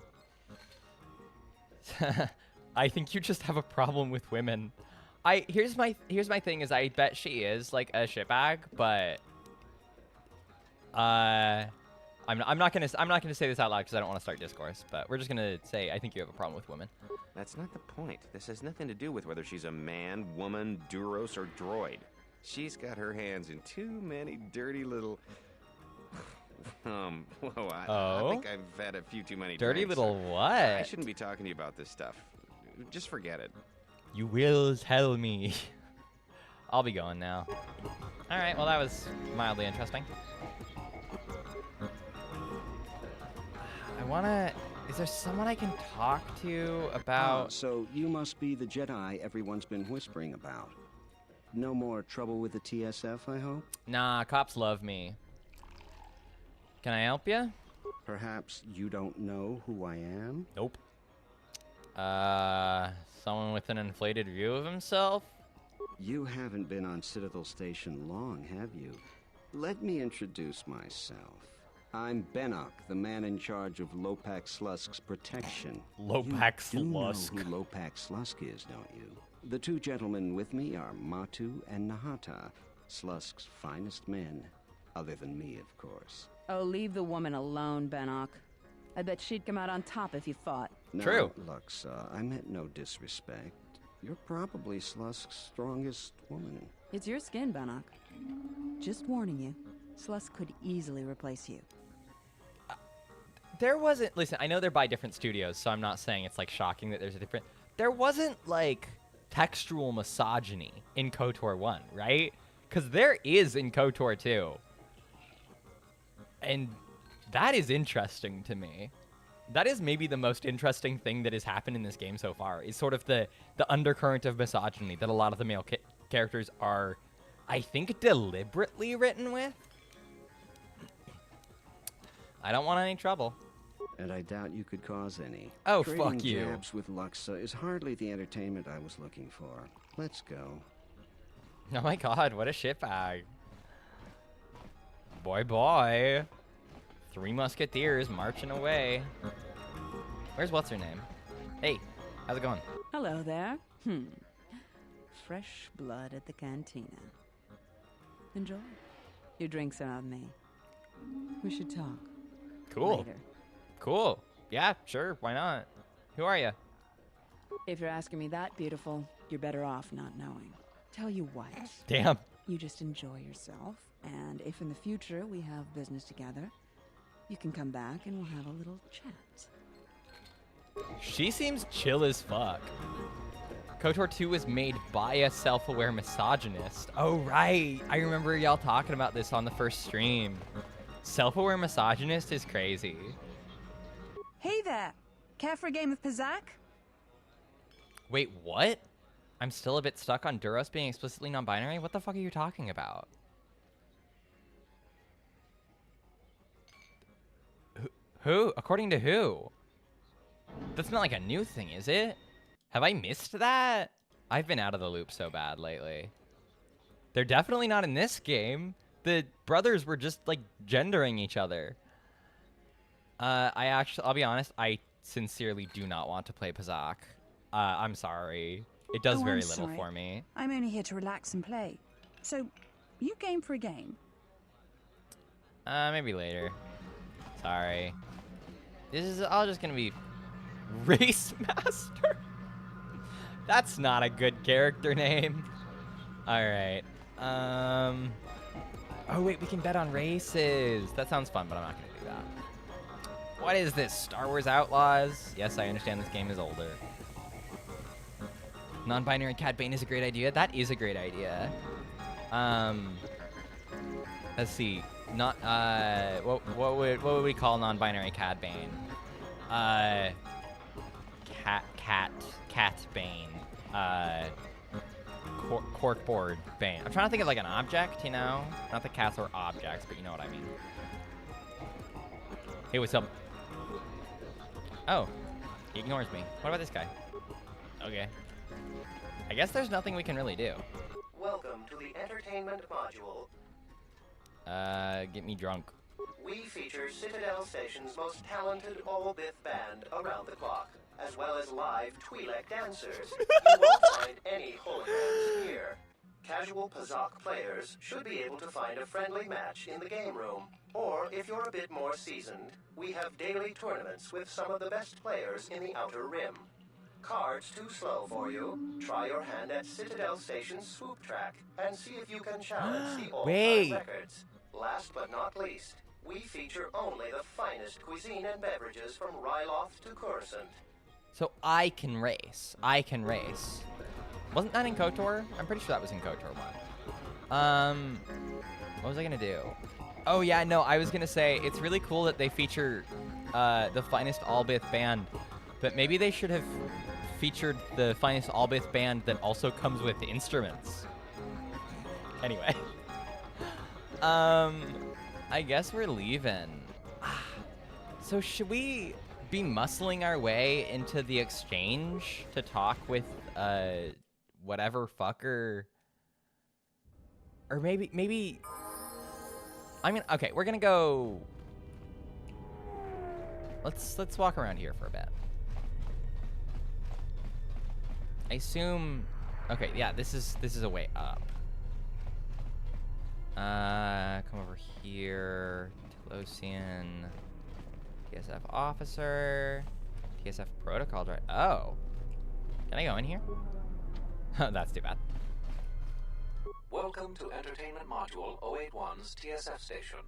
I think you just have a problem with women. Here's my thing is I bet she is like a shitbag, but I'm not gonna say this out loud because I don't want to start discourse. But we're just gonna say I think you have a problem with women. That's not the point. This has nothing to do with whether she's a man, woman, Duros, or droid. She's got her hands in too many dirty little... whoa, I think I've had a few too many Dirty drinks. little what? I shouldn't be talking to you about this stuff. Just forget it. You will tell me. I'll be going now. All right, well, that was mildly interesting. Is there someone I can talk to about... So you must be the Jedi everyone's been whispering about. No more trouble with the TSF, I hope? Nah, cops love me. Can I help you? Perhaps you don't know who I am? Nope. Someone with an inflated view of himself? You haven't been on Citadel Station long, have you? Let me introduce myself. I'm Bennock, the man in charge of Lopak Slusk's protection. Lopak You do Slusk. know who Lopak Slusk is, don't you? The two gentlemen with me are Matu and Nahata, Slusk's finest men, other than me, of course. Oh, leave the woman alone, Bennock. I bet she'd come out on top if you fought. No, True. Luxa, I meant no disrespect. You're probably Slusk's strongest woman. It's your skin, Bennock. Just warning you, Slusk could easily replace you. There wasn't... Listen, I know they're by different studios, so I'm not saying it's, like, shocking that there's a different... There wasn't, like, textual misogyny in KOTOR 1, right? Because there is in KOTOR 2. And that is interesting to me. That is maybe the most interesting thing that has happened in this game so far, is sort of the undercurrent of misogyny that a lot of the male characters are, I think, deliberately written with. I don't want any trouble. And I doubt you could cause any. Oh, Trading fuck you. jabs with Luxa is hardly the entertainment I was looking for. Let's go. Oh my god, what a shitbag. Boy, boy. Three Musketeers marching away. Where's what's-her-name? Hey, how's it going? Hello there. Fresh blood at the cantina. Enjoy. Your drinks are on me. We should talk. Cool. Later. Cool. Yeah, sure, why not? Who are you? If you're asking me that, beautiful, you're better off not knowing. Tell you what. Damn. You just enjoy yourself, and if in the future we have business together, you can come back and we'll have a little chat. She seems chill as fuck. KOTOR 2 was made by a self-aware misogynist. Oh, right. I remember y'all talking about this on the first stream. Self-aware misogynist is crazy. Hey there! Care for a game of Pizzak? Wait, what? I'm still a bit stuck on Duros being explicitly non-binary? What the fuck are you talking about? Who? According to who? That's not like a new thing, is it? Have I missed that? I've been out of the loop so bad lately. They're definitely not in this game. The brothers were just, like, gendering each other. I'll be honest, I sincerely do not want to play Pazak. I'm sorry. It does very little for me. I'm only here to relax and play. So, you game for a game? Maybe later. Sorry. This is all just gonna be Race Master. That's not a good character name. Alright. Oh wait, we can bet on races. That sounds fun, but I'm not gonna do that. What is this? Star Wars Outlaws? Yes, I understand this game is older. Non-binary Cad Bane is a great idea. That is a great idea. Let's see. Not what would we call non-binary Cad Bane? Cat Bane. Corkboard Bane. I'm trying to think of like an object, you know? Not that cats are objects, but you know what I mean. Hey, what's up? Oh, he ignores me. What about this guy? Okay. I guess there's nothing we can really do. Welcome to the entertainment module. Get me drunk. We feature Citadel Station's most talented all-bith band around the clock, as well as live Twi'lek dancers. You won't find any holograms here. Casual Pazak players should be able to find a friendly match in the game room. Or, if you're a bit more seasoned, we have daily tournaments with some of the best players in the Outer Rim. Cards too slow for you? Try your hand at Citadel Station's swoop track and see if you can challenge the all-time records. Last but not least, we feature only the finest cuisine and beverages from Ryloth to Coruscant. So I can race. Wasn't that in KOTOR? I'm pretty sure that was in KOTOR 1. What was I gonna do? Oh yeah, no, I was gonna say it's really cool that they feature the finest all-bith band, but maybe they should have featured the finest all-bith band that also comes with instruments. Anyway. I guess we're leaving. So should we be muscling our way into the exchange to talk with, whatever fucker? Or maybe... I mean, okay, we're gonna go... Let's walk around here for a bit. I assume... Okay, yeah, this is a way up. Come over here. Telosian. TSF officer. TSF protocol drive. Oh. Can I go in here? That's too bad. Welcome to Entertainment Module 081's TSF station.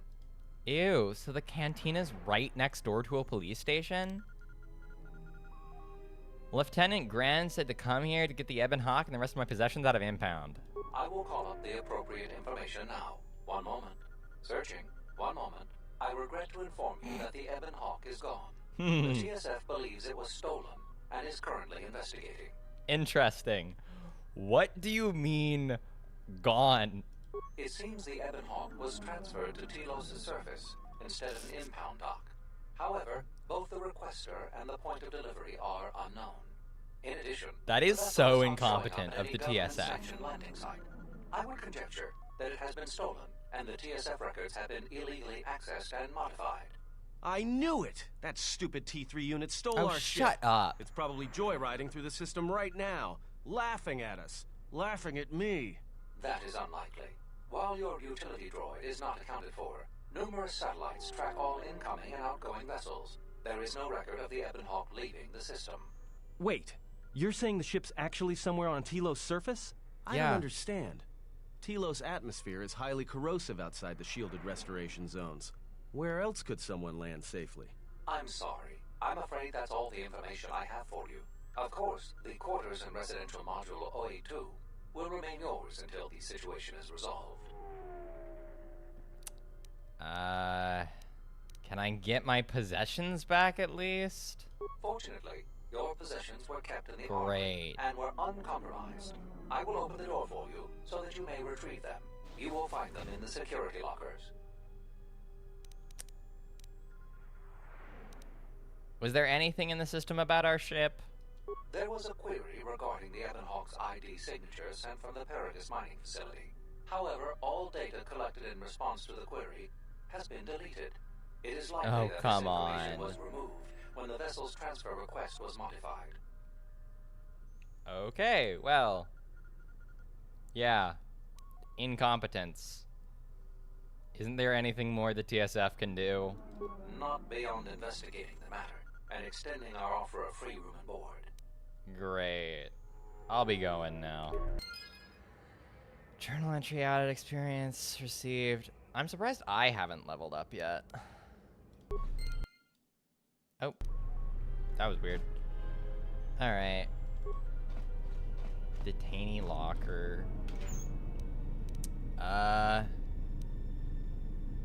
Ew, so the cantina's right next door to a police station? Lieutenant Grand said to come here to get the Ebon Hawk and the rest of my possessions out of impound. I will call up the appropriate information now. One moment. Searching. One moment. I regret to inform you that the Ebon Hawk is gone. The TSF believes it was stolen and is currently investigating. Interesting. What do you mean, gone? It seems the Ebon Hawk was transferred to Telos' surface instead of an impound dock. However, both the requester and the point of delivery are unknown. In addition, that is so incompetent of the TSF. Landing site. I would conjecture that it has been stolen and the TSF records have been illegally accessed and modified. I knew it! That stupid T3 unit stole our shit. Shut up. It's probably joyriding through the system right now, laughing at us, laughing at me. That is unlikely. While your utility droid is not accounted for, numerous satellites track all incoming and outgoing vessels. There is no record of the Ebon Hawk leaving the system. Wait, you're saying the ship's actually somewhere on Telos' surface? I don't understand. Telos' atmosphere is highly corrosive outside the shielded restoration zones. Where else could someone land safely? I'm sorry. I'm afraid that's all the information I have for you. Of course, the quarters in Residential Module 082 will remain yours until the situation is resolved. Can I get my possessions back at least? Fortunately, your possessions were kept in the Great. armory and were uncompromised. I will open the door for you so that you may retrieve them. You will find them in the security lockers. Was there anything in the system about our ship? There was a query regarding the Ebon Hawk's ID signature sent from the Paragus mining facility. However, all data collected in response to the query has been deleted. It is likely that this information was removed when the vessel's transfer request was modified. Okay, well. Yeah. Incompetence. Isn't there anything more the TSF can do? Not beyond investigating the matter and extending our offer of free room and board. Great. I'll be going now. Journal entry added experience received. I'm surprised I haven't leveled up yet. Oh. That was weird. Alright. Detainee locker.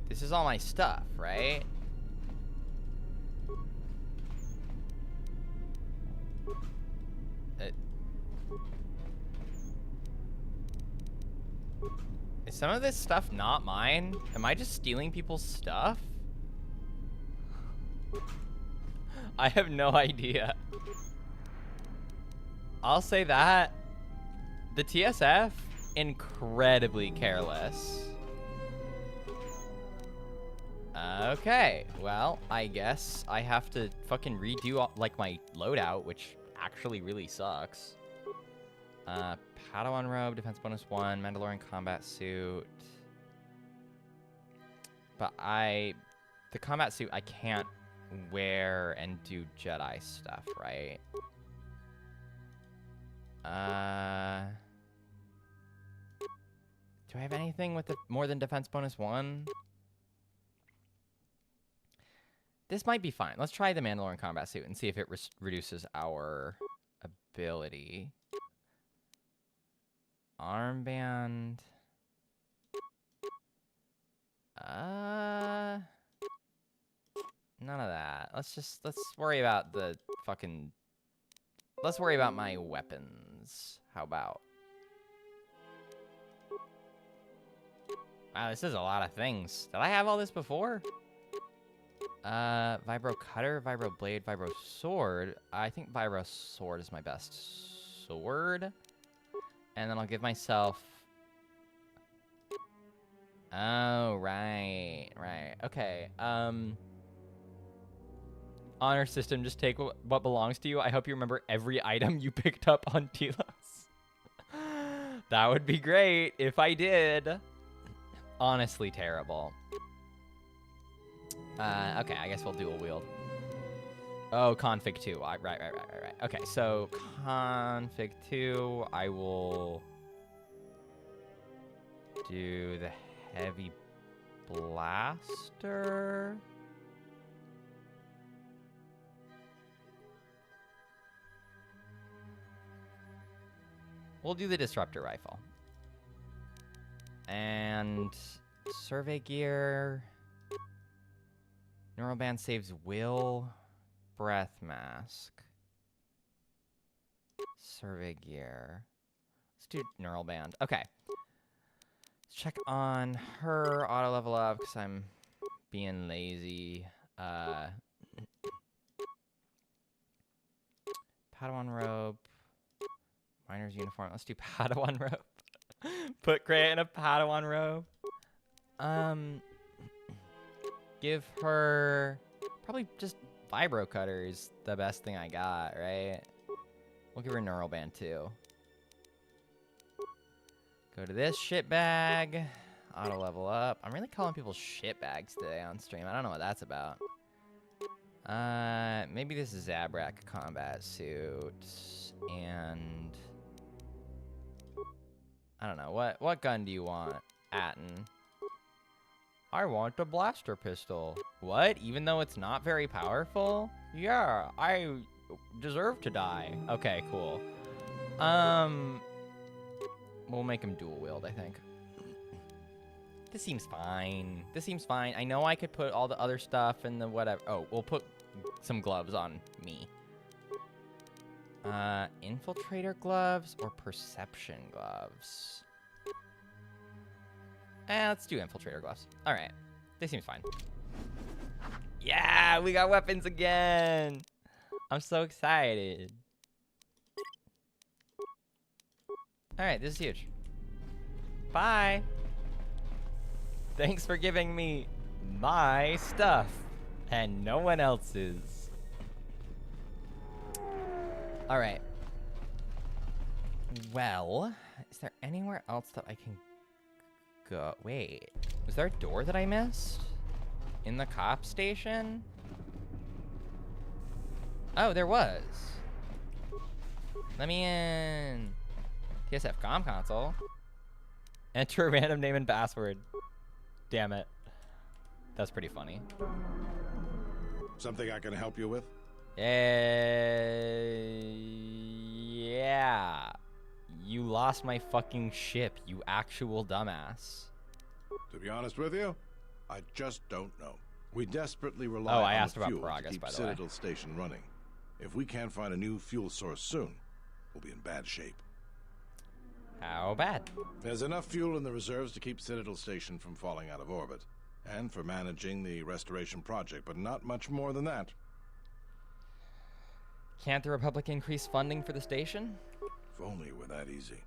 This is all my stuff, right? Is some of this stuff not mine? Am I just stealing people's stuff? I have no idea. I'll say that. The TSF, incredibly careless. Okay, well, I guess I have to fucking redo, like, my loadout, which actually really sucks. Padawan robe, defense bonus 1, Mandalorian combat suit. But the combat suit I can't wear and do Jedi stuff, right? Do I have anything with the more than defense bonus 1? This might be fine. Let's try the Mandalorian combat suit and see if it reduces our ability. Armband. None of that. Let's worry about the fucking... Let's worry about my weapons. How about? Wow, this is a lot of things. Did I have all this before? Vibro cutter, vibro blade, vibro sword. I think vibro sword is my best sword. And then I'll give myself... Oh, right. Okay, Honor system, just take what belongs to you. I hope you remember every item you picked up on Telos. That would be great if I did. Honestly terrible. Okay, I guess we'll dual wield. Oh, config 2. Right. Okay, so config 2, I will do the heavy blaster. We'll do the disruptor rifle. And survey gear. Neural band saves will. Breath mask. Survey gear. Let's do neural band. Okay. Let's check on her auto level up because I'm being lazy. Padawan robe. Miner's uniform. Let's do Padawan robe. Put Kreia in a Padawan robe. Give her probably just vibro cutter is the best thing I got, right? We'll give her neural band too. Go to this shit bag. Auto level up. I'm really calling people shit bags today on stream. I don't know what that's about. Maybe this is Zabrak combat suit and I don't know. What gun do you want, Atten? I want the blaster pistol. What? Even though it's not very powerful? Yeah, I deserve to die. Okay, cool. We'll make him dual wield, I think. This seems fine. This seems fine. I know I could put all the other stuff in the whatever. Oh, we'll put some gloves on me. Infiltrator gloves or perception gloves? Let's do infiltrator gloves. All right. This seems fine. Yeah, we got weapons again. I'm so excited. All right, this is huge. Bye. Thanks for giving me my stuff and no one else's. All right. Well, is there anywhere else that I can go? Wait, was there a door that I missed in the cop station? Oh, there was. Let me in. TSF comm console. Enter a random name and password. Damn it. That's pretty funny. Something I can help you with? Yeah. You lost my fucking ship, you actual dumbass. To be honest with you, I just don't know. We desperately rely I on asked the about fuel progress, to keep by the way. Citadel Station running. If we can't find a new fuel source soon, we'll be in bad shape. How bad? There's enough fuel in the reserves to keep Citadel Station from falling out of orbit, and for managing the restoration project, but not much more than that. Can't the Republic increase funding for the station? If only it were that easy.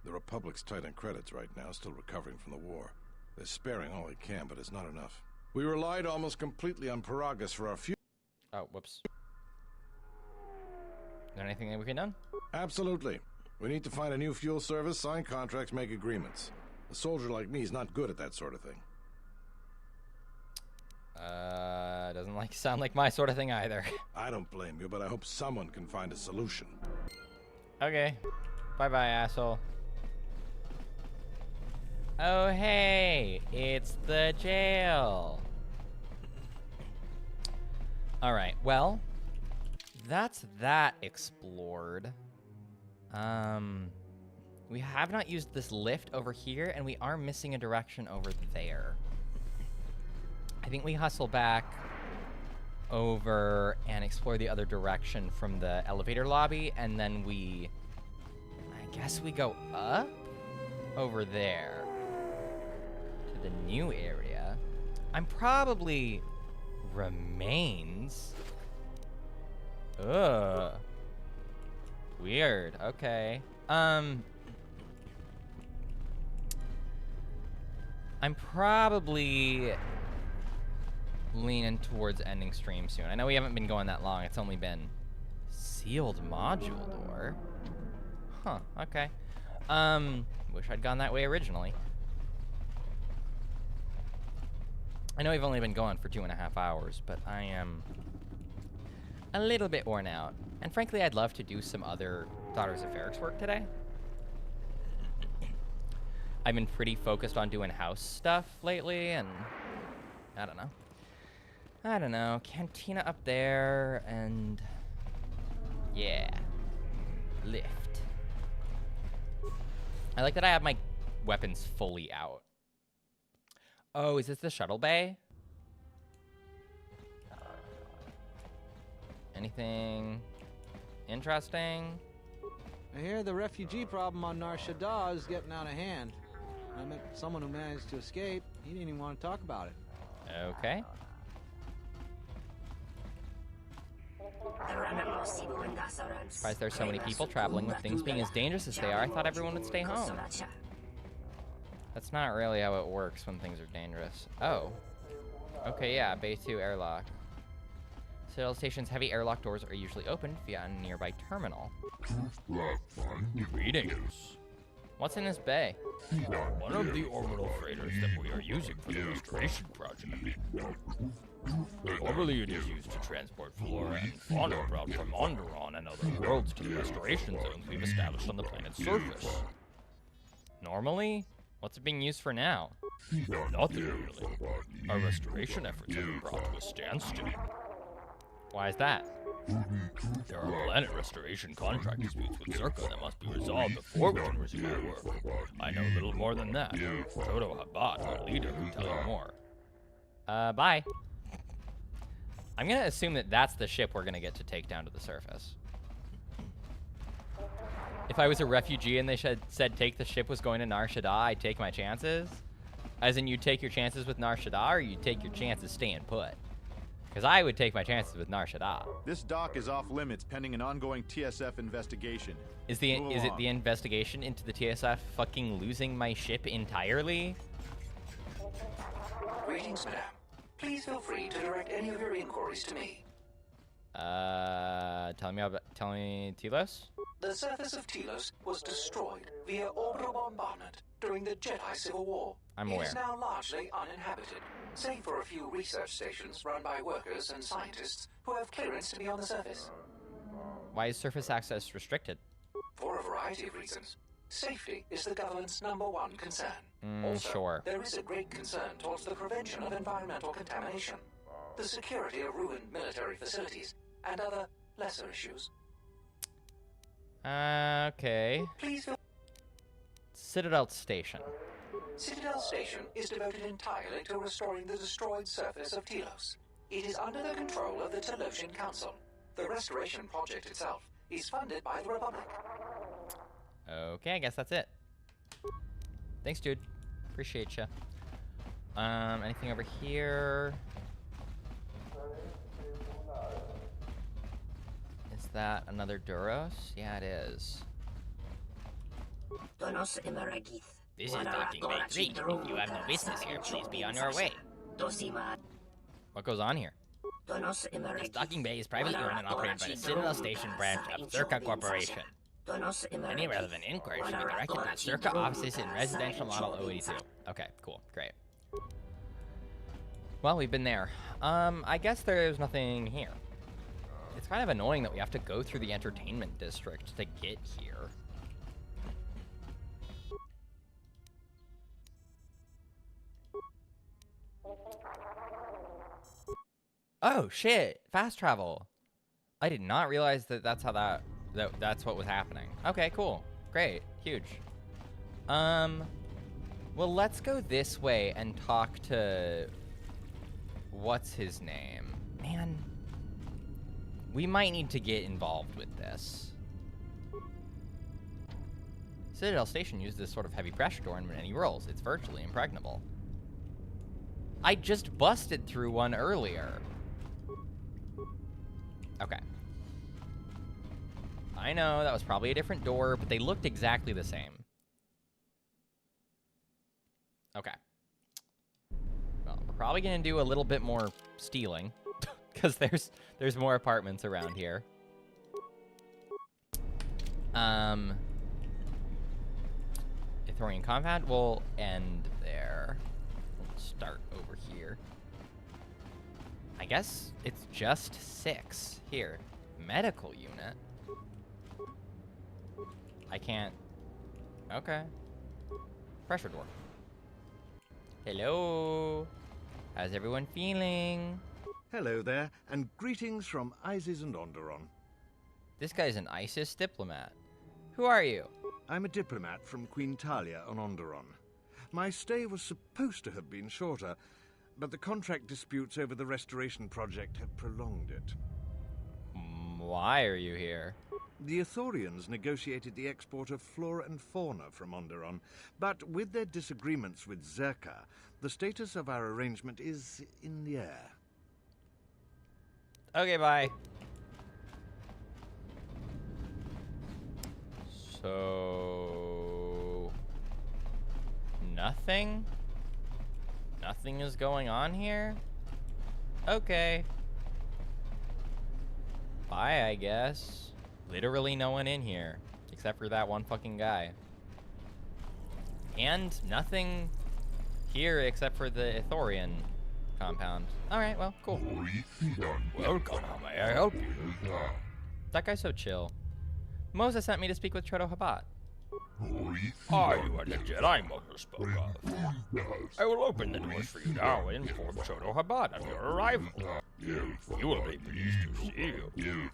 The Republic's tight on credits right now, still recovering from the war. They're sparing all they can, but it's not enough. We relied almost completely on Paragus for our fuel. Oh, whoops. Is there anything that we can do? Absolutely. We need to find a new fuel service, sign contracts, make agreements. A soldier like me is not good at that sort of thing. Doesn't sound like my sort of thing either. I don't blame you, but I hope someone can find a solution. Okay. Bye-bye, asshole. Oh, hey. It's the jail. All right. Well, that's that explored. We have not used this lift over here, and we are missing a direction over there. I think we hustle back over and explore the other direction from the elevator lobby, and then I guess we go up over there to the new area. I'm probably remains. Ugh. Weird. Okay. I'm probably leaning towards ending stream soon. I know we haven't been going that long. It's only been sealed module door. Huh, okay. Wish I'd gone that way originally. I know we've only been going for 2.5 hours, but I am a little bit worn out. And frankly, I'd love to do some other Daughters of Ferrix work today. I've been pretty focused on doing house stuff lately, and I don't know. Cantina up there, and yeah, lift. I like that I have my weapons fully out. Oh, is this the shuttle bay? Anything interesting? I hear the refugee problem on Nar Shaddaa is getting out of hand. I met someone who managed to escape. He didn't even want to talk about it. Okay. Surprised there's so many people traveling with things being as dangerous as they are. I thought everyone would stay home. That's not really how it works when things are dangerous. Oh. Okay, yeah, Bay 2 airlock. Citadel Station's heavy airlock doors are usually opened via a nearby terminal. Greetings. What's in this bay? One of the orbital freighters that we are using for the restoration project. Normally it is used to transport flora and fauna brought from Onderon and other worlds to the restoration zones we've established on the planet's surface. Normally? What's it being used for now? Nothing really. Our restoration efforts have been brought to a standstill. Why is that? There are planet restoration contract disputes with Zerka that must be resolved before we can resume our work. I know little more than that. Toto Habat, our leader, can tell you more. Bye. I'm gonna assume that that's the ship we're gonna get to take down to the surface. If I was a refugee and they said take the ship was going to Nar Shaddaa, I'd take my chances? As in, you take your chances with Nar Shaddaa, or you take your chances staying put? Because I would take my chances with Nar Shaddaa. This dock is off limits pending an ongoing TSF investigation. Is it the investigation into the TSF fucking losing my ship entirely? Greetings, madam. Please feel free to direct any of your inquiries to me. Tell me Telos? The surface of Telos was destroyed via orbital bombardment during the Jedi Civil War. I'm It aware. is now largely uninhabited, save for a few research stations run by workers and scientists who have clearance to be on the surface. Why is surface access restricted? For a variety of reasons. Safety is the government's #1 concern. Also, Sure. there is a great concern towards the prevention of environmental contamination, the security of ruined military facilities, and other lesser issues. Okay. Please feel... Citadel Station. Citadel Station is devoted entirely to restoring the destroyed surface of Telos. It is under the control of the Telosian Council. The restoration project itself is funded by the Republic. Okay, I guess that's it. Thanks, dude. Appreciate ya. Anything over here? Is that another Duros? Yeah, it is. Donos Emeragith. This is Docking Bay 3. If you have no business here, please be on your way. What goes on here? This Docking Bay is privately owned and operated by the Citadel Station branch of Zerka Corporation. Any relevant inquiries should be directed to the Zerka offices in Residential Model 082. Okay, cool, great. Well, we've been there. I guess there's nothing here. It's kind of annoying that we have to go through the entertainment district to get here. Oh shit! Fast travel. I did not realize that that's how that's what was happening. Okay, cool, great, huge. Well, let's go this way and talk to what's his name, man. We might need to get involved with this. Citadel Station uses this sort of heavy pressure door in many roles. It's virtually impregnable. I just busted through one earlier. Okay. I know, that was probably a different door, but they looked exactly the same. Okay. Well, we're probably gonna do a little bit more stealing, because there's more apartments around here. Ithorian compound will end there. We'll start over here. I guess it's just 6 here. Medical unit. I can't. Okay. Pressure door. Hello. How's everyone feeling? Hello there, and greetings from Isis and Onderon. This guy's an ISIS diplomat. Who are you? I'm a diplomat from Queen Talia on Onderon. My stay was supposed to have been shorter, but the contract disputes over the restoration project have prolonged it. Why are you here? The Ithorians negotiated the export of flora and fauna from Onderon, but with their disagreements with Zerka, the status of our arrangement is in the air. Okay, bye. So... nothing? Nothing is going on here? Okay. Bye, I guess. Literally no one in here, except for that one fucking guy. And nothing here except for the Ithorian compound. Alright, well, cool. Welcome, how may I help you? That guy's so chill. Moses sent me to speak with Chodo Habat. Ah, you are the Jedi Moses spoke of. I will open the doors for you now and inform Chodo Habat of your arrival. He will be pleased to see you.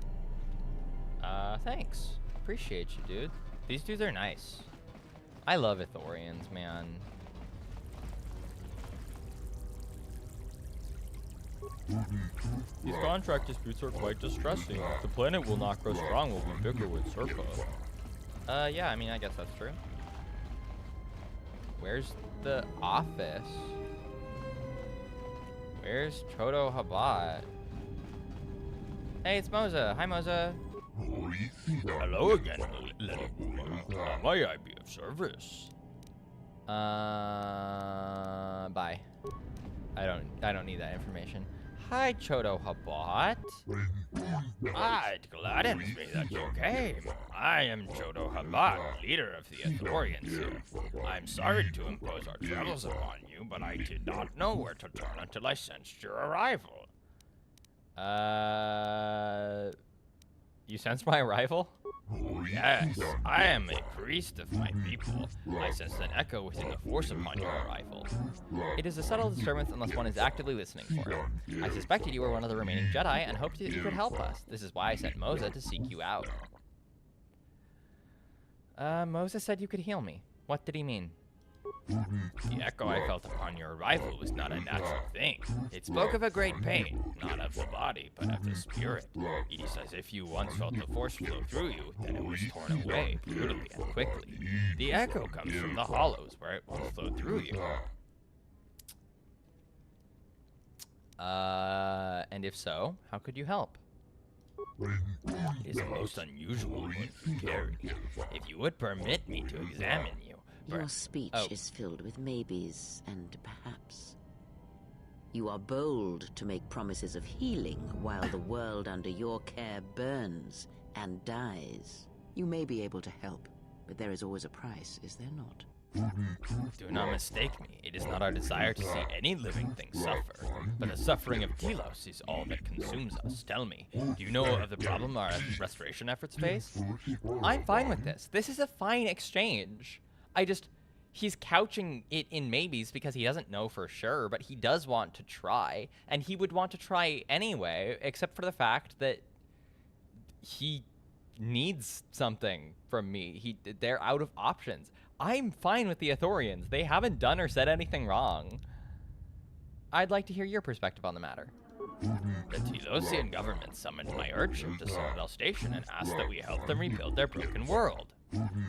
Thanks. Appreciate you, dude. These dudes are nice. I love Ithorians, man. These contract disputes are quite distressing. If the planet will not grow strong, we'll be bigger with Zerka. Yeah, I mean, I guess that's true. Where's the office? Where's Chodo Habat? Hey, it's Moza. Hi, Moza. Hello again, little woman. How may I be of service? Bye. I don't need that information. Hi, Chodo Habat. Gladdens me that you came. I am Chodo Habat, leader of the Ithorians here. I'm sorry to impose our travels upon you, but I did not know where to turn until I sensed your arrival. You sensed my arrival? Yes, I am a priest of my people. I sensed an echo within the force upon your arrival. It is a subtle disturbance unless one is actively listening for it. I suspected you were one of the remaining Jedi and hoped that you could help us. This is why I sent Moza to seek you out. Moza said you could heal me. What did he mean? The echo I felt upon your arrival was not a natural thing. It spoke of a great pain, not of the body, but of the spirit. It is as if you once felt the force flow through you, then it was torn away brutally and quickly. The echo comes from the hollows where it once flowed through you. And if so, how could you help? It is a most unusual one to carry. If you would permit me to examine you. Your speech is filled with maybes and perhaps. You are bold to make promises of healing while the world under your care burns and dies. You may be able to help, but there is always a price, is there not? Do not mistake me. It is not our desire to see any living thing suffer, but the suffering of Telos is all that consumes us. Tell me, do you know of the problem our restoration efforts face? I'm fine with this. This is a fine exchange. He's couching it in maybes because he doesn't know for sure, but he does want to try, and he would want to try anyway, except for the fact that he needs something from me. They're out of options. I'm fine with the Ithorians. They haven't done or said anything wrong. I'd like to hear your perspective on the matter. The Telosian government summoned my Earthship to Citadel Station and asked that we help them rebuild their broken world.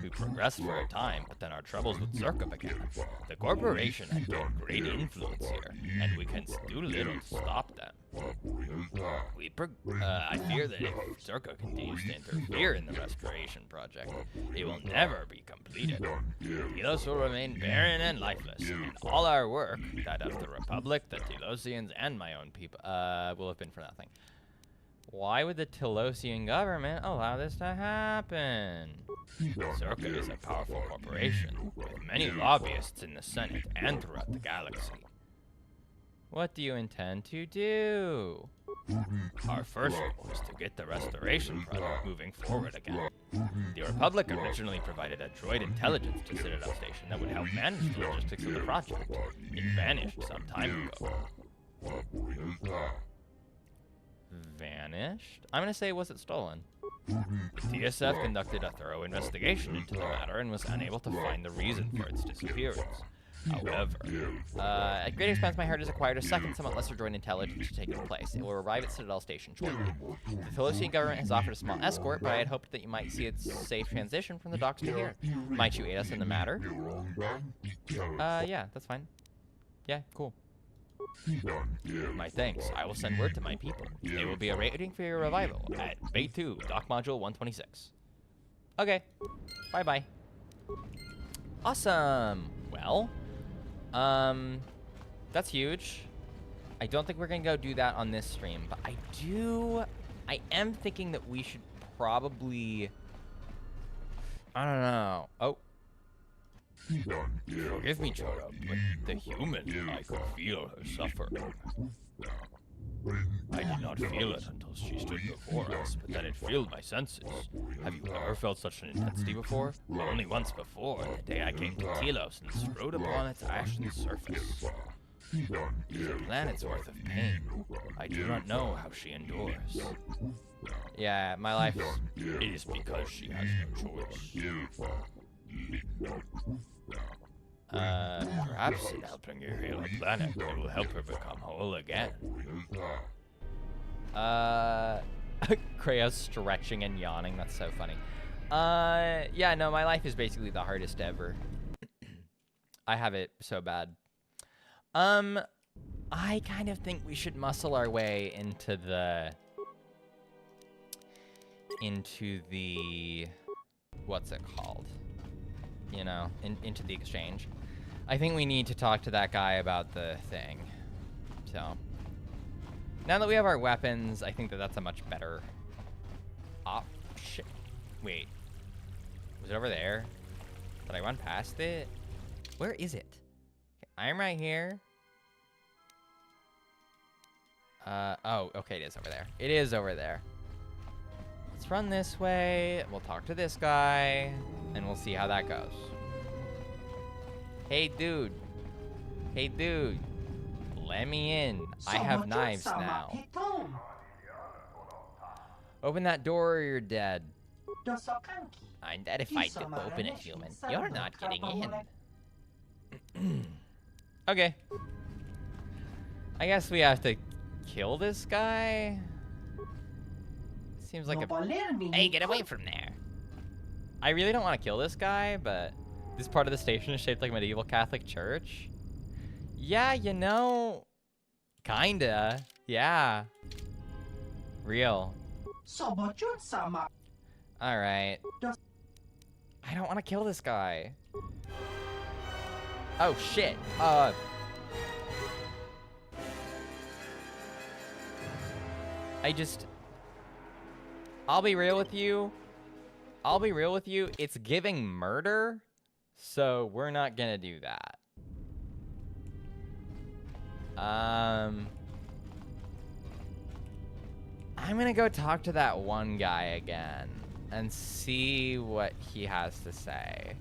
We progressed for a time, but then our troubles with Zerka began. The corporation had gained great influence here, and we can do little to stop them. I fear that if Zerka continues to interfere in the restoration project, it will never be completed. Telos will remain barren and lifeless, and all our work, that of the Republic, the Telosians, and my own people, will have been for nothing. Why would the Telosian government allow this to happen? Zerka is a powerful corporation, with many lobbyists in the Senate and throughout the galaxy. What do you intend to do? Our first goal is to get the restoration project moving forward again. The Republic originally provided a droid intelligence to Citadel Station that would help manage the logistics of the project. It vanished some time ago. Vanished? I'm gonna say, was it stolen? The TSF conducted a thorough investigation into the matter and was unable to find the reason for its disappearance. However, at great expense, my heart has acquired a second, somewhat lesser droid intelligence to take its place. It will arrive at Citadel Station shortly. The Telosian government has offered a small escort, but I had hoped that you might see its safe transition from the docks to here. Might you aid us in the matter? Yeah, that's fine. Yeah, cool. My thanks. I will send word to my people. They will be awaiting for your arrival at Bay 2, Dock Module 126. Okay. Bye-bye. Awesome. Well, that's huge. I don't think we're gonna go do that on this stream, but I am thinking that we should probably, I don't know. Oh. Forgive me, Chodo, but the human, I could feel her suffering. I did not feel it until she stood before us, but then it filled my senses. Have you ever felt such an intensity before? Only once before, the day I came to Telos and strode upon its ashen surface. It is a planet's worth of pain. I do not know how she endures. Yeah, my life. It is because she has no choice. Perhaps in helping her heal a planet, it will help her become whole again. Krea's stretching and yawning. That's so funny. Yeah, no, my life is basically the hardest ever. I have it so bad. I kind of think we should muscle our way into the into the, what's it called? You know, into the exchange. I think we need to talk to that guy about the thing. So, now that we have our weapons, I think that that's a much better shit. Wait. Was it over there? Did I run past it? Where is it? Okay, I'm right here. Oh, okay, it is over there. It is over there. Let's run this way. We'll talk to this guy, and we'll see how that goes. Hey, dude. Hey, dude. Let me in. I have knives now. Open that door or you're dead. I'm dead if I do open it, human. You're not getting in. Okay. I guess we have to kill this guy? Seems like a... Hey, get away from there. I really don't want to kill this guy, but this part of the station is shaped like a medieval Catholic church. Yeah, you know... Kinda. Yeah. Real. Alright. I don't want to kill this guy. Oh, shit. I'll be real with you. It's giving murder, so we're not gonna do that. I'm gonna go talk to that one guy again and see what he has to say.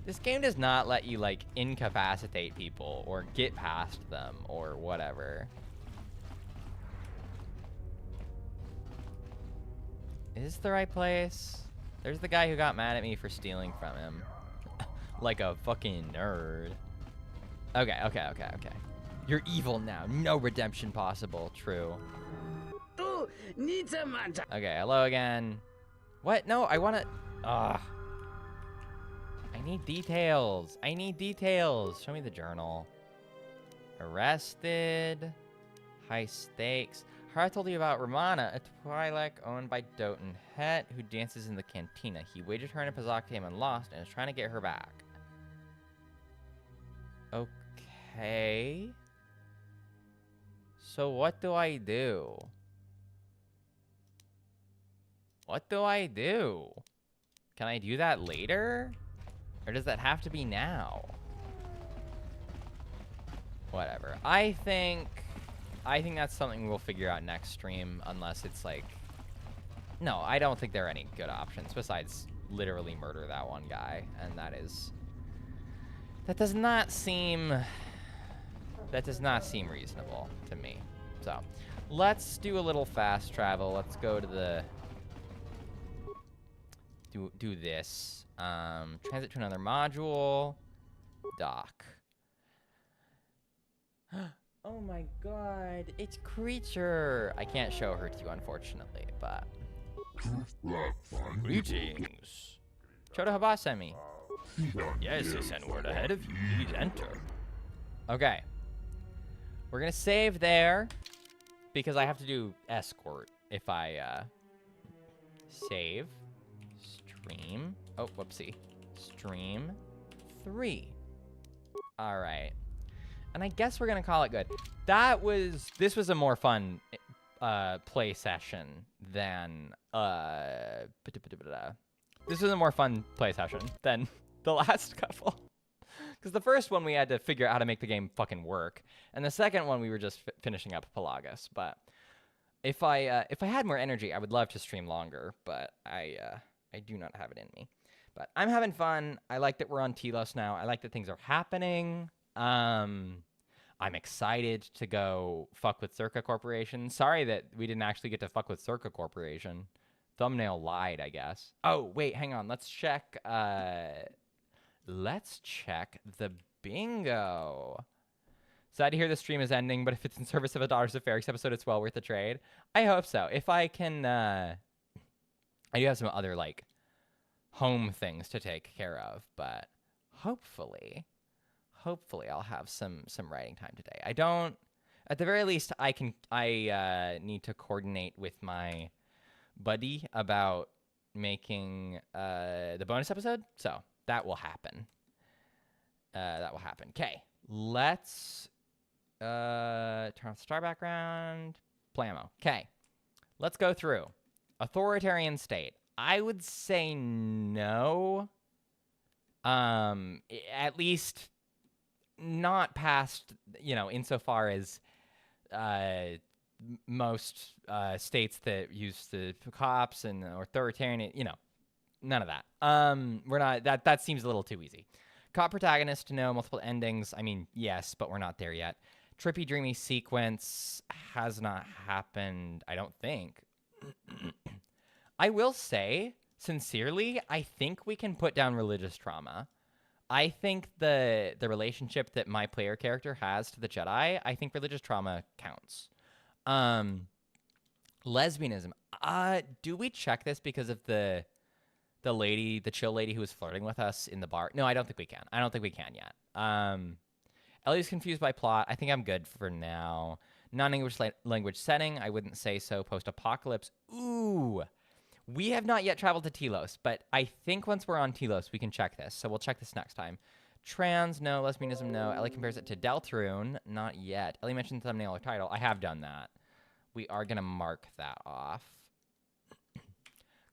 This game does not let you, like, incapacitate people or get past them or whatever. Is this the right place? There's the guy who got mad at me for stealing from him. Like a fucking nerd. Okay. You're evil now. No redemption possible. True. Okay, hello again. What? No, I wanna... Ugh. I need details. Show me the journal. Arrested. High stakes. I told you about Romana, a Twi'lek owned by Doten Het, who dances in the cantina. He wagered her in a Pazak game and lost, and is trying to get her back. Okay. So what do I do? Can I do that later? Or does that have to be now? Whatever. I think that's something we'll figure out next stream, unless it's like... No, I don't think there are any good options besides literally murder that one guy, and that does not seem reasonable to me. So, let's do a little fast travel. Let's go to the... Do this. Transit to another module. Dock. Oh my god, it's Creature. I can't show her to you, unfortunately, but... Greetings. Chodo Haba sent me. Yes, he sent word ahead of you. Please enter. Okay. We're gonna save there, because I have to do escort if I, save. Stream. Oh, whoopsie. Stream 3. Alright. And I guess we're gonna call it good. This was a more fun play session than this was a more fun play session than the last couple. Because the first one we had to figure out how to make the game fucking work, and the second one we were just finishing up Pelagus. But if I had more energy, I would love to stream longer, but I do not have it in me. But I'm having fun. I like that we're on Telos now. I like that things are happening. I'm excited to go fuck with Circa Corporation. Sorry that we didn't actually get to fuck with Circa Corporation. Thumbnail lied, I guess. Oh, wait, hang on. Let's check the bingo. Sad to hear the stream is ending, but if it's in service of a Daughters of Ferrix episode, it's well worth the trade. I hope so. If I can, I do have some other, like, home things to take care of, but hopefully I'll have some writing time today. At the very least, I need to coordinate with my buddy about making the bonus episode. So that will happen. Okay, let's turn off the star background. Plammo. Okay, let's go through. Authoritarian state. I would say no. At least not past, insofar as most states that use the cops and authoritarian, none of that. We're not, that seems a little too easy. Cop protagonist, no. Multiple endings, I mean, yes, but we're not there yet. Trippy, dreamy sequence has not happened, I don't think. I will say, sincerely, I think we can put down religious trauma. I think the relationship that my player character has to the Jedi, I think religious trauma counts. Lesbianism. Do we check this because of the chill lady who was flirting with us in the bar? No, I don't think we can. I don't think we can yet. Ellie's confused by plot. I think I'm good for now. Non-English language setting. I wouldn't say so. Post-apocalypse. Ooh. We have not yet traveled to Telos, but I think once we're on Telos, we can check this. So we'll check this next time. Trans, no. Lesbianism, no. Ellie compares it to Deltarune. Not yet. Ellie mentioned thumbnail or title. I have done that. We are going to mark that off.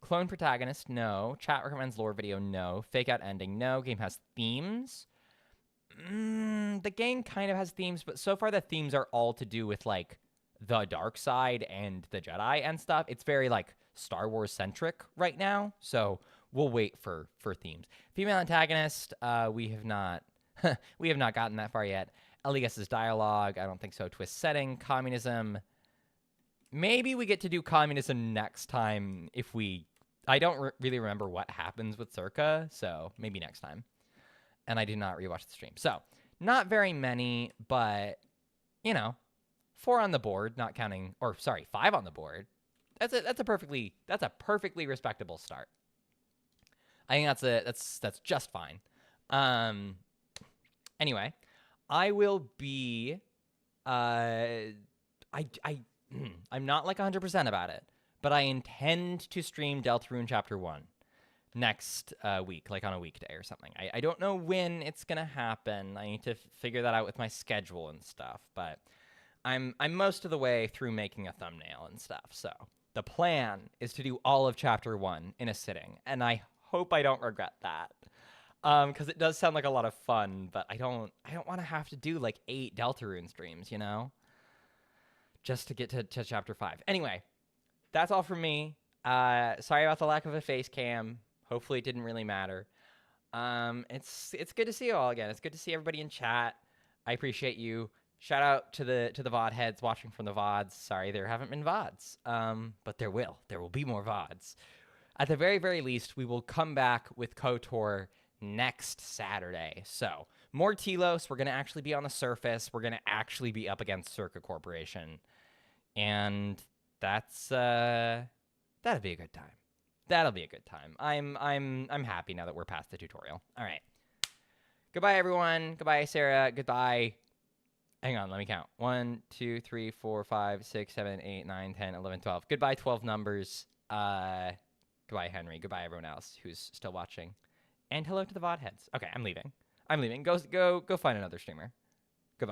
Clone protagonist, no. Chat recommends lore video, no. Fake out ending, no. Game has themes. The game kind of has themes, but so far the themes are all to do with, like, the dark side and the Jedi and stuff. It's very, like, Star Wars centric right now, so we'll wait for themes. Female antagonist, we have not gotten that far yet. Ellie guesses dialogue, I don't think so. Twist setting, communism. Maybe we get to do communism next time if we... I don't really remember what happens with Circa, so maybe next time. And I did not rewatch the stream. So, not very many, but, 4 on the board, not counting... Or, sorry, 5 on the board. That's a perfectly respectable start. I think that's just fine. Anyway, I will be I'm not like 100% about it, but I intend to stream Deltarune Chapter 1 next week, like on a weekday or something. I don't know when it's gonna happen. I need to figure that out with my schedule and stuff, but I'm most of the way through making a thumbnail and stuff, so the plan is to do all of Chapter 1 in a sitting, and I hope I don't regret that, because it does sound like a lot of fun, but I don't want to have to do like 8 Deltarune streams, just to get to Chapter 5. Anyway, that's all from me. Sorry about the lack of a face cam. Hopefully it didn't really matter. It's good to see you all again. It's good to see everybody in chat. I appreciate you. Shout out to the VOD heads watching from the VODs. Sorry there haven't been VODs, but there will. There will be more VODs. At the very, very least, we will come back with KOTOR next Saturday. So, more Telos. We're going to actually be on the surface. We're going to actually be up against Circa Corporation. And that's, that'll be a good time. That'll be a good time. I'm happy now that we're past the tutorial. All right. Goodbye, everyone. Goodbye, Sarah. Goodbye. Hang on, let me count. 1, 2, 3, 4, 5, 6, 7, 8, 9, 10, 11, 12. Goodbye, 12 numbers. Goodbye, Henry. Goodbye, everyone else who's still watching. And hello to the VOD heads. Okay, I'm leaving. Go find another streamer.